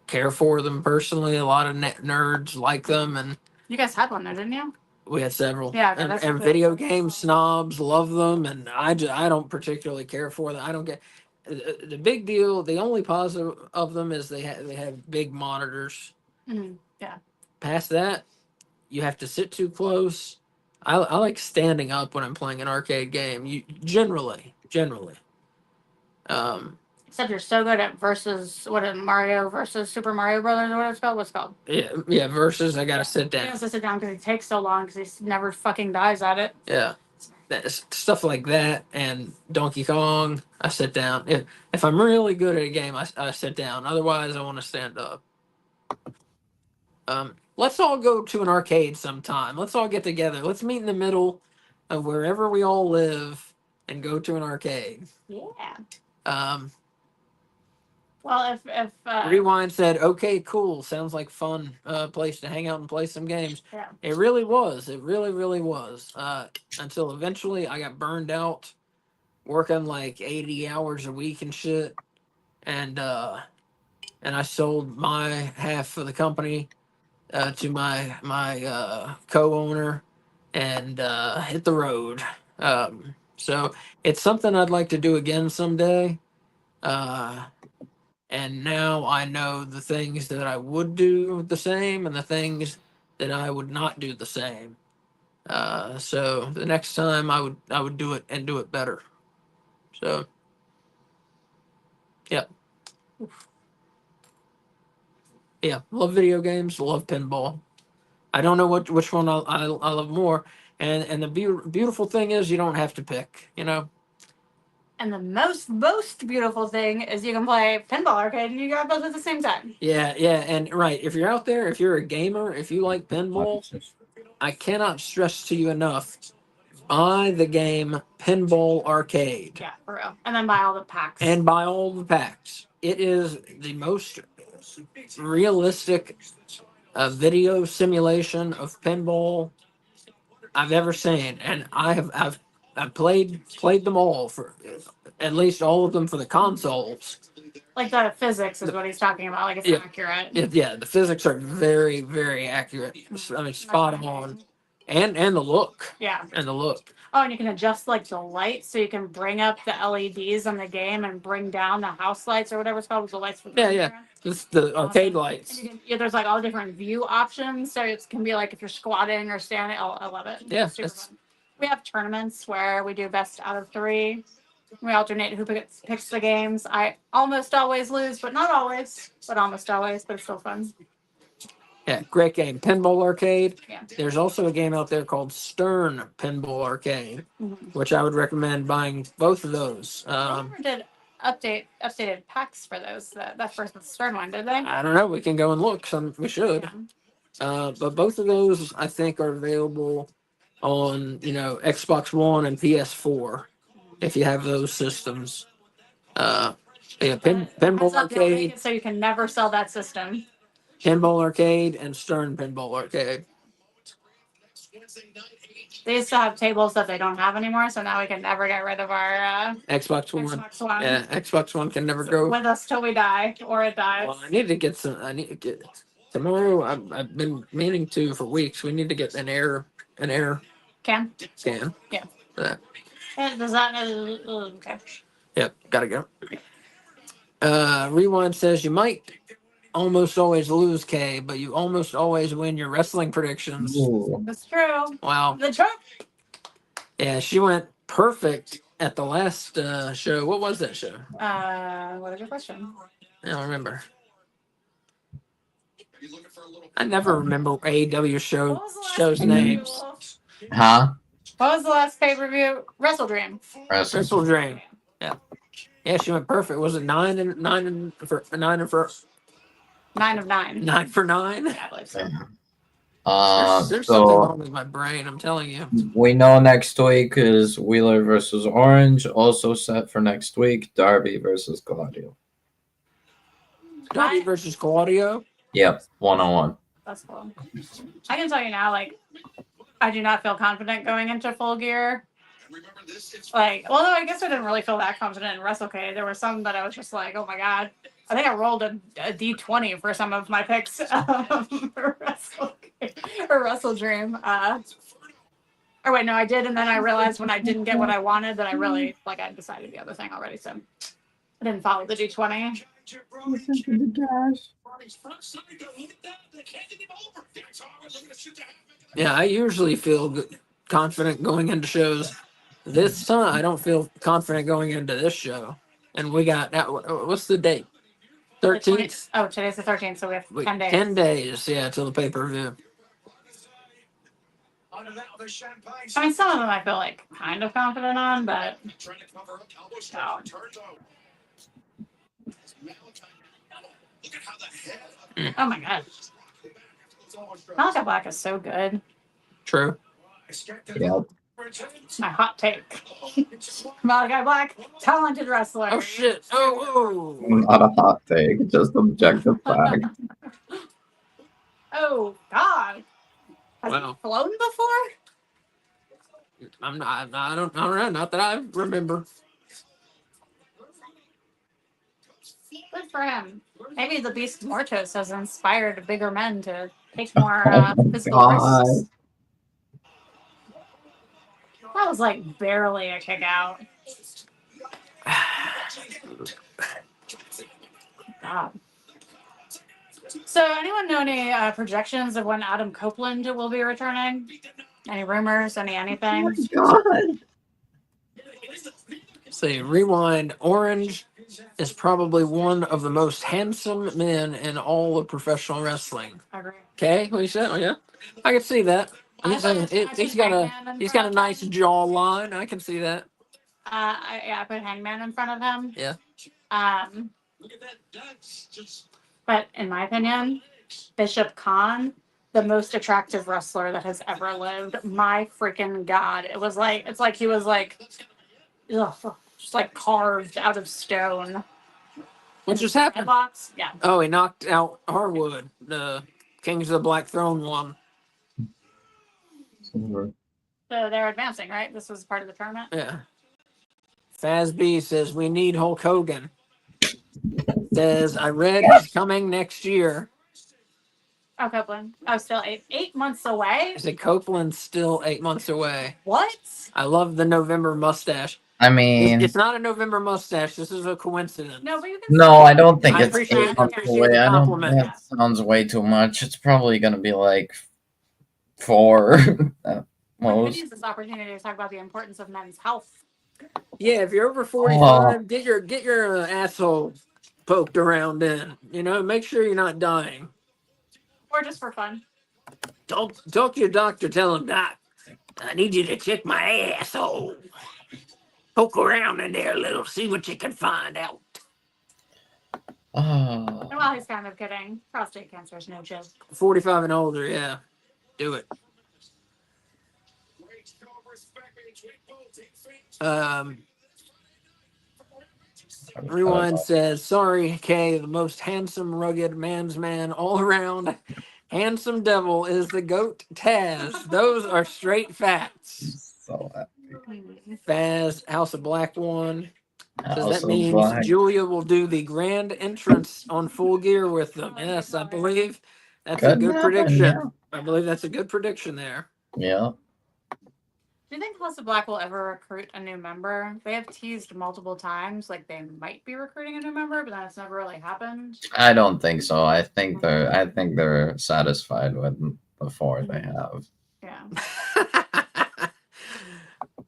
care for them personally. A lot of nerds like them, and You guys had one there, didn't you? we had several. Yeah, okay, and, that's and good. video game snobs love them, and I don't particularly care for them. I don't get the big deal. The only positive of them is they have big monitors. Mm-hmm. Yeah. Past that, you have to sit too close. I like standing up when I'm playing an arcade game. You generally. Except you're so good at versus what is Mario versus Super Mario Brothers or what it's called. What's it called? Yeah. Versus, I gotta sit He down. has to sit down because he takes so long because he never fucking dies at it. Yeah. Stuff like that and Donkey Kong, I sit down. If I'm really good at a game, I sit down. Otherwise, I want to stand up. Let's all go to an arcade sometime. Let's all get together. Let's meet in the middle of wherever we all live and go to an arcade. Yeah. Um, Well, if Rewind said, "Okay, cool. Sounds like fun place to hang out and play some games." yeah. It really was. It really was. Until eventually, I got burned out working like 80 hours a week and shit, and I sold my half of the company to my co-owner and hit the road. So it's something I'd like to do again someday. And now I know the things that I would do the same and the things that I would not do the same. So the next time I would do it and do it better. So yeah. Yeah, love video games, love pinball. I don't know which one I love more. And the beautiful thing is you don't have to pick, you know. And the most beautiful thing is you can play pinball arcade and you got both at the same time. Yeah, and right. If you're out there, if you're a gamer, if you like pinball, I cannot stress to you enough. Buy the game Pinball Arcade. Yeah, for real. And then buy all the packs. And buy all the packs. It is the most realistic video simulation of pinball I've ever seen, and I've played them all for at least all of them for the consoles. Like the physics is what he's talking about. Like it's accurate. Yeah, the physics are very accurate. I mean, spot on, and the look. Yeah. And the look. Oh, and you can adjust like the lights, so you can bring up the LEDs on the game and bring down the house lights or whatever it's called, with the lights for the Yeah. It's the arcade lights. There's like all different view options, so it can be like if you're squatting or standing. Oh, I love it. Yeah, It's super fun. We have tournaments where we do best out of 3. We alternate who picks the games. I almost always lose, but not always. But almost always. But it's still fun. Yeah, great game. Pinball Arcade. Yeah. There's also a game out there called Stern Pinball Arcade, which I would recommend buying both of those. I never did updated packs for those. That first the Stern one, did they? I don't know. We can go and look. We should. Yeah. But both of those, I think, are available on Xbox One and PS4 if you have those systems. Pinball Arcade. So you can never sell that system. Pinball Arcade and Stern Pinball Arcade. They used to have tables that they don't have anymore, so now we can never get rid of our Xbox One. Xbox One. Yeah, Xbox One can never go with us till we die, or it dies. Well, I need to get tomorrow. I've been meaning to for weeks. We need to get an air Can? scan. Yeah. For that. Does that okay? Yep, gotta go. Rewind says you might almost always lose, Kay, but you almost always win your wrestling predictions. Ooh. That's true. Wow. The Trump. Yeah, she went perfect at the last show. What was that show? What is your question? I don't remember. I never remember AEW shows names. Huh? What was the last pay-per-view? Wrestle Dream. Wrestle Dream. Yeah. Yeah, she went perfect. Was it 9 and 9 and for 9 and for 9 of 9. 9 for 9? Yeah, I believe so. There's something wrong with my brain, I'm telling you. We know next week is Wheeler versus Orange. Also set for next week, Darby versus Claudio. Darby versus Claudio? Yep, 1-on-1. That's cool. I can tell you now, like, I do not feel confident going into Full Gear. Like, although I guess I didn't really feel that confident in WrestleK. There were some that I was just like, oh my god. I think I rolled a D20 for some of my picks for Wrestle Dream. Or wait, no, I did, and then I realized when I didn't get what I wanted that I really, like, I decided the other thing already, so I didn't follow the D20. Yeah, I usually feel confident going into shows. This time, I don't feel confident going into this show. And we got, what's the date? 13th? Oh, today's the 13th, so we have 10 days. 10 days, yeah, till the pay-per-view. I mean, some of them I feel like kind of confident on, but no. Oh my god. Malachi Black is so good. True. Yep. My hot take. Malachi Black, talented wrestler. Oh shit. Oh. Not a hot take, just objective fact. Oh god. Has he Wow. flown before? I don't know. Not that I remember. Good for him. Maybe the Beast Mortos has inspired bigger men to take more physical risks. That was like barely a kick out. God. So, anyone know any projections of when Adam Copeland will be returning? Any rumors? Anything? Oh my god. See, rewind. Orange is probably one of the most handsome men in all of professional wrestling. I agree. Okay, what you said? Oh yeah, I can see that. He's got a nice jawline. I can see that. I put Hangman in front of him. Yeah. But in my opinion, Bishop Khan, the most attractive wrestler that has ever lived. My freaking god! It's like he was like, just like carved out of stone. What just happened? Headlocks? Yeah. Oh, he knocked out Harwood, the Kings of the Black Throne one. So they're advancing, right? This was part of the tournament? Yeah. Faz B says, we need Hulk Hogan. Says, I read he's coming next year. Oh, Copeland. Oh, still 8 months away? I said, Copeland's still 8 months away. What? I love the November mustache. I mean, It's not a November mustache. This is a coincidence. No, but you can no, I don't think I it's appreciate 8 months the away. I don't. compliment. That sounds way too much. It's probably gonna be like 4 at We could most. use this opportunity to talk about the importance of men's health. Yeah, if you're over 45, get your asshole poked around in. You know, make sure you're not dying. Or just for fun. Talk to your doctor. Tell him, Doc, I need you to check my asshole. Poke around in there a little, see what you can find out. And while he's kind of kidding, prostate cancer is no joke. 45 and older, yeah. Do it. Rewind says, sorry, Kay, the most handsome, rugged man's man all around. Handsome devil is the goat Taz. Those are straight facts. So happy. Faz, House of Black one. So House that of means Black. Julia will do the grand entrance on Full Gear with them. Yes, I believe that's a Could good happen, prediction. yeah. I believe that's a good prediction there. Yeah. Do you think House of Black will ever recruit a new member? They have teased multiple times, like they might be recruiting a new member, but then it's never really happened. I don't think so. I think they're satisfied with the four they have. Yeah.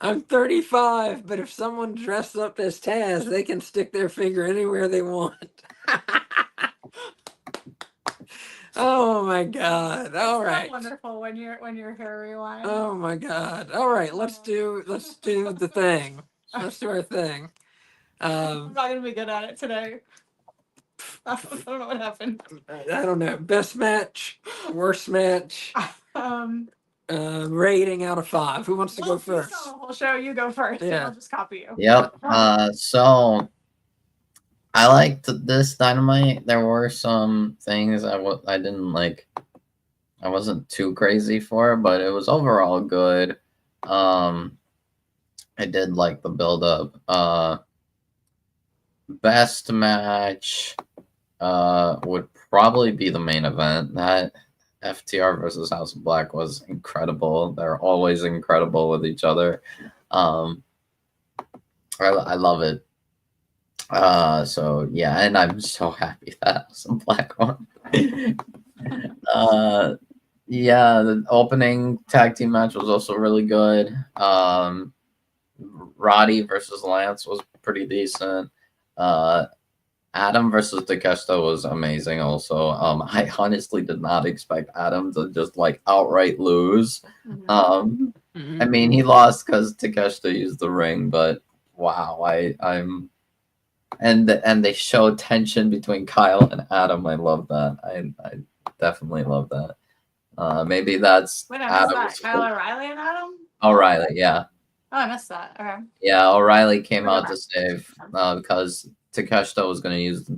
I'm 35, but if someone dressed up as Taz, they can stick their finger anywhere they want. Oh my God! All It's so right. wonderful when your hair rewinds. Oh my God! All right, let's do the thing. Let's do our thing. I'm not gonna be good at it today. I don't know what happened. I don't know. Best match, worst match, Um, rating out of 5. Who wants to go first? We'll show you go first. Yeah. I'll just copy you. Yep. So I liked this Dynamite. There were some things I didn't like. I wasn't too crazy for, but it was overall good. I did like the build up. Best match would probably be the main event. That FTR versus House of Black was incredible. They're always incredible with each other. I love it. So yeah, and I'm so happy that House of Black won. Yeah, the opening tag team match was also really good. Roddy versus Lance was pretty decent. Adam versus Takeshita was amazing also. I honestly did not expect Adam to just like outright lose. I mean, he lost because Takeshita used the ring, but wow, I'm and they showed tension between Kyle and Adam. I love that. I definitely love that. Maybe that's Wait, I missed that. Kyle O'Reilly and Adam? O'Reilly, yeah. Oh, I missed that. Okay. Yeah, O'Reilly came out to save because Takeshita was going to use the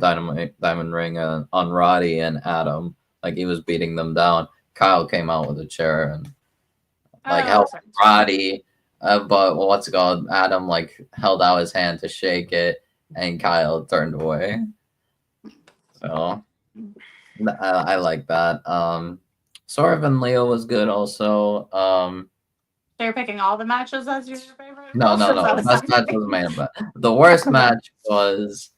diamond ring on Roddy and Adam. Like, he was beating them down. Kyle came out with a chair and, like, helped Roddy. But what's it called? Adam, like, held out his hand to shake it, and Kyle turned away. So, I like that. Swerve and Leo was good also. So you're picking all the matches as your favorite? No. Best match was main event. The worst match was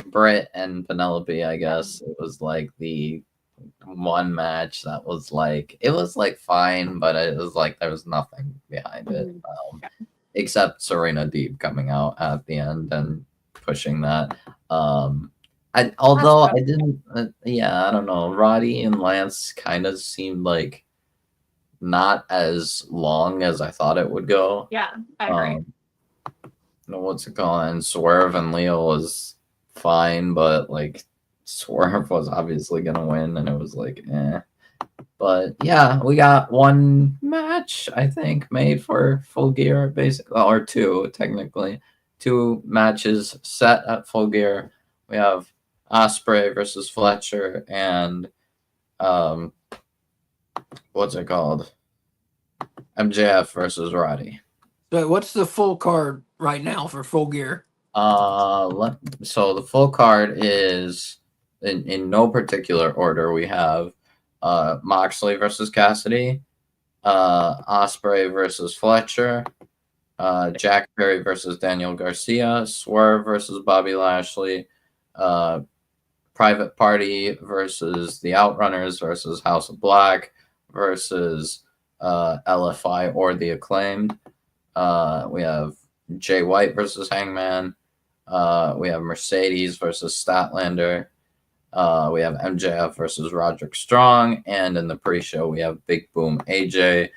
Britt and Penelope, I guess. It was like the one match that was like, it was like fine, but it was like there was nothing behind it. Except Serena Deeb coming out at the end and pushing that. I didn't, I don't know. Roddy and Lance kind of seemed like not as long as I thought it would go. Yeah, I agree. What's it called? And Swerve and Leo was fine, but like Swerve was obviously gonna win, and it was like, eh. But yeah, we got one match, I think, made for Full Gear, basically, or two, technically. 2 matches set at Full Gear. We have Ospreay versus Fletcher and what's it called? MJF versus Roddy. But what's the full card right now for Full Gear? So the full card is in no particular order. We have Moxley versus Cassidy, Ospreay versus Fletcher, Jack Perry versus Daniel Garcia, Swerve versus Bobby Lashley, Private Party versus the Outrunners versus House of Black versus LFI or the Acclaimed. We have Jay White versus Hangman. We have Mercedes versus Statlander. We have MJF versus Roderick Strong. And in the pre-show, we have Big Boom AJ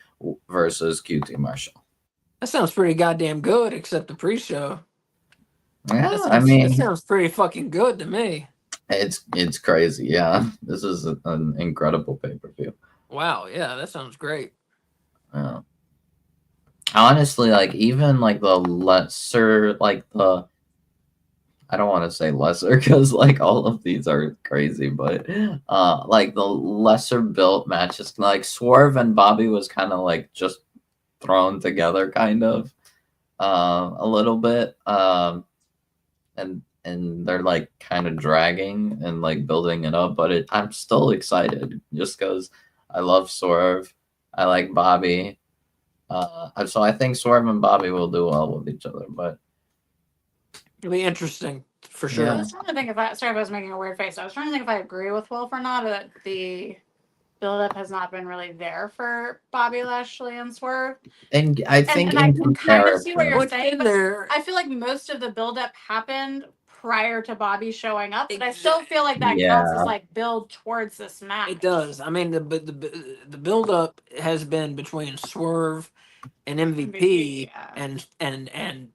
versus QT Marshall. That sounds pretty goddamn good, except the pre-show. Yeah, it sounds pretty fucking good to me. It's crazy, yeah. This is an incredible pay-per-view. Wow, yeah, that sounds great. Yeah. Honestly, like even like the lesser, like the, I don't want to say lesser because like all of these are crazy, but like the lesser built matches, like Swerve and Bobby was kind of like just thrown together, kind of a little bit, and they're like kind of dragging and like building it up, but I'm still excited just because I love Swerve, I like Bobby. So I think Swerve and Bobby will do well with each other, but It'll be interesting for I sure. was trying to think if I was making a weird face. I was trying to think if I agree with Wolf or not, or that the buildup has not been really there for Bobby Lashley and Swerve. and I think And I in can kind of see what comparison, you're What's saying, in but there? I feel like most of the buildup happened prior to Bobby showing up, but I still feel like that counts as Yeah. like build towards this match. It does. I mean, the build up has been between Swerve and MVP, yeah. and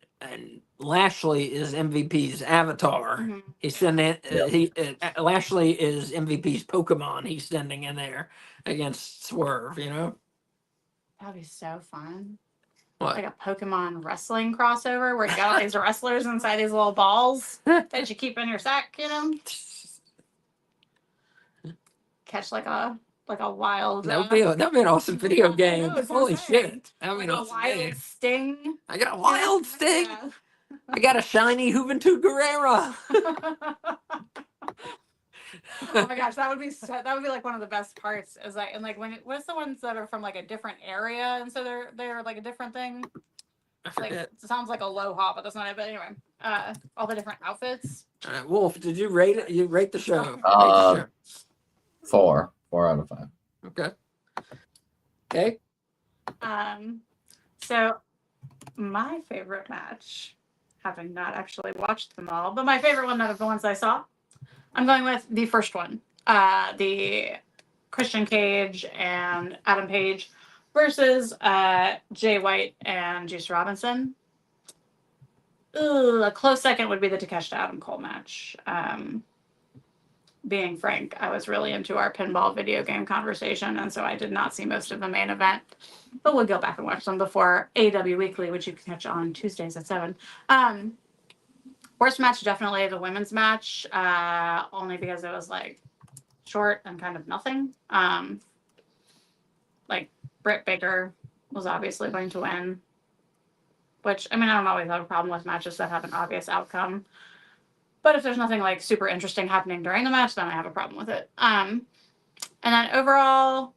Lashley is MVP's avatar. Mhm. He's sending Yep. Lashley is MVP's Pokemon. He's sending in there against Swerve. You know That'd be so fun. what? Like a Pokemon wrestling crossover where you got all these wrestlers inside these little balls that you keep in your sack, you know? Catch like a wild That'd be an awesome video game. know, Holy shit! That'd be an like a awesome wild game. sting. I got a wild sting. Yeah. I got a shiny Juventud Guerrera. Oh my gosh, that would be like one of the best parts. Is like, and like what's the ones that are from like a different area, and so they're like a different thing. I Like forget. it sounds like Aloha, but that's not it. But anyway, all the different outfits. Wolf, did you rate it? You rate the show? Rate the Uh, show. 4 out of 5. Okay. Okay. So my favorite match, having not actually watched them all, but my favorite one out of the ones I saw, I'm going with the first one. The Christian Cage and Adam Page versus Jay White and Juice Robinson. A close second would be the Takeshita Adam Cole match. Being frank, I was really into our pinball video game conversation, and so I did not see most of the main event. But we'll go back and watch them before AEW Weekly, which you can catch on Tuesdays at 7. Worst match, definitely the women's match, only because it was like short and kind of nothing. Like Britt Baker was obviously going to win, which I mean I don't always have a problem with matches that have an obvious outcome. But if there's nothing like super interesting happening during the match, then I have a problem with it. And then overall,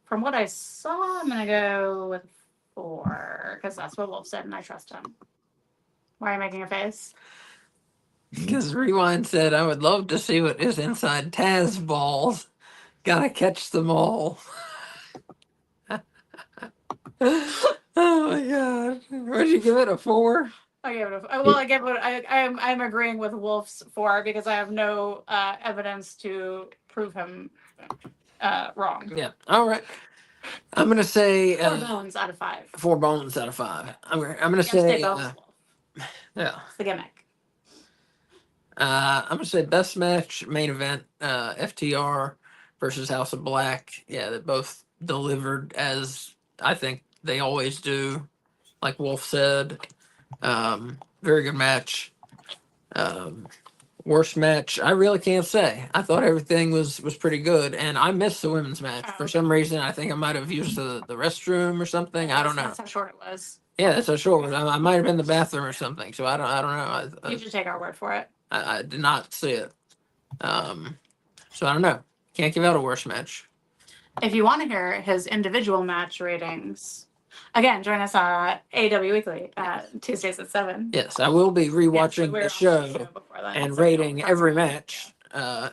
from what I saw, I'm gonna go with 4 because that's what Wolf said, and I trust him. Why are you making a face? Because Rewind said, I would love to see what is inside Taz balls. Gotta catch them all. Oh my god. Would you give it a 4? I gave it I gave it. I'm agreeing with Wolf's 4 because I have no evidence to prove him wrong. Yeah. All right. I'm gonna say 4 bones out of 5. 4 bones out of 5. I'm gonna You say bones, yeah. It's the gimmick. I'm gonna say best match main event FTR versus House of Black. Yeah, they both delivered as I think they always do. Like Wolf said, very good match. Worst match, I really can't say. I thought everything was pretty good, and I missed the women's match for some reason. I think I might have used the restroom or something. I don't know. That's how short it was. Yeah, that's how short it was. I might have been in the bathroom or something. So I don't know. You should take our word for it. I did not see it. So I don't know. Can't give out a worst match. If you want to hear his individual match ratings, again, join us on AEW Weekly Tuesdays at 7. Yes, I will be rewatching the show before that, and so rating don't every talk about match.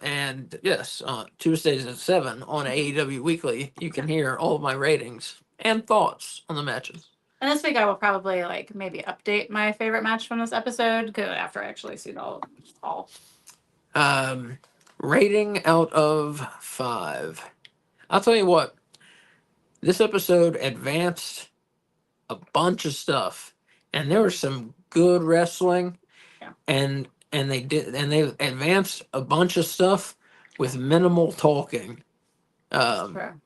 And yes, on Tuesdays at 7 on AEW Weekly, you can hear all of my ratings and thoughts on the matches. And this week I will probably like maybe update my favorite match from this episode after I actually see the all. Rating out of 5. I'll tell you what. This episode advanced a bunch of stuff, and there was some good wrestling, Yeah. and they advanced a bunch of stuff with minimal talking. True.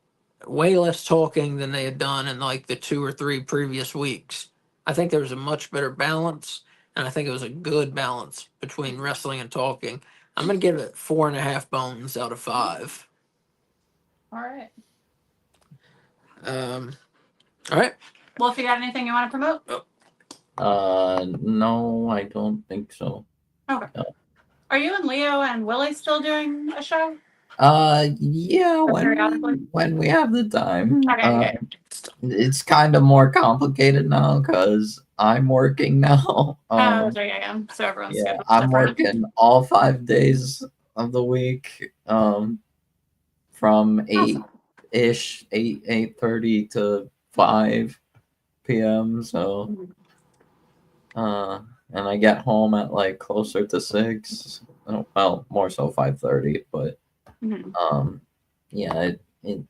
Way less talking than they had done in like the 2 or 3 previous weeks. I think there was a much better balance, and I think it was a good balance between wrestling and talking. I'm gonna give it 4.5 bones out of 5. All right. All right. Well, if you got anything you want to promote? No, I don't think so. Okay. Are you and Leo and Willie still doing a show? Yeah, periodically? when we have the time. Okay. it's kind of more complicated now because I'm working now. That's right, yeah. So everyone's Yeah, schedule's I'm different. working all 5 days of the week, from Awesome. 8:30 to 5 p.m. So, Mhm. and I get home at like closer to 6. Well, more so 5:30, but Mhm. yeah, it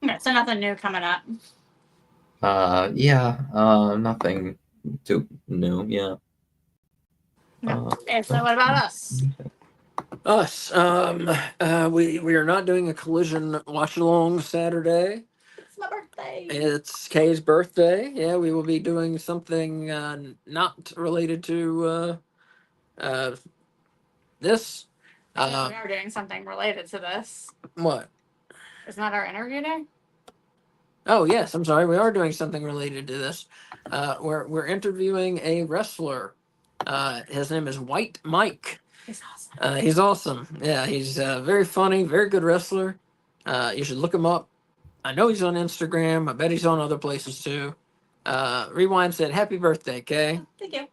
Okay, so nothing new coming up. yeah, nothing too new. Yeah. Okay, so what about us? Us, we are not doing a collision watch along Saturday. It's my birthday. It's Kay's birthday. Yeah, we will be doing something not related to this. We are doing something related to this. What? Isn't that our interview day? Oh yes, I'm sorry. We are doing something related to this. We're interviewing a wrestler. His name is White Mike. He's awesome. He's awesome. Yeah, he's very funny, very good wrestler. You should look him up. I know he's on Instagram. I bet he's on other places too. Rewind said, "Happy birthday, Kay." Thank you.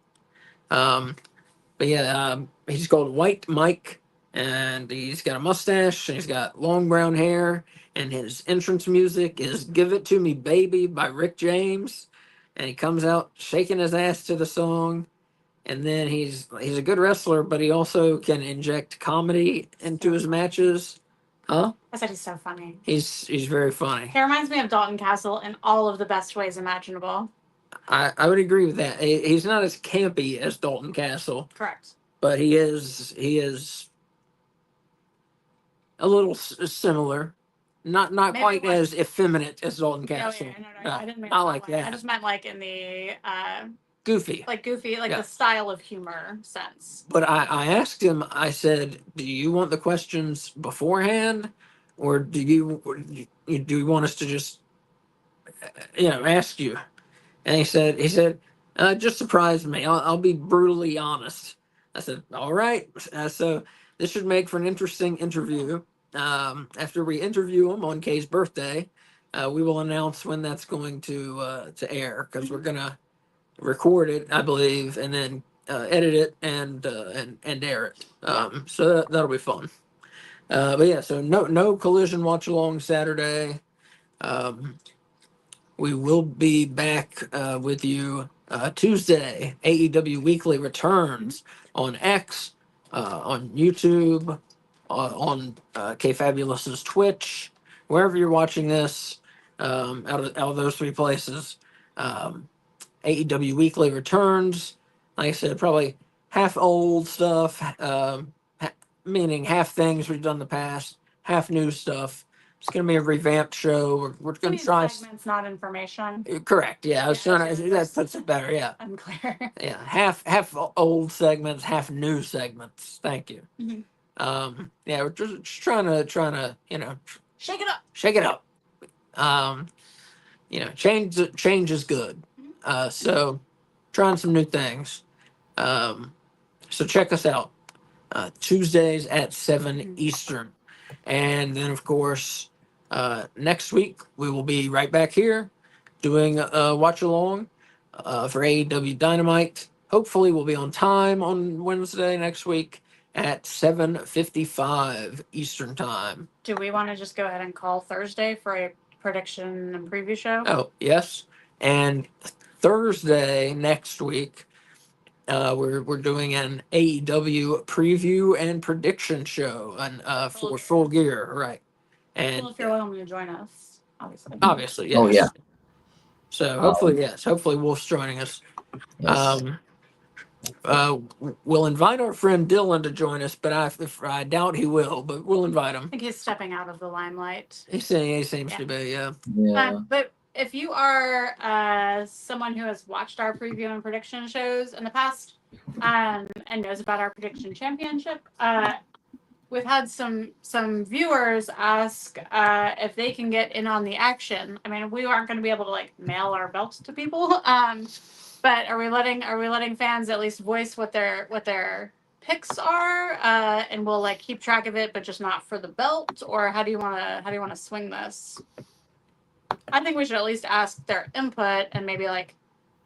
But yeah, he's called White Mike, and he's got a mustache, and he's got long brown hair, and his entrance music is "Give It to Me, Baby" by Rick James, and he comes out shaking his ass to the song. And then he's a good wrestler, but he also can inject comedy into his matches. Huh? I said he's so funny. He's very funny. He reminds me of Dalton Castle in all of the best ways imaginable. I would agree with that. He's not as campy as Dalton Castle, Correct. but he is a little similar. Not Maybe quite what- as effeminate as Dalton Oh, Castle. yeah, no, I didn't mean not it like way. that. I just meant like in the Goofy. like goofy, like Yeah. the style of humor sense. But I asked him, I said, "Do you want the questions beforehand, or do you want us to just ask you?" And he said, "Just surprise me. I'll be brutally honest." I said, "All right." So this should make for an interesting interview. After we interview him on Kay's birthday, we will announce when that's going to air, because we're gonna record it, I believe, and then edit it and air it. So that'll be fun. But yeah, so no collision watch along Saturday. Um, we will be back with you Tuesday. AEW Weekly returns on X, on YouTube, on K Fabulous's Twitch, wherever you're watching this. Out of those three places, AEW Weekly returns. Like I said, probably half old stuff, meaning half things we've done in the past, half new stuff. It's going to be a revamped show. We're going to try. Segments, not information. Correct. Yeah, I was trying to. That puts it better. Yeah. Unclear. Yeah, half old segments, half new segments. Thank you. Yeah, we're just trying to Shake it up. shake it up. Change is good. So trying some new things. So check us out Tuesdays at 7 Eastern. And then, of course, next week we will be right back here doing a watch along for AEW Dynamite. Hopefully, we'll be on time on Wednesday next week at 7:55 Eastern Time. Do we want to just go ahead and call Thursday for a prediction and preview show? Oh, yes. And Thursday next week, we're doing an AEW preview and prediction show for Full Gear, right? And Well, if you're willing to join us, obviously, yes. Oh, yeah. So hopefully, yes. Hopefully, Wolf's joining us. Yes. We'll invite our friend Dylan to join us, but I doubt he will. But we'll invite him. I think he's stepping out of the limelight. He seems to be, yeah. Yeah. But if you are someone who has watched our preview and prediction shows in the past and knows about our prediction championship, we've had some viewers ask if they can get in on the action. I mean, we aren't going to be able to like mail our belts to people, but are we letting fans at least voice what their picks are, and we'll like keep track of it, but just not for the belt? Or how do you want to swing this? I think we should at least ask their input, and maybe like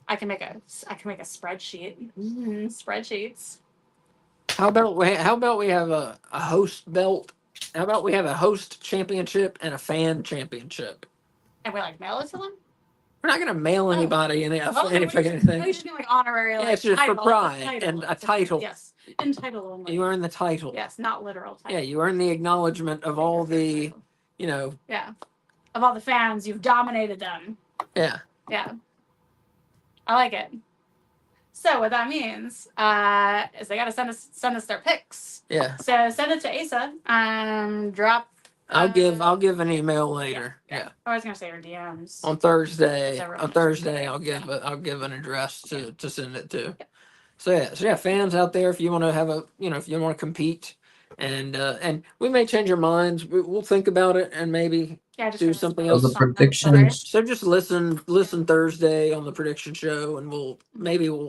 I can make a spreadsheet. Spreadsheets. How about we have a host belt? How about we have a host championship and a fan championship? And we like mail it to them. We're not gonna mail anybody anything. We just do like honorary. Yeah, Like, it's just for title. pride and a title. Yes, in title only. You earn the title. Yes, not literal title. Yeah, you earn the acknowledgement of all the, Yeah, of all the fans, you've dominated them. Yeah. Yeah, I like it. So what that means is they got to send us their picks. Yeah. So send it to Asa. Drop. I'll give an email later. Yeah. I was gonna say her DMs. On Thursday, Several. I'll give an address to send it to. So yeah, fans out there, if you want to have if you want to compete, and we may change our minds. We'll think about it and maybe do something else. The predictions. So just listen Thursday on the prediction show, and we'll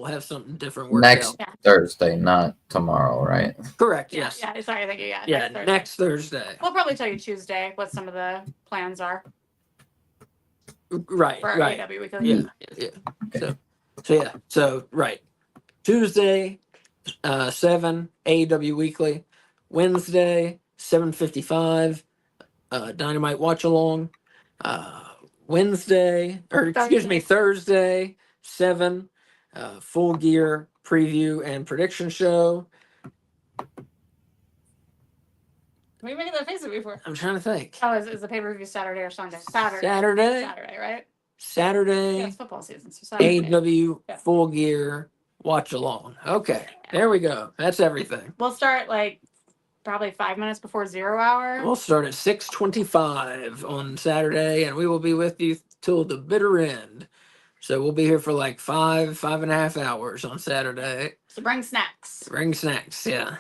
have something different worked Next out. Thursday, not tomorrow, right? Correct. Yes. Yeah. Sorry, thank you. Yeah. Next Thursday. We'll probably tell you Tuesday what some of the plans are. Right. For Right. AEW Weekly. Yeah. Okay. So right. Tuesday, 7 AEW Weekly. Wednesday, 7:55. Dynamite watch along. Thursday, 7. Full Gear preview and prediction show. We made that face before. I'm trying to think. Oh, is the pay-per-view Saturday or Sunday? Saturday, right? Saturday. Yeah, it's football season, so Saturday. AEW Full Gear watch along. Okay, there we go. That's everything. We'll start like probably 5 minutes before 0 hour. We'll start at 6:25 on Saturday, and we will be with you till the bitter end. So we'll be here for like 5.5 hours on Saturday. So bring snacks. Yeah.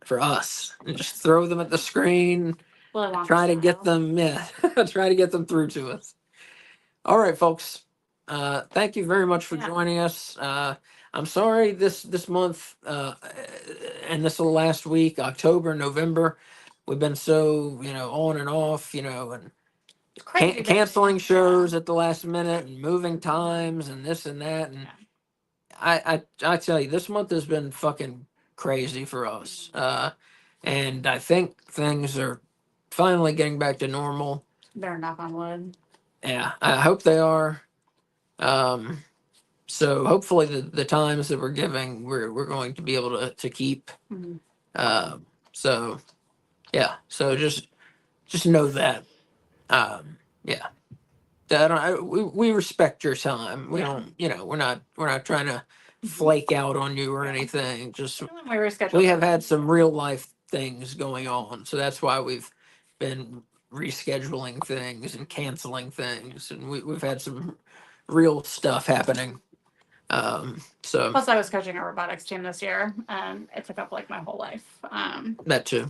For us, and just throw them at the screen. Try to get them. Yeah, try to get them through to us. All right, folks. Thank you very much for joining us. I'm sorry this month and this last week, October, November, we've been so on and off, and canceling shows at the last minute and moving times and this and that. And I tell you, this month has been fucking crazy for us. And I think things are finally getting back to normal. Better knock on wood. Yeah, I hope they are. So hopefully the times that we're giving, we're going to be able to keep. Mm-hmm. So yeah, so just know that. Yeah, we respect your time. We don't, we're not trying to flake out on you or anything. Just we have had some real life things going on, so that's why we've been rescheduling things and canceling things, and we've had some real stuff happening. So plus I was coaching a robotics team this year, and it took up like my whole life. That too.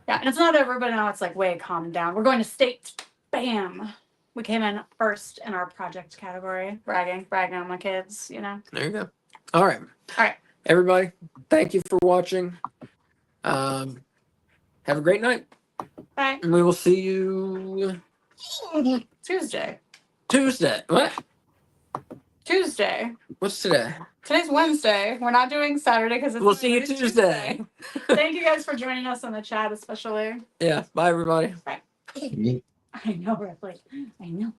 Yeah, and it's not over, but now it's like way calmed down. We're going to state. Bam. We came in first in our project category. Bragging on my kids, There you go. All right. Everybody, thank you for watching. Have a great night. Bye. And we will see you Tuesday. What? Tuesday. What's today? Today's Wednesday. We're not doing Saturday because we'll see you Tuesday. Thank you guys for joining us in the chat, especially. Yeah. Bye, everybody. Bye. I know, Ripley. I know.